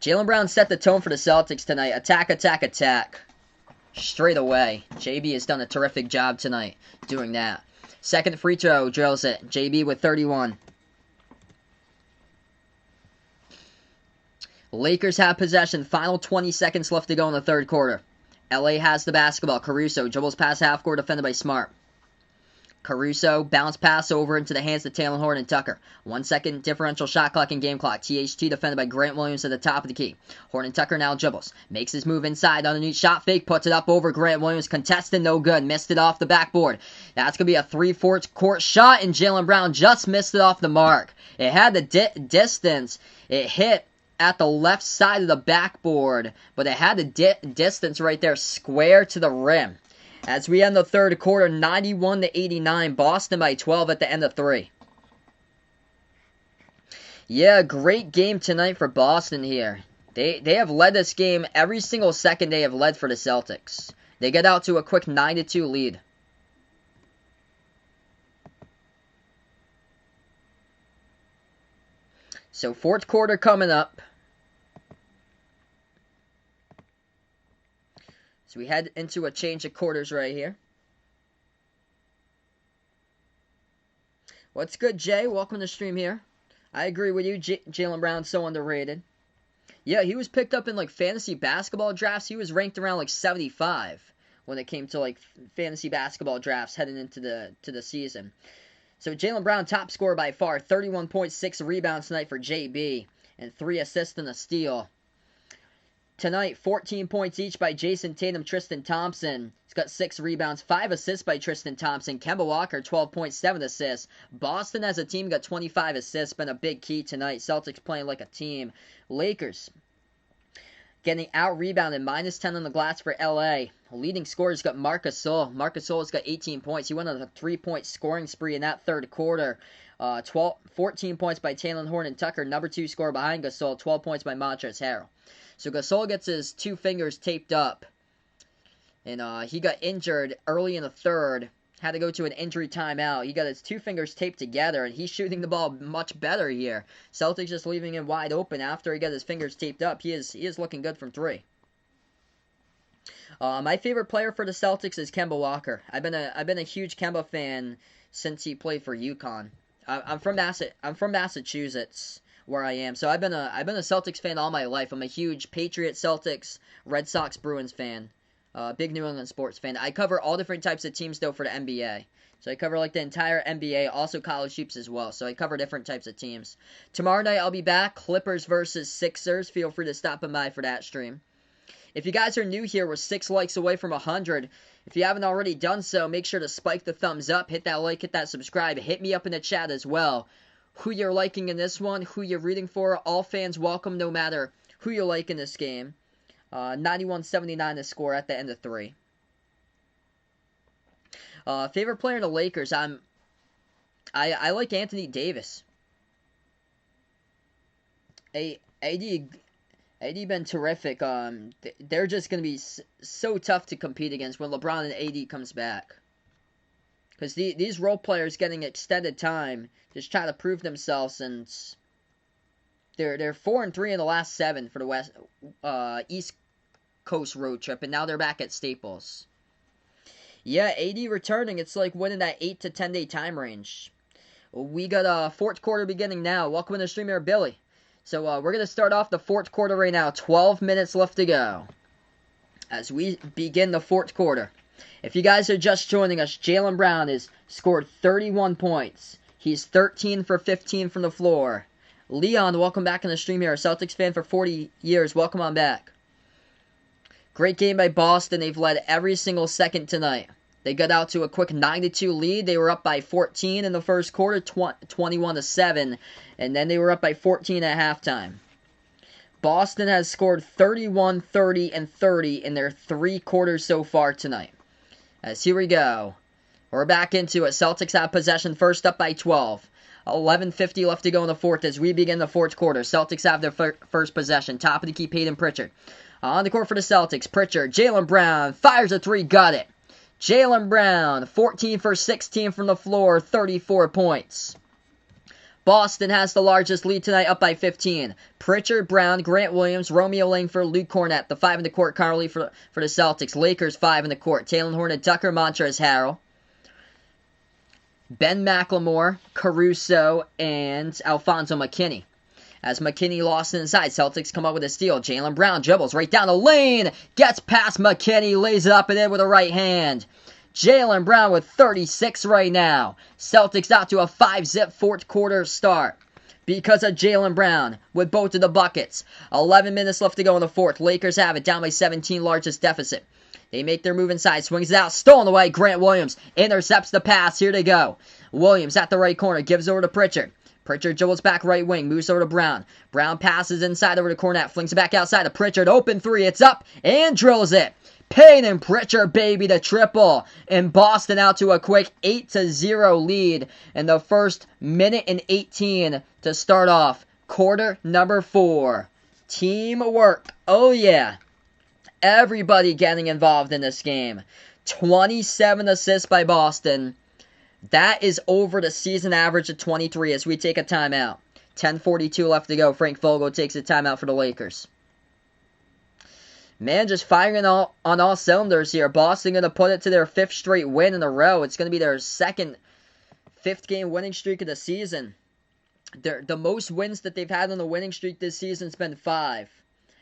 A: Jaylen Brown set the tone for the Celtics tonight. Attack, attack, attack. Straight away. JB has done a terrific job tonight doing that. Second free throw, drills it. JB with 31. Lakers have possession. Final 20 seconds left to go in the third quarter. LA has the basketball. Caruso dribbles past half court, defended by Smart. Caruso bounce pass over into the hands of Talen Horton-Tucker. 1 second differential shot clock and game clock. THT defended by Grant Williams at the top of the key. Horton-Tucker now dribbles. Makes his move inside underneath. Shot fake. Puts it up over Grant Williams. Contested. No good. Missed it off the backboard. That's going to be a 3/4 court shot, and Jaylen Brown just missed it off the mark. It had the distance. It hit at the left side of the backboard, but it had the distance right there square to the rim. As we end the third quarter, 91-89, Boston by 12 at the end of 3. Yeah, great game tonight for Boston here. They have led this game every single second they have led for the Celtics. They get out to a quick 9-2 lead. So fourth quarter coming up. So we head into a change of quarters right here. What's good, Jay? Welcome to the stream here. I agree with you. Jaylen Brown's so underrated. Yeah, he was picked up in like fantasy basketball drafts. He was ranked around like 75 when it came to like fantasy basketball drafts heading into the season. So Jaylen Brown, top scorer by far, 31.6 rebounds tonight for JB, and 3 assists and a steal. Tonight, 14 points each by Jason Tatum, Tristan Thompson. He's got 6 rebounds, 5 assists by Tristan Thompson. Kemba Walker, 12.7 assists. Boston as a team got 25 assists. Been a big key tonight. Celtics playing like a team. Lakers getting out-rebounded, minus 10 on the glass for LA. Leading scorer's got Marc Gasol. Marc Gasol's got 18 points. He went on a 3-point scoring spree in that third quarter. 14 points by Talen Horton-Tucker, number 2 scorer behind Gasol. 12 points by Montrezl Harrell. So Gasol gets his 2 fingers taped up, and he got injured early in the third, had to go to an injury timeout. He got his 2 fingers taped together, and he's shooting the ball much better here. Celtics just leaving him wide open after he got his fingers taped up. He is looking good from 3. My favorite player for the Celtics is Kemba Walker. I've been a huge Kemba fan since he played for UConn. I'm from Massachusetts, where I am. So I've been a Celtics fan all my life. I'm a huge Patriots, Celtics, Red Sox, Bruins fan. Big New England sports fan. I cover all different types of teams though for the NBA. So I cover like the entire NBA, also college hoops as well. So I cover different types of teams. Tomorrow night I'll be back. Clippers versus Sixers. Feel free to stop by for that stream. If you guys are new here, we're 6 likes away from 100. If you haven't already done so, make sure to spike the thumbs up, hit that like, hit that subscribe, hit me up in the chat as well. Who you're liking in this one, who you're rooting for. All fans welcome no matter who you like in this game. 91-79 the score at the end of 3. Favorite player in the Lakers, I like Anthony Davis. AD been terrific. They're just going to be so tough to compete against when LeBron and AD comes back. Because these role players getting extended time, just trying to prove themselves, and they're 4-3 in the last 7 for the East Coast road trip, and now they're back at Staples. Yeah, AD returning, it's like within that 8 to 10 day time range. We got a 4th quarter beginning now. Welcome to the stream here, Billy. So we're going to start off the 4th quarter right now. 12 minutes left to go as we begin the 4th quarter. If you guys are just joining us, Jaylen Brown has scored 31 points. He's 13 for 15 from the floor. Leon, welcome back in the stream here. A Celtics fan for 40 years. Welcome on back. Great game by Boston. They've led every single second tonight. They got out to a quick 9-2 lead. They were up by 14 in the first quarter, 21-7, and then they were up by 14 at halftime. Boston has scored 31, 30, and 30 in their 3 quarters so far tonight. As here we go. We're back into it. Celtics have possession, first up by 12. 11:50 left to go in the 4th as we begin the 4th quarter. Celtics have their first possession. Top of the key, Peyton Pritchard. On the court for the Celtics, Pritchard, Jaylen Brown, fires a 3, got it. Jaylen Brown, 14 for 16 from the floor, 34 points. Boston has the largest lead tonight, up by 15. Pritchard, Brown, Grant Williams, Romeo Langford, Luke Cornett, the 5 in the court currently for the Celtics. Lakers, 5 in the court. Talen Horton-Tucker, Montrezl Harrell, Ben McLemore, Caruso, and Alfonso McKinney. As McKinney lost inside, Celtics come up with a steal. Jaylen Brown dribbles right down the lane, gets past McKinney, lays it up and in with a right hand. Jaylen Brown with 36 right now. Celtics out to a 5-zip 4th quarter start because of Jaylen Brown with both of the buckets. 11 minutes left to go in the 4th. Lakers have it, down by 17, largest deficit. They make their move inside, swings it out, stolen away. Grant Williams intercepts the pass. Here they go. Williams at the right corner, gives over to Pritchard. Pritchard dribbles back right wing, moves over to Brown. Brown passes inside over to Cornett, flings it back outside to Pritchard. Open 3, it's up, and drills it. Peyton Pritchard, baby, the triple. And Boston out to a quick 8-0 lead in the first minute and 18 to start off quarter number 4. Teamwork. Oh, yeah. Everybody getting involved in this game. 27 assists by Boston. That is over the season average of 23 as we take a timeout. 10:42 left to go. Frank Vogel takes a timeout for the Lakers. Man, just firing on all cylinders here. Boston going to put it to their 5th straight win in a row. It's going to be their 5th game winning streak of the season. The most wins that they've had on the winning streak this season has been 5.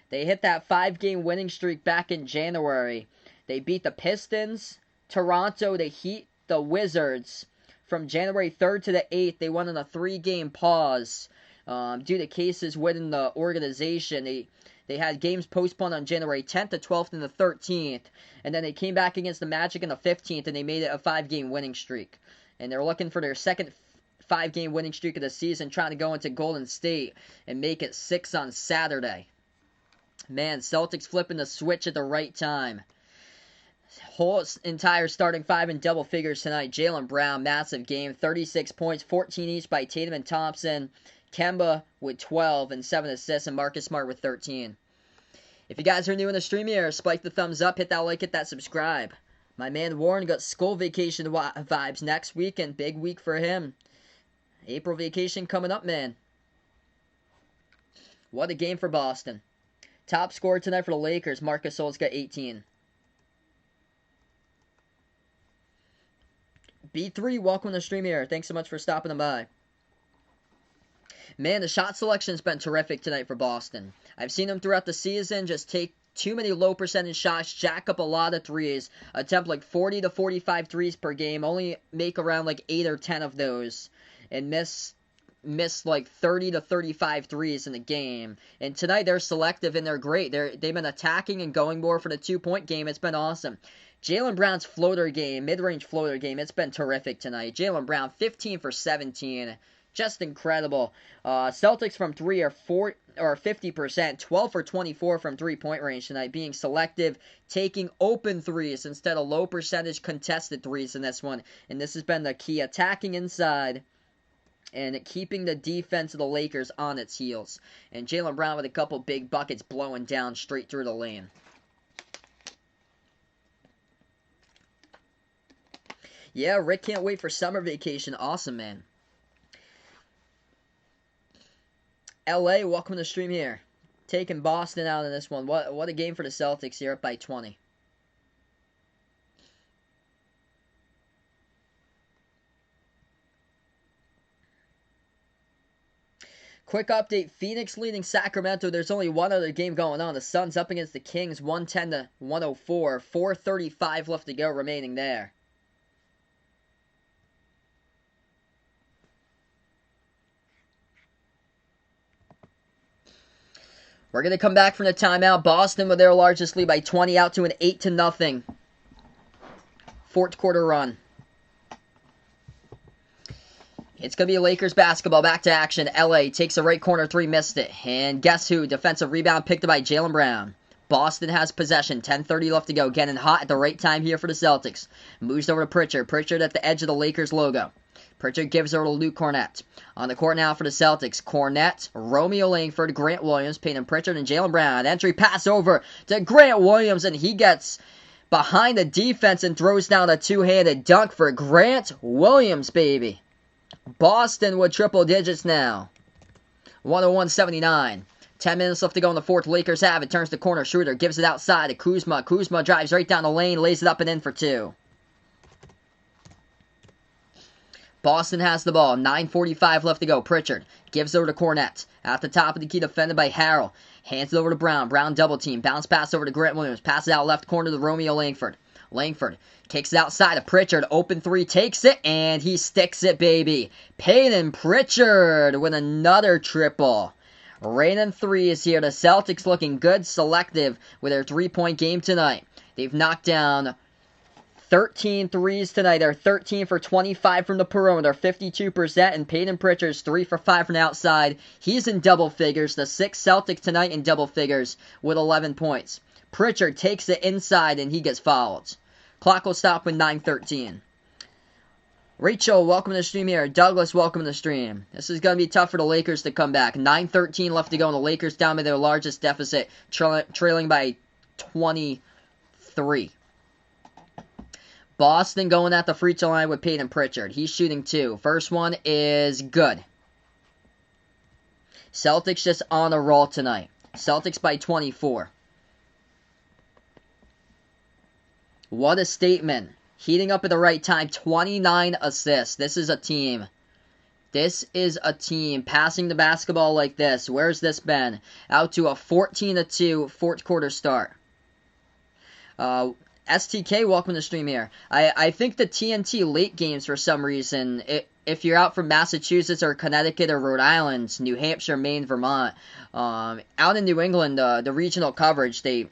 A: They hit that 5-game winning streak back in January. They beat the Pistons, Toronto, the Heat, the Wizards. From January 3rd to the 8th, they went on a 3-game pause due to cases within the organization. They had games postponed on January 10th, the 12th, and the 13th. And then they came back against the Magic on the 15th, and they made it a 5-game winning streak. And they're looking for their second 5-game winning streak of the season, trying to go into Golden State and make it 6 on Saturday. Man, Celtics flipping the switch at the right time. Whole entire starting 5 in double figures tonight. Jaylen Brown, massive game. 36 points, 14 each by Tatum and Thompson. Kemba with 12 and 7 assists, and Marcus Smart with 13. If you guys are new in the stream here, spike the thumbs up, hit that like, hit that subscribe. My man Warren got school vacation vibes next weekend. Big week for him. April vacation coming up, man. What a game for Boston. Top scorer tonight for the Lakers, Marc Gasol's got 18. B3, welcome to the stream here. Thanks so much for stopping by. Man, the shot selection's been terrific tonight for Boston. I've seen them throughout the season just take too many low percentage shots, jack up a lot of threes, attempt like 40 to 45 threes per game, only make around like 8 or 10 of those, and miss like 30 to 35 threes in the game. And tonight they're selective and they're great. They've been attacking and going more for the 2-point game. It's been awesome. Jaylen Brown's floater game, mid-range floater game, it's been terrific tonight. Jaylen Brown, 15 for 17. Just incredible. Celtics from 3 are 50%, 12 for 24 from 3-point range tonight, being selective, taking open threes instead of low percentage contested threes in this one. And this has been the key, attacking inside and keeping the defense of the Lakers on its heels. And Jaylen Brown with a couple big buckets blowing down straight through the lane. Yeah, Rick can't wait for summer vacation. Awesome, man. LA, welcome to the stream here. Taking Boston out in this one. What a game for the Celtics here, up by 20. Quick update, Phoenix leading Sacramento. There's only one other game going on. The Suns up against the Kings, 110 to 104. 4:35 left to go remaining there. We're going to come back from the timeout. Boston with their largest lead by 20 out to an 8-0 fourth quarter run. It's going to be Lakers basketball. Back to action. LA takes a right corner 3, missed it. And guess who? Defensive rebound picked up by Jaylen Brown. Boston has possession. 10:30 left to go. Getting hot at the right time here for the Celtics. Moves over to Pritchard. Pritchard at the edge of the Lakers logo. Pritchard gives over to Luke Cornett. On the court now for the Celtics. Cornett, Romeo Langford, Grant Williams, Peyton Pritchard, and Jaylen Brown. Entry pass over to Grant Williams, and he gets behind the defense and throws down a two-handed dunk for Grant Williams, baby. Boston with triple digits now. 101-79. 10 minutes left to go in the fourth. Lakers have it. Turns to corner. Schroeder gives it outside to Kuzma. Kuzma drives right down the lane, lays it up and in for 2. Boston has the ball. 9:45 left to go. Pritchard gives over to Cornett. At the top of the key, defended by Harrell. Hands it over to Brown. Brown double team. Bounce pass over to Grant Williams. Passes out left corner to Romeo Langford. Langford kicks it outside to Pritchard. Open 3, takes it, and he sticks it, baby. Peyton Pritchard with another triple. Raining threes here. The Celtics looking good, selective with their 3-point game tonight. They've knocked down 13 threes tonight. They're 13 for 25 from the perimeter, 52%, and Peyton Pritchard's 3 for 5 from the outside. He's in double figures. The 6th Celtics tonight in double figures with 11 points. Pritchard takes it inside, and he gets fouled. Clock will stop with 9:13. Rachel, welcome to the stream here. Douglas, welcome to the stream. This is going to be tough for the Lakers to come back. 9:13 left to go, and the Lakers down by their largest deficit, trailing by 23. Boston going at the free throw line with Peyton Pritchard. He's shooting 2. First one is good. Celtics just on a roll tonight. Celtics by 24. What a statement. Heating up at the right time. 29 assists. This is a team. This is a team passing the basketball like this. Where's this been? Out to a 14-2 fourth quarter start. STK, welcome to the stream here. I think the TNT late games, for some reason, if you're out from Massachusetts or Connecticut or Rhode Island, New Hampshire, Maine, Vermont, out in New England, the regional coverage, they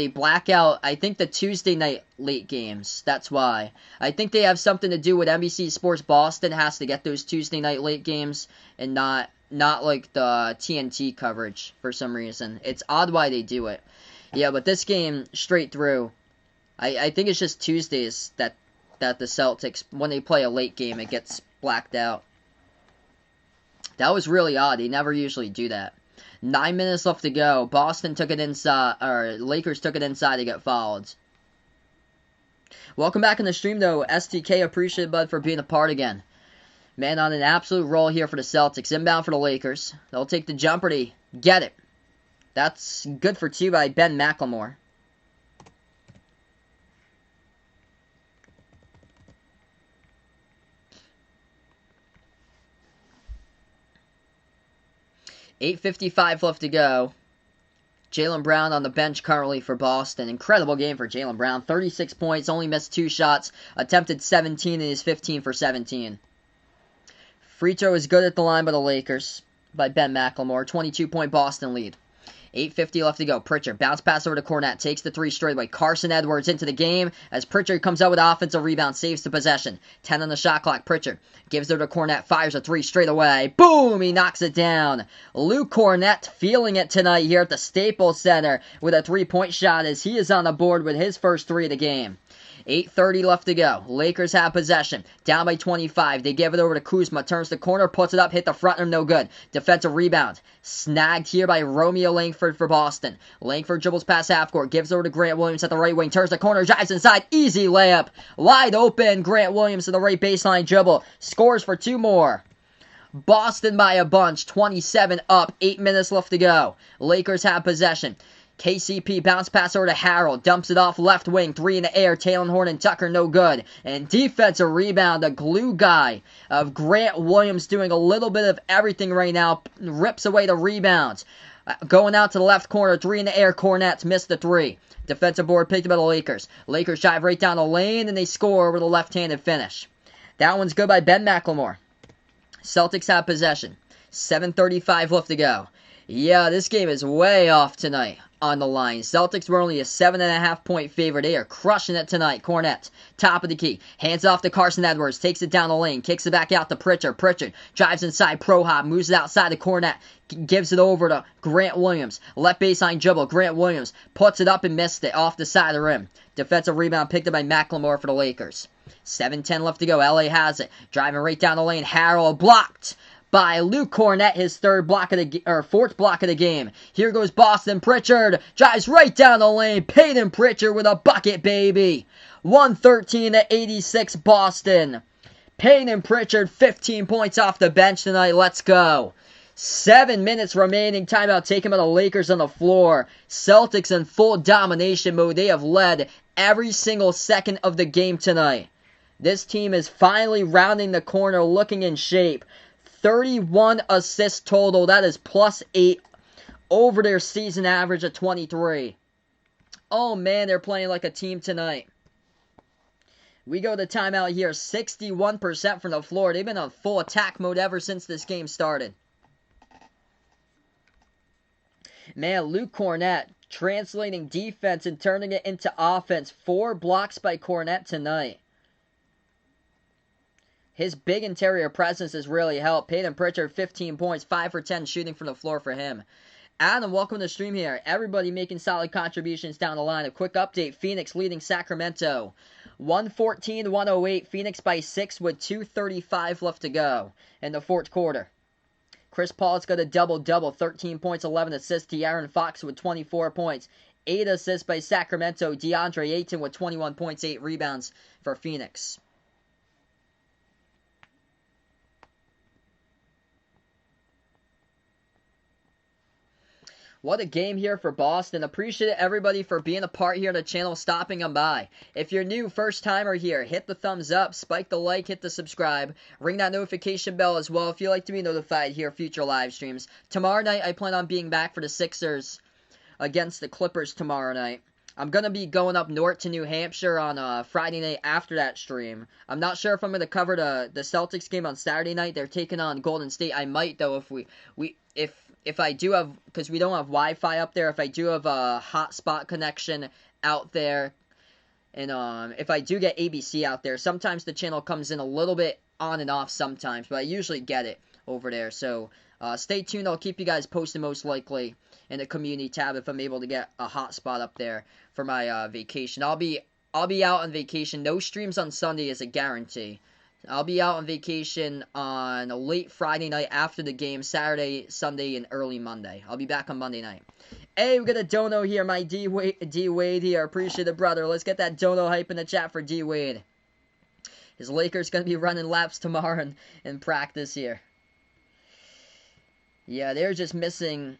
A: black out, I think, the Tuesday night late games. That's why. I think they have something to do with NBC Sports Boston has to get those Tuesday night late games and not like the TNT coverage for some reason. It's odd why they do it. Yeah, but this game, straight through, I think it's just Tuesdays that the Celtics, when they play a late game, it gets blacked out. That was really odd. They never usually do that. 9 minutes left to go. Boston took it inside, or Lakers took it inside to get fouled. Welcome back in the stream, though. STK, appreciate bud for being a part again. Man, on an absolute roll here for the Celtics. Inbound for the Lakers. They'll take the jumper to get it. That's good for two by Ben McLemore. $8:55 left to go. Jaylen Brown on the bench currently for Boston. Incredible game for Jaylen Brown. 36 points, only missed 2 shots. Attempted 17 and is 15 for 17. Free throw is good at the line by the Lakers by Ben McLemore. 22-point Boston lead. 8:50 left to go. Pritchard, bounce pass over to Cornette, takes the 3 straight away. Carson Edwards into the game as Pritchard comes out with an offensive rebound, saves the possession. 10 on the shot clock. Pritchard gives it to Cornette, fires a 3 straight away. Boom! He knocks it down. Luke Cornette feeling it tonight here at the Staples Center with a 3-point shot as he is on the board with his first 3 of the game. 8:30 left to go. Lakers have possession. Down by 25. They give it over to Kuzma. Turns the corner, puts it up, hit the front rim, no good. Defensive rebound. Snagged here by Romeo Langford for Boston. Langford dribbles past half court. Gives it over to Grant Williams at the right wing. Turns the corner, drives inside. Easy layup. Wide open. Grant Williams to the right baseline dribble. Scores for 2 more. Boston by a bunch. 27 up. 8 minutes left to go. Lakers have possession. KCP bounce pass over to Harrell. Dumps it off left wing. 3 in the air. Taylor Horn and Tucker no good. And defensive rebound. The glue guy of Grant Williams doing a little bit of everything right now. Rips away the rebounds. Going out to the left corner. 3 in the air. Cornette's missed the 3. Defensive board picked up by the Lakers. Lakers drive right down the lane and they score with a left-handed finish. That one's good by Ben McLemore. Celtics have possession. 7:35 left to go. Yeah, this game is way off tonight on the line. Celtics were only a 7.5 point favorite. They are crushing it tonight. Cornette, top of the key. Hands off to Carson Edwards. Takes it down the lane. Kicks it back out to Pritchard. Pritchard drives inside. Pro hop. Moves it outside to Cornette. Gives it over to Grant Williams. Left baseline dribble. Grant Williams puts it up and missed it off the side of the rim. Defensive rebound picked up by McLemore for the Lakers. 7:10 left to go. LA has it. Driving right down the lane. Harrell blocked by Luke Cornette, his fourth block of the game. Here goes Boston. Pritchard drives right down the lane. Peyton Pritchard with a bucket, baby. 113-86 Boston. Peyton Pritchard, 15 points off the bench tonight. Let's go. 7 minutes remaining. Timeout taken by the Lakers on the floor. Celtics in full domination mode. They have led every single second of the game tonight. This team is finally rounding the corner, looking in shape. 31 assists total. That is +8 over their season average of 23. Oh man, they're playing like a team tonight. We go to timeout here. 61% from the floor. They've been on full attack mode ever since this game started. Man, Luke Cornette translating defense and turning it into offense. 4 blocks by Cornette tonight. His big interior presence has really helped. Peyton Pritchard, 15 points, 5 for 10 shooting from the floor for him. Adam, welcome to the stream here. Everybody making solid contributions down the line. A quick update. Phoenix leading Sacramento. 114-108. Phoenix by 6 with 2:35 left to go in the fourth quarter. Chris Paul's got a double-double. 13 points, 11 assists. De'Aaron Fox with 24 points. 8 assists by Sacramento. DeAndre Ayton with 21 points, 8 rebounds for Phoenix. What a game here for Boston. Appreciate everybody for being a part here on the channel, stopping on by. If you're new, first timer here, hit the thumbs up, spike the like, hit the subscribe, ring that notification bell as well if you like to be notified here future live streams. Tomorrow night, I plan on being back for the Sixers against the Clippers tomorrow night. I'm going to be going up north to New Hampshire on Friday night after that stream. I'm not sure if I'm going to cover the Celtics game on Saturday night. They're taking on Golden State. I might, though, if I do have, because we don't have Wi-Fi up there, if I do have a hotspot connection out there, and if I do get ABC out there, sometimes the channel comes in a little bit on and off sometimes, but I usually get it over there. So stay tuned. I'll keep you guys posted most likely in the community tab if I'm able to get a hotspot up there for my vacation. I'll be out on vacation. No streams on Sunday is a guarantee. I'll be out on vacation on a late Friday night after the game, Saturday, Sunday, and early Monday. I'll be back on Monday night. Hey, we got a dono here, my D Wade here. Appreciate it, brother. Let's get that dono hype in the chat for D Wade. His Lakers going to be running laps tomorrow in practice here. Yeah, they're just missing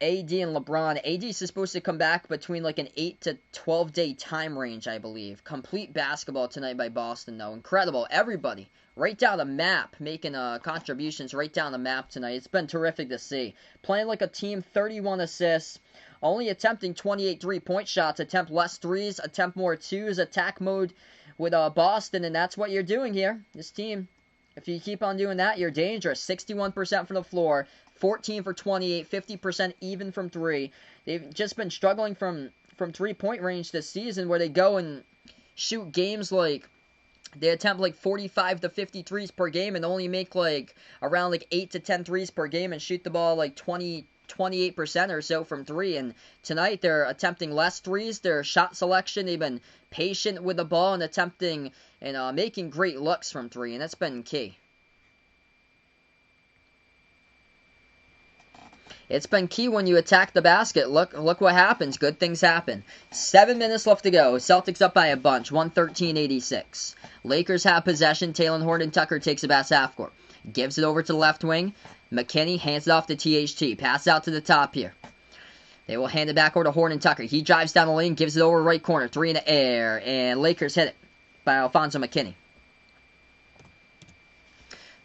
A: AD and LeBron. AD is supposed to come back between like an 8 to 12 day time range, I believe. Complete basketball tonight by Boston, though. Incredible. Everybody right down the map making contributions right down the map tonight. It's been terrific to see. Playing like a team, 31 assists. Only attempting 28 3-point shots. Attempt less threes. Attempt more twos. Attack mode with Boston, and that's what you're doing here. This team, if you keep on doing that, you're dangerous. 61% from the floor. 14 for 28, 50% even from three. They've just been struggling from 3-point range this season, where they go and shoot games like they attempt like 45 to 50 threes per game and only make like around like 8 to 10 threes per game and shoot the ball like 28% or so from three. And tonight they're attempting less threes. Their shot selection, they've been patient with the ball and attempting and making great looks from three, and that's been key. It's been key when you attack the basket. Look what happens. Good things happen. 7 minutes left to go. Celtics up by a bunch. 113-86. Lakers have possession. Talen Horton-Tucker takes it past half court. Gives it over to the left wing. McKinney hands it off to THT. Pass out to the top here. They will hand it back over to Horton-Tucker. He drives down the lane. Gives it over right corner. Three in the air. And Lakers hit it by Alfonso McKinney.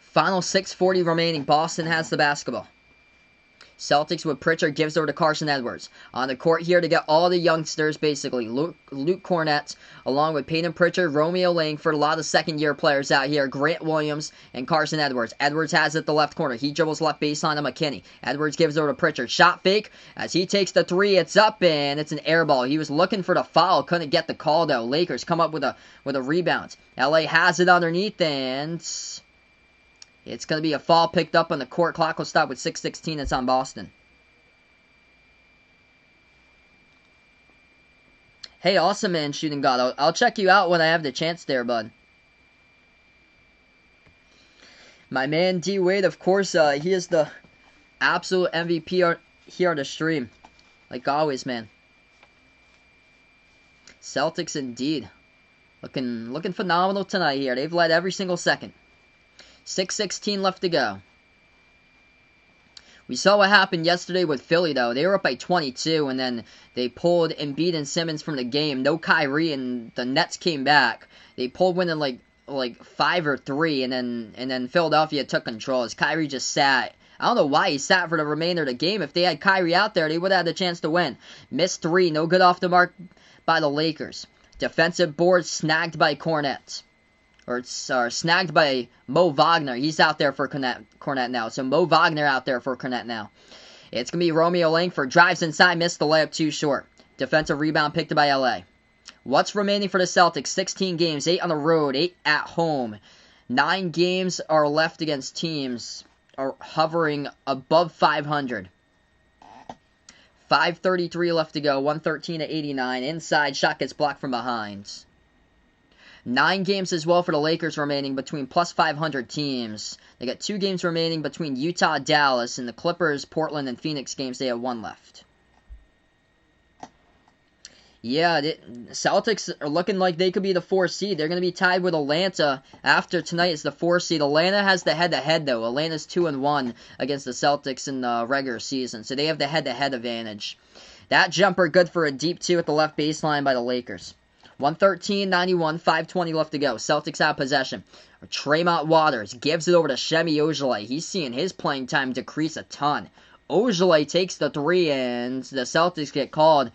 A: Final 6:40 remaining. Boston has the basketball. Celtics with Pritchard, gives over to Carson Edwards. On the court here to get all the youngsters, basically. Luke Cornett, along with Peyton Pritchard, Romeo Langford, a lot of second-year players out here. Grant Williams and Carson Edwards. Edwards has it the left corner. He dribbles left baseline to McKinney. Edwards gives over to Pritchard. Shot fake. As he takes the three, it's up, and it's an air ball. He was looking for the foul. Couldn't get the call, though. Lakers come up with a rebound. LA has it underneath, and it's going to be a foul picked up on the court. Clock will stop with 6:16. It's on Boston. Hey, awesome, man, Shooting God. I'll check you out when I have the chance there, bud. My man D Wade, of course, he is the absolute MVP here on the stream. Like always, man. Celtics indeed. Looking phenomenal tonight here. They've led every single second. 6:16 left to go. We saw what happened yesterday with Philly, though. They were up by 22, and then they pulled Embiid and Simmons from the game. No Kyrie, and the Nets came back. They pulled winning like 5 or 3, and then Philadelphia took control as Kyrie just sat. I don't know why he sat for the remainder of the game. If they had Kyrie out there, they would have had a chance to win. Missed 3, no good off the mark by the Lakers. Defensive board snagged by Cornett. Or snagged by Mo Wagner. He's out there for Cornett now. So Mo Wagner out there for Cornett now. It's going to be Romeo Langford. Drives inside, missed the layup too short. Defensive rebound picked up by LA. What's remaining for the Celtics? 16 games, 8 on the road, 8 at home. 9 games are left against teams are hovering above 500. 5:33 left to go, 113-89. Inside, shot gets blocked from behind. 9 games as well for the Lakers remaining between plus 500 teams. They got 2 games remaining between Utah, Dallas, and the Clippers, Portland, and Phoenix games. They have 1 left. Yeah, the Celtics are looking like they could be the 4th seed. They're going to be tied with Atlanta after tonight. It's the 4th seed. Atlanta has the head-to-head, though. Atlanta's 2-1 against the Celtics in the regular season, so they have the head-to-head advantage. That jumper good for a deep 2 at the left baseline by the Lakers. 113-91, 5:20 left to go. Celtics have possession. Tremont Waters gives it over to Semi Ojeleye. He's seeing his playing time decrease a ton. Ojeleye takes the 3, and the Celtics get called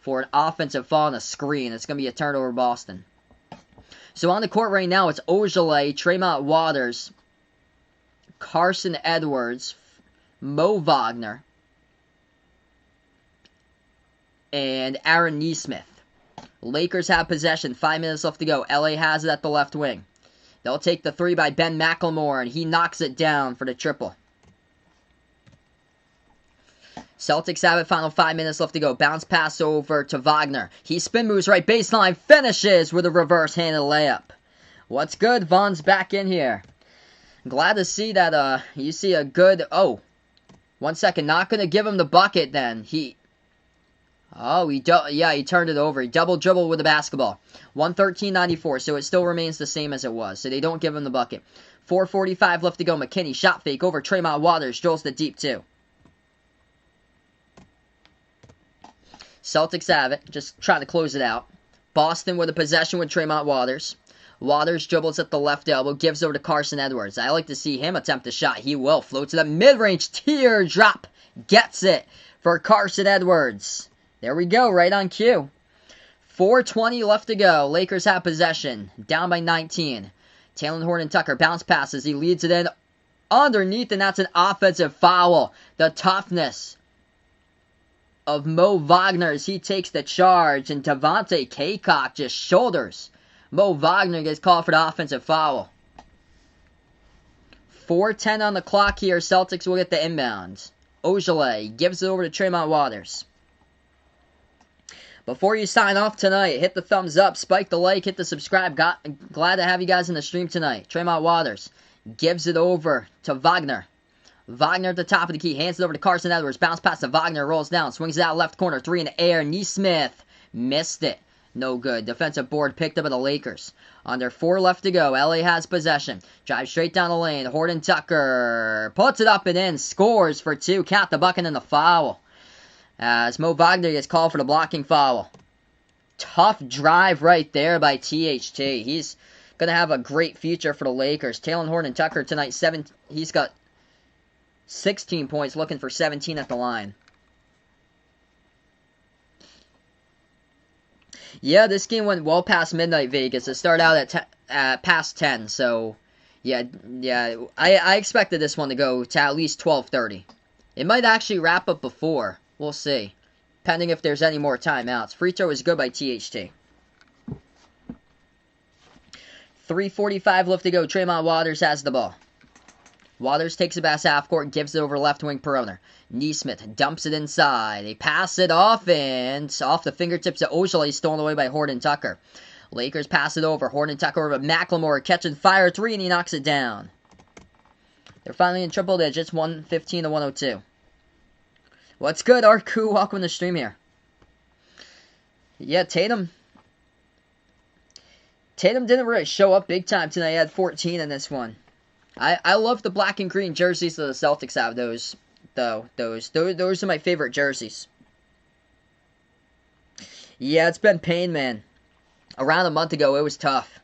A: for an offensive foul on a screen. It's going to be a turnover, Boston. So on the court right now, it's Ojale, Tremont Waters, Carson Edwards, Mo Wagner, and Aaron Nesmith. Lakers have possession. 5 minutes left to go. LA has it at the left wing. They'll take the three by Ben McLemore, and he knocks it down for the triple. Celtics have it. Final 5 minutes left to go. Bounce pass over to Wagner. He spin moves right baseline. Finishes with a reverse-handed layup. What's good? Vaughn's back in here. Glad to see that you see a good... Oh, 1 second. Not going to give him the bucket then. He turned it over. He double dribbled with the basketball. 113.94, so it still remains the same as it was. So they don't give him the bucket. 4:45 left to go. McKinney, shot fake over Tremont Waters. Drills the deep two. Celtics have it. Just trying to close it out. Boston with a possession with Tremont Waters. Waters dribbles at the left elbow. Gives over to Carson Edwards. I like to see him attempt a shot. He will. Float to the mid-range. Teardrop. Gets it for Carson Edwards. There we go, right on cue. 4:20 left to go. Lakers have possession. Down by 19. Talen Horton-Tucker bounce passes. He leads it in underneath, and that's an offensive foul. The toughness of Mo Wagner as he takes the charge, and Devontae Kaycock just shoulders. Mo Wagner gets called for the offensive foul. 4:10 on the clock here. Celtics will get the inbound. Ojale gives it over to Tremont Waters. Before you sign off tonight, hit the thumbs up, spike the like, hit the subscribe. Glad to have you guys in the stream tonight. Tremont Waters gives it over to Wagner. Wagner at the top of the key, hands it over to Carson Edwards. Bounce pass to Wagner, rolls down, swings it out left corner. Three in the air. Nesmith missed it. No good. Defensive board picked up by the Lakers. Under 4 left to go. LA has possession. Drives straight down the lane. Horton-Tucker puts it up and in. Scores for 2. Count the bucket and the foul. As Mo Wagner gets called for the blocking foul. Tough drive right there by THT. He's going to have a great future for the Lakers. Talen Horton-Tucker tonight, he's got 16 points, looking for 17 at the line. Yeah, this game went well past midnight Vegas. It started out at past 10, so yeah, I expected this one to go to at least 12:30. It might actually wrap up before. We'll see. Pending if there's any more timeouts. Free throw is good by THT. 3:45 left to go. Tremont Waters has the ball. Waters takes it past half court, gives it over left wing perimeter. Nesmith dumps it inside. They pass it off, and off the fingertips of Ojale, stolen away by Horton-Tucker. Lakers pass it over. Horton-Tucker over McLemore, catching fire 3, and he knocks it down. They're finally in triple digits, 115 to 102. What's good, Arku? Welcome to the stream here. Yeah, Tatum didn't really show up big time tonight. He had 14 in this one. I love the black and green jerseys that the Celtics have. Those are my favorite jerseys. Yeah, it's been pain, man. Around a month ago, it was tough.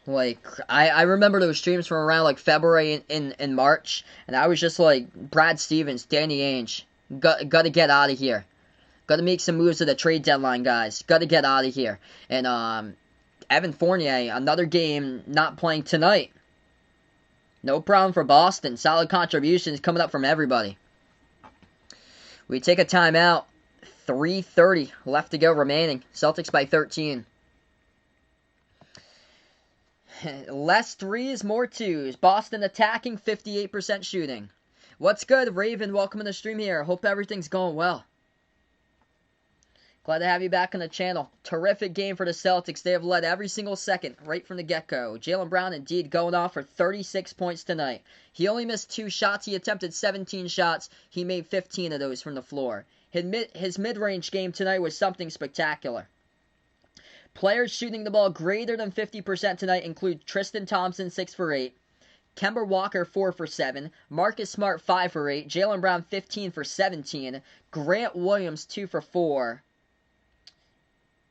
A: Like, I remember those streams from around, like, February and March, and I was just like, Brad Stevens, Danny Ainge, gotta get out of here. Gotta make some moves at the trade deadline, guys. Gotta get out of here. And, Evan Fournier, another game not playing tonight. No problem for Boston. Solid contributions coming up from everybody. We take a timeout. 3:30 left to go remaining. Celtics by 13. Less threes, more twos. Boston attacking, 58% shooting. What's good, Raven? Welcome to the stream here. Hope everything's going well. Glad to have you back on the channel. Terrific game for the Celtics. They have led every single second right from the get-go. Jaylen Brown, indeed, going off for 36 points tonight. He only missed 2 shots. He attempted 17 shots. He made 15 of those from the floor. His mid-range game tonight was something spectacular. Players shooting the ball greater than 50% tonight include Tristan Thompson, 6 for 8. Kemba Walker, 4 for 7. Marcus Smart, 5 for 8. Jaylen Brown, 15 for 17. Grant Williams, 2 for 4.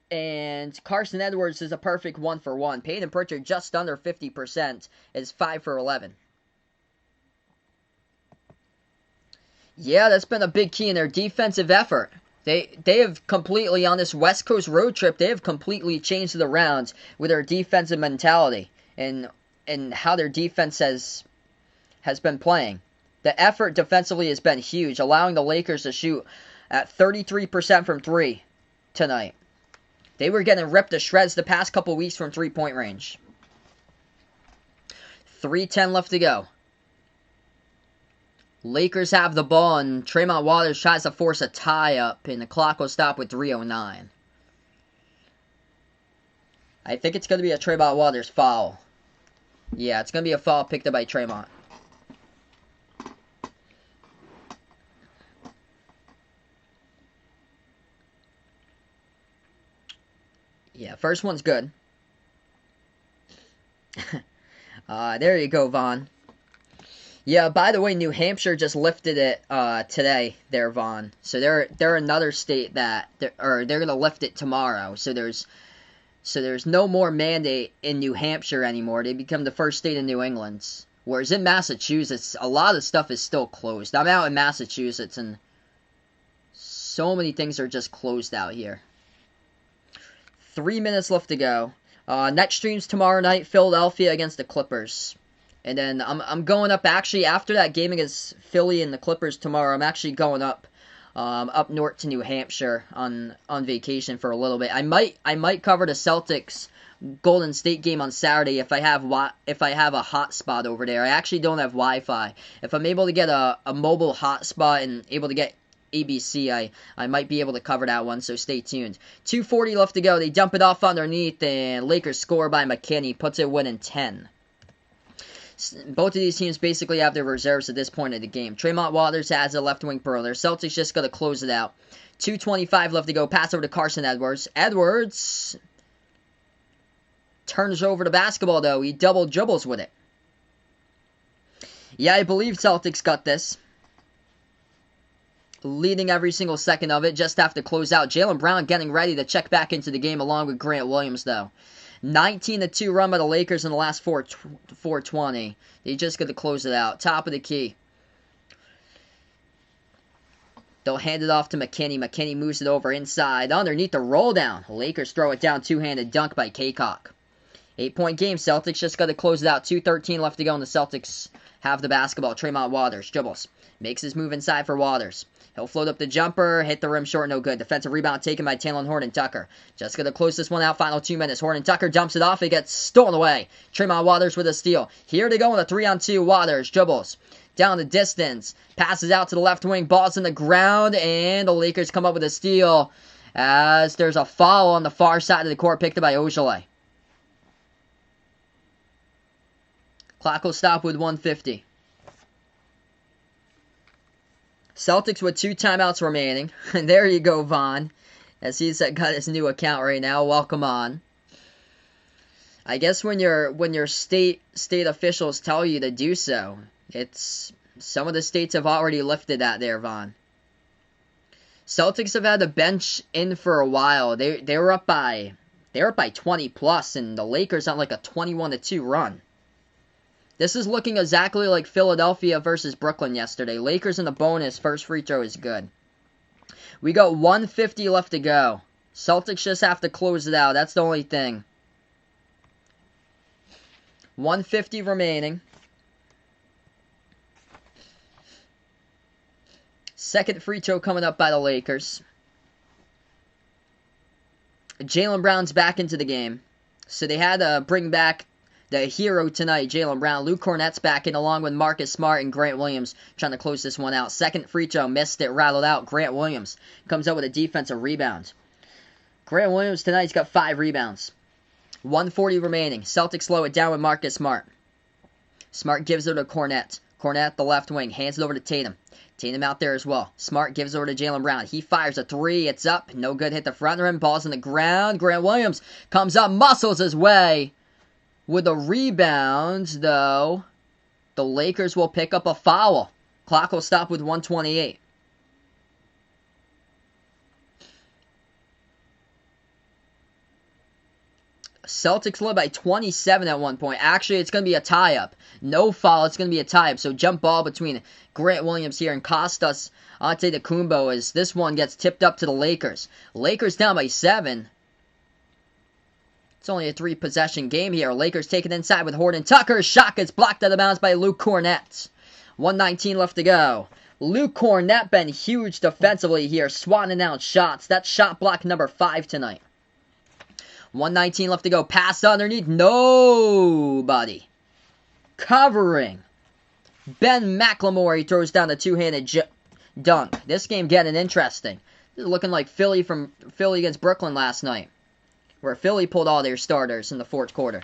A: And Carson Edwards is a perfect 1 for 1. Peyton Pritchard, just under 50%, is 5 for 11. Yeah, that's been a big key in their defensive effort. They have completely, on this West Coast road trip, they have completely changed the rounds with their defensive mentality and how their defense has been playing. The effort defensively has been huge, allowing the Lakers to shoot at 33% from three tonight. They were getting ripped to shreds the past couple weeks from three-point range. 3:10 left to go. Lakers have the ball, and Tremont Waters tries to force a tie-up, and the clock will stop with 3:09. I think it's going to be a Tremont Waters foul. Yeah, it's going to be a foul picked up by Tremont. Yeah, first one's good. There you go, Vaughn. Yeah, by the way, New Hampshire just lifted it today there, Vaughn. So they're another state that they're going to lift it tomorrow. So there's no more mandate in New Hampshire anymore. They become the first state in New England. Whereas in Massachusetts, a lot of stuff is still closed. I'm out in Massachusetts, and so many things are just closed out here. 3 minutes left to go. Next stream's tomorrow night, Philadelphia against the Clippers. And then I'm going up, actually, after that game against Philly and the Clippers tomorrow, I'm actually going up north to New Hampshire on vacation for a little bit. I might cover the Celtics Golden State game on Saturday if I have a hotspot over there. I actually don't have Wi-Fi. If I'm able to get a mobile hotspot and able to get ABC, I might be able to cover that one, so stay tuned. 2:40 left to go. They dump it off underneath, and Lakers score by McKinney, puts it winning 10. Both of these teams basically have their reserves at this point of the game. Tremont Waters has a left wing perimeter. Celtics just got to close it out. 2:25 left to go. Pass over to Carson Edwards. Edwards turns over the basketball, though. He double dribbles with it. Yeah, I believe Celtics got this. Leading every single second of it. Just have to close out. Jaylen Brown getting ready to check back into the game along with Grant Williams, though. 19-2 run by the Lakers in the last 4:20. They just got to close it out. Top of the key. They'll hand it off to McKinney. McKinney moves it over inside. Underneath the roll down. The Lakers throw it down. Two-handed dunk by Kaycock. 8-point game. Celtics just got to close it out. 2:13 left to go, and the Celtics have the basketball. Tremont Waters dribbles. Makes his move inside for Waters. He'll float up the jumper, hit the rim short, no good. Defensive rebound taken by Talon Horton-Tucker. Just going to close this one out, final 2 minutes. Horton-Tucker dumps it off, it gets stolen away. Tremont Waters with a steal. Here they go in a 3-on-2. Waters dribbles down the distance, passes out to the left wing, ball's in the ground, and the Lakers come up with a steal as there's a foul on the far side of the court picked up by Ojale. Clock will stop with 1:50. Celtics with 2 timeouts remaining. And there you go, Vaughn. As he's got his new account right now. Welcome on. I guess when your state officials tell you to do so, it's some of the states have already lifted that there, Vaughn. Celtics have had the bench in for a while. They were up by 20 plus, and the Lakers on like a 21-2 run. This is looking exactly like Philadelphia versus Brooklyn yesterday. Lakers in the bonus. First free throw is good. We got 1:50 left to go. Celtics just have to close it out. That's the only thing. 1:50 remaining. Second free throw coming up by the Lakers. Jaylen Brown's back into the game. So they had to bring back the hero tonight, Jaylen Brown. Luke Cornett's back in along with Marcus Smart and Grant Williams trying to close this one out. Second free throw, missed it, rattled out. Grant Williams comes out with a defensive rebound. Grant Williams tonight's got 5 rebounds. 1:40 remaining. Celtics slow it down with Marcus Smart. Smart gives it to Cornett. Cornett, the left wing, hands it over to Tatum. Tatum out there as well. Smart gives it over to Jaylen Brown. He fires a 3. It's up. No good. Hit the front rim. Ball's on the ground. Grant Williams comes up, muscles his way. With a rebound, though, the Lakers will pick up a foul. Clock will stop with 1:28. Celtics led by 27 at one point. Actually, it's going to be a tie-up. No foul, it's going to be a tie-up. So jump ball between Grant Williams here and Kostas Antetokounmpo as this one gets tipped up to the Lakers. Lakers down by 7. It's only a 3-possession game here. Lakers take it inside with Horton Tucker. Shot gets blocked out of bounds by Luke Kornet. 1:19 left to go. Luke Kornet been huge defensively here, swatting out shots. That's shot block number 5 tonight. 1:19 left to go. Pass underneath. Nobody covering. Ben McLemore, he throws down the two-handed dunk. This game getting interesting. This is looking like Philly against Brooklyn last night, where Philly pulled all their starters in the fourth quarter.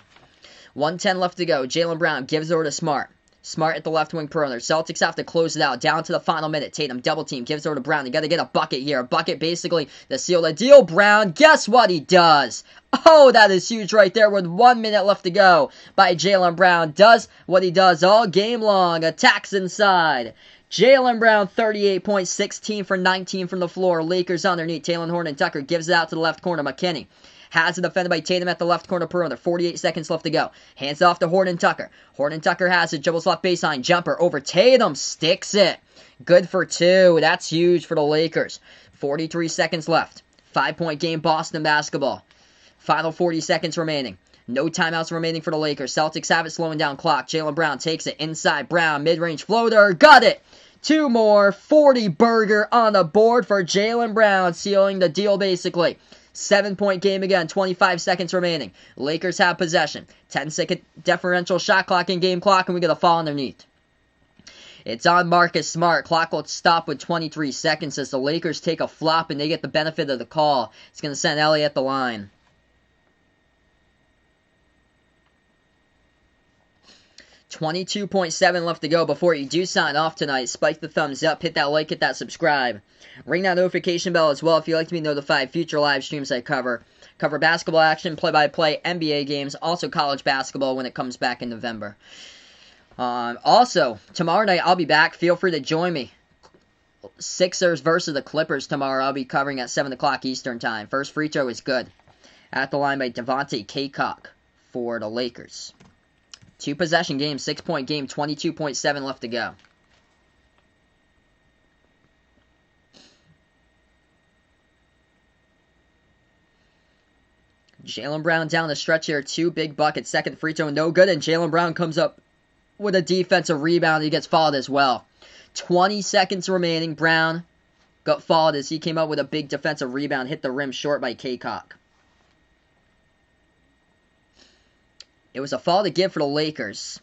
A: 1:10 left to go. Jaylen Brown gives it over to Smart. Smart at the left wing perimeter. Celtics have to close it out. Down to the final minute. Tatum double team. Gives it over to Brown. They got to get a bucket here. A bucket basically to seal the deal. Brown, guess what he does? Oh, that is huge right there with 1 minute left to go by Jaylen Brown. Does what he does all game long. Attacks inside. Jaylen Brown, 38 points, 16 for 19 from the floor. Lakers underneath. Talen Horton-Tucker gives it out to the left corner. McKinney has it defended by Tatum at the left corner perimeter. 48 seconds left to go. Hands it off to Horton-Tucker. Horton-Tucker has it. Dribbles left baseline. Jumper over Tatum. Sticks it. Good for 2. That's huge for the Lakers. 43 seconds left. 5-point game, Boston basketball. Final 40 seconds remaining. No timeouts remaining for the Lakers. Celtics have it, slowing down clock. Jaylen Brown takes it inside. Brown, mid-range floater. Got it. 2 more. 40 burger on the board for Jaylen Brown, sealing the deal basically. 7-point game again, 25 seconds remaining. Lakers have possession. 10-second differential shot clock and game clock, and we get a foul underneath. It's on Marcus Smart. Clock will stop with 23 seconds as the Lakers take a flop and they get the benefit of the call. It's going to send Elliott at the line. 22.7 left to go before you do sign off tonight. Spike the thumbs up, hit that like, hit that subscribe. Ring that notification bell as well if you'd like to be notified future live streams I cover. Cover basketball action, play-by-play, NBA games, also college basketball when it comes back in November. Also, tomorrow night I'll be back. Feel free to join me. Sixers versus the Clippers tomorrow. I'll be covering at 7 o'clock Eastern time. First free throw is good. At the line by Devontae Kaycock for the Lakers. 2-possession game, 6-point game, 22.7 left to go. Jaylen Brown down the stretch here. 2 big buckets. Second free throw, no good. And Jaylen Brown comes up with a defensive rebound. He gets fouled as well. 20 seconds remaining. Brown got fouled as he came up with a big defensive rebound. Hit the rim short by Kaycock. It was a foul to give for the Lakers.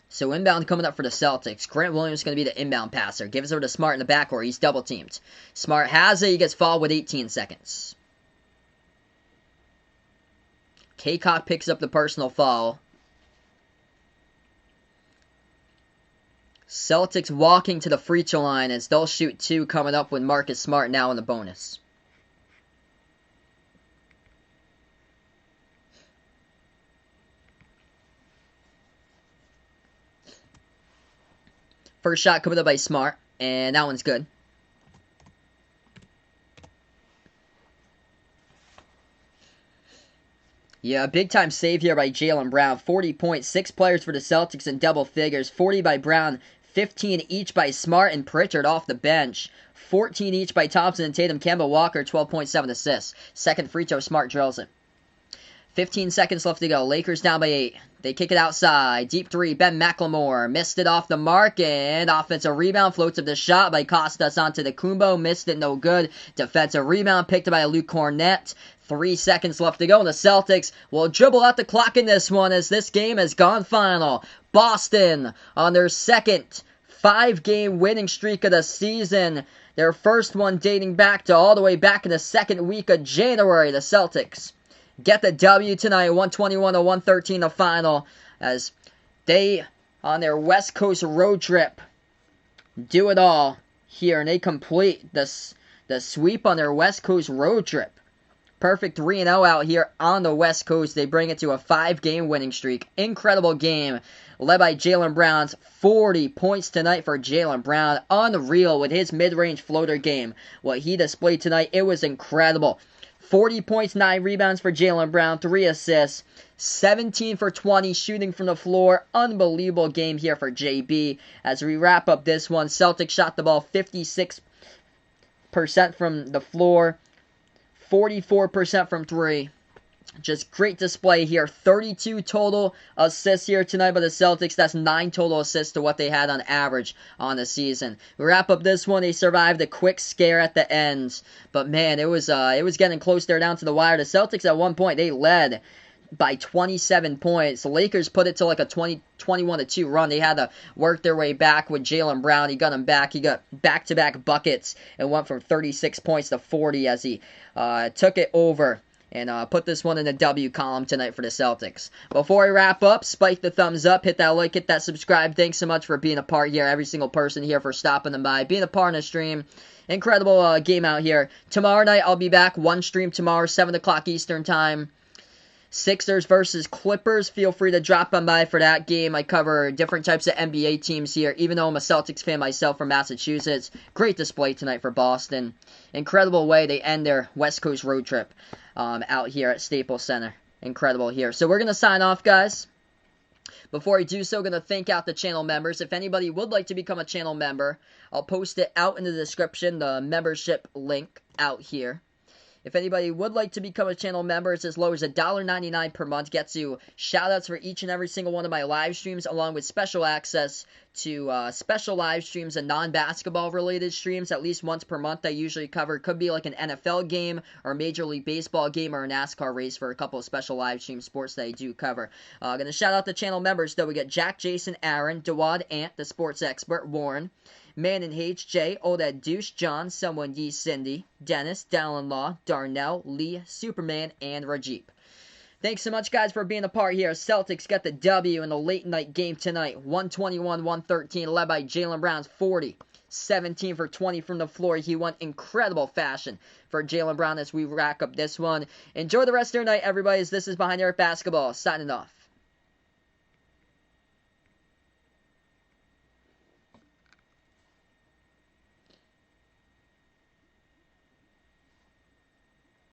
A: So inbound coming up for the Celtics. Grant Williams is going to be the inbound passer. Gives it over to Smart in the backcourt. He's double teamed. Smart has it. He gets fouled with 18 seconds. Kaycock picks up the personal foul. Celtics walking to the free throw line as they'll shoot 2 coming up with Marcus Smart now in the bonus. First shot coming up by Smart, and that one's good. Yeah, big-time save here by Jaylen Brown. 40 points, 6 players for the Celtics in double figures. 40 by Brown, 15 each by Smart and Pritchard off the bench. 14 each by Thompson and Tatum. Kemba Walker, 12.7 assists. Second free throw, Smart drills it. 15 seconds left to go. Lakers down by 8. They kick it outside. Deep 3, Ben McLemore. Missed it off the mark, and offensive rebound. Floats up the shot by Kostas Antetokounmpo. Missed it, no good. Defensive rebound picked up by Luke Kornet. 3 seconds left to go, and the Celtics will dribble out the clock in this one as this game has gone final. Boston on their second 5-game winning streak of the season. Their first one dating back to all the way back in the second week of January. The Celtics get the W tonight, 121-113 the final, as they, on their West Coast road trip, do it all here, and they complete the sweep on their West Coast road trip. Perfect 3-0 out here on the West Coast. They bring it to a 5-game winning streak. Incredible game led by Jaylen Brown's 40 points tonight for Jaylen Brown. Unreal with his mid-range floater game. What he displayed tonight, it was incredible. 40 points, 9 rebounds for Jaylen Brown, 3 assists, 17 for 20 shooting from the floor. Unbelievable game here for JB. As we wrap up this one, Celtics shot the ball 56% from the floor, 44% from 3. Just great display here. 32 total assists here tonight by the Celtics. That's 9 total assists to what they had on average on the season. We wrap up this one. They survived a quick scare at the end. But man, it was getting close there down to the wire. The Celtics at one point, they led by 27 points. The Lakers put it to like a 21-2 run. They had to work their way back with Jaylen Brown. He got him back. He got back-to-back buckets and went from 36 points to 40 as he took it over and put this one in the W column tonight for the Celtics. Before I wrap up, spike the thumbs up, hit that like, hit that subscribe. Thanks so much for being a part here. Every single person here for stopping them by, being a part of the stream. Incredible game out here. Tomorrow night, I'll be back. One stream tomorrow, 7 o'clock Eastern time. Sixers versus Clippers. Feel free to drop on by for that game. I cover different types of NBA teams here, even though I'm a Celtics fan myself from Massachusetts. Great display tonight for Boston. Incredible way they end their West Coast road trip out here at Staples Center. Incredible here. So we're going to sign off, guys. Before I do so, going to thank out the channel members. If anybody would like to become a channel member, I'll post it out in the description, the membership link out here. If anybody would like to become a channel member, it's as low as $1.99 per month. Gets you shout-outs for each and every single one of my live streams, along with special access to special live streams and non-basketball related streams at least once per month I usually cover. Could be like an NFL game or a Major League Baseball game or a NASCAR race for a couple of special live stream sports that I do cover. Going to shout out the channel members, though. We got Jack, Jason, Aaron, Dawad, Ant, the sports expert, Warren, Man and HJ, Oded, Douche, John, Someone Ye, Cindy, Dennis, Dallin Law, Darnell, Lee, Superman, and Rajeep. Thanks so much, guys, for being a part here. Celtics got the W in the late night game tonight. 121-113, led by Jaylen Brown's 40. 17 for 20 from the floor. He went incredible fashion for Jaylen Brown as we rack up this one. Enjoy the rest of your night, everybody, as this is Behind the Arc Basketball. Signing off.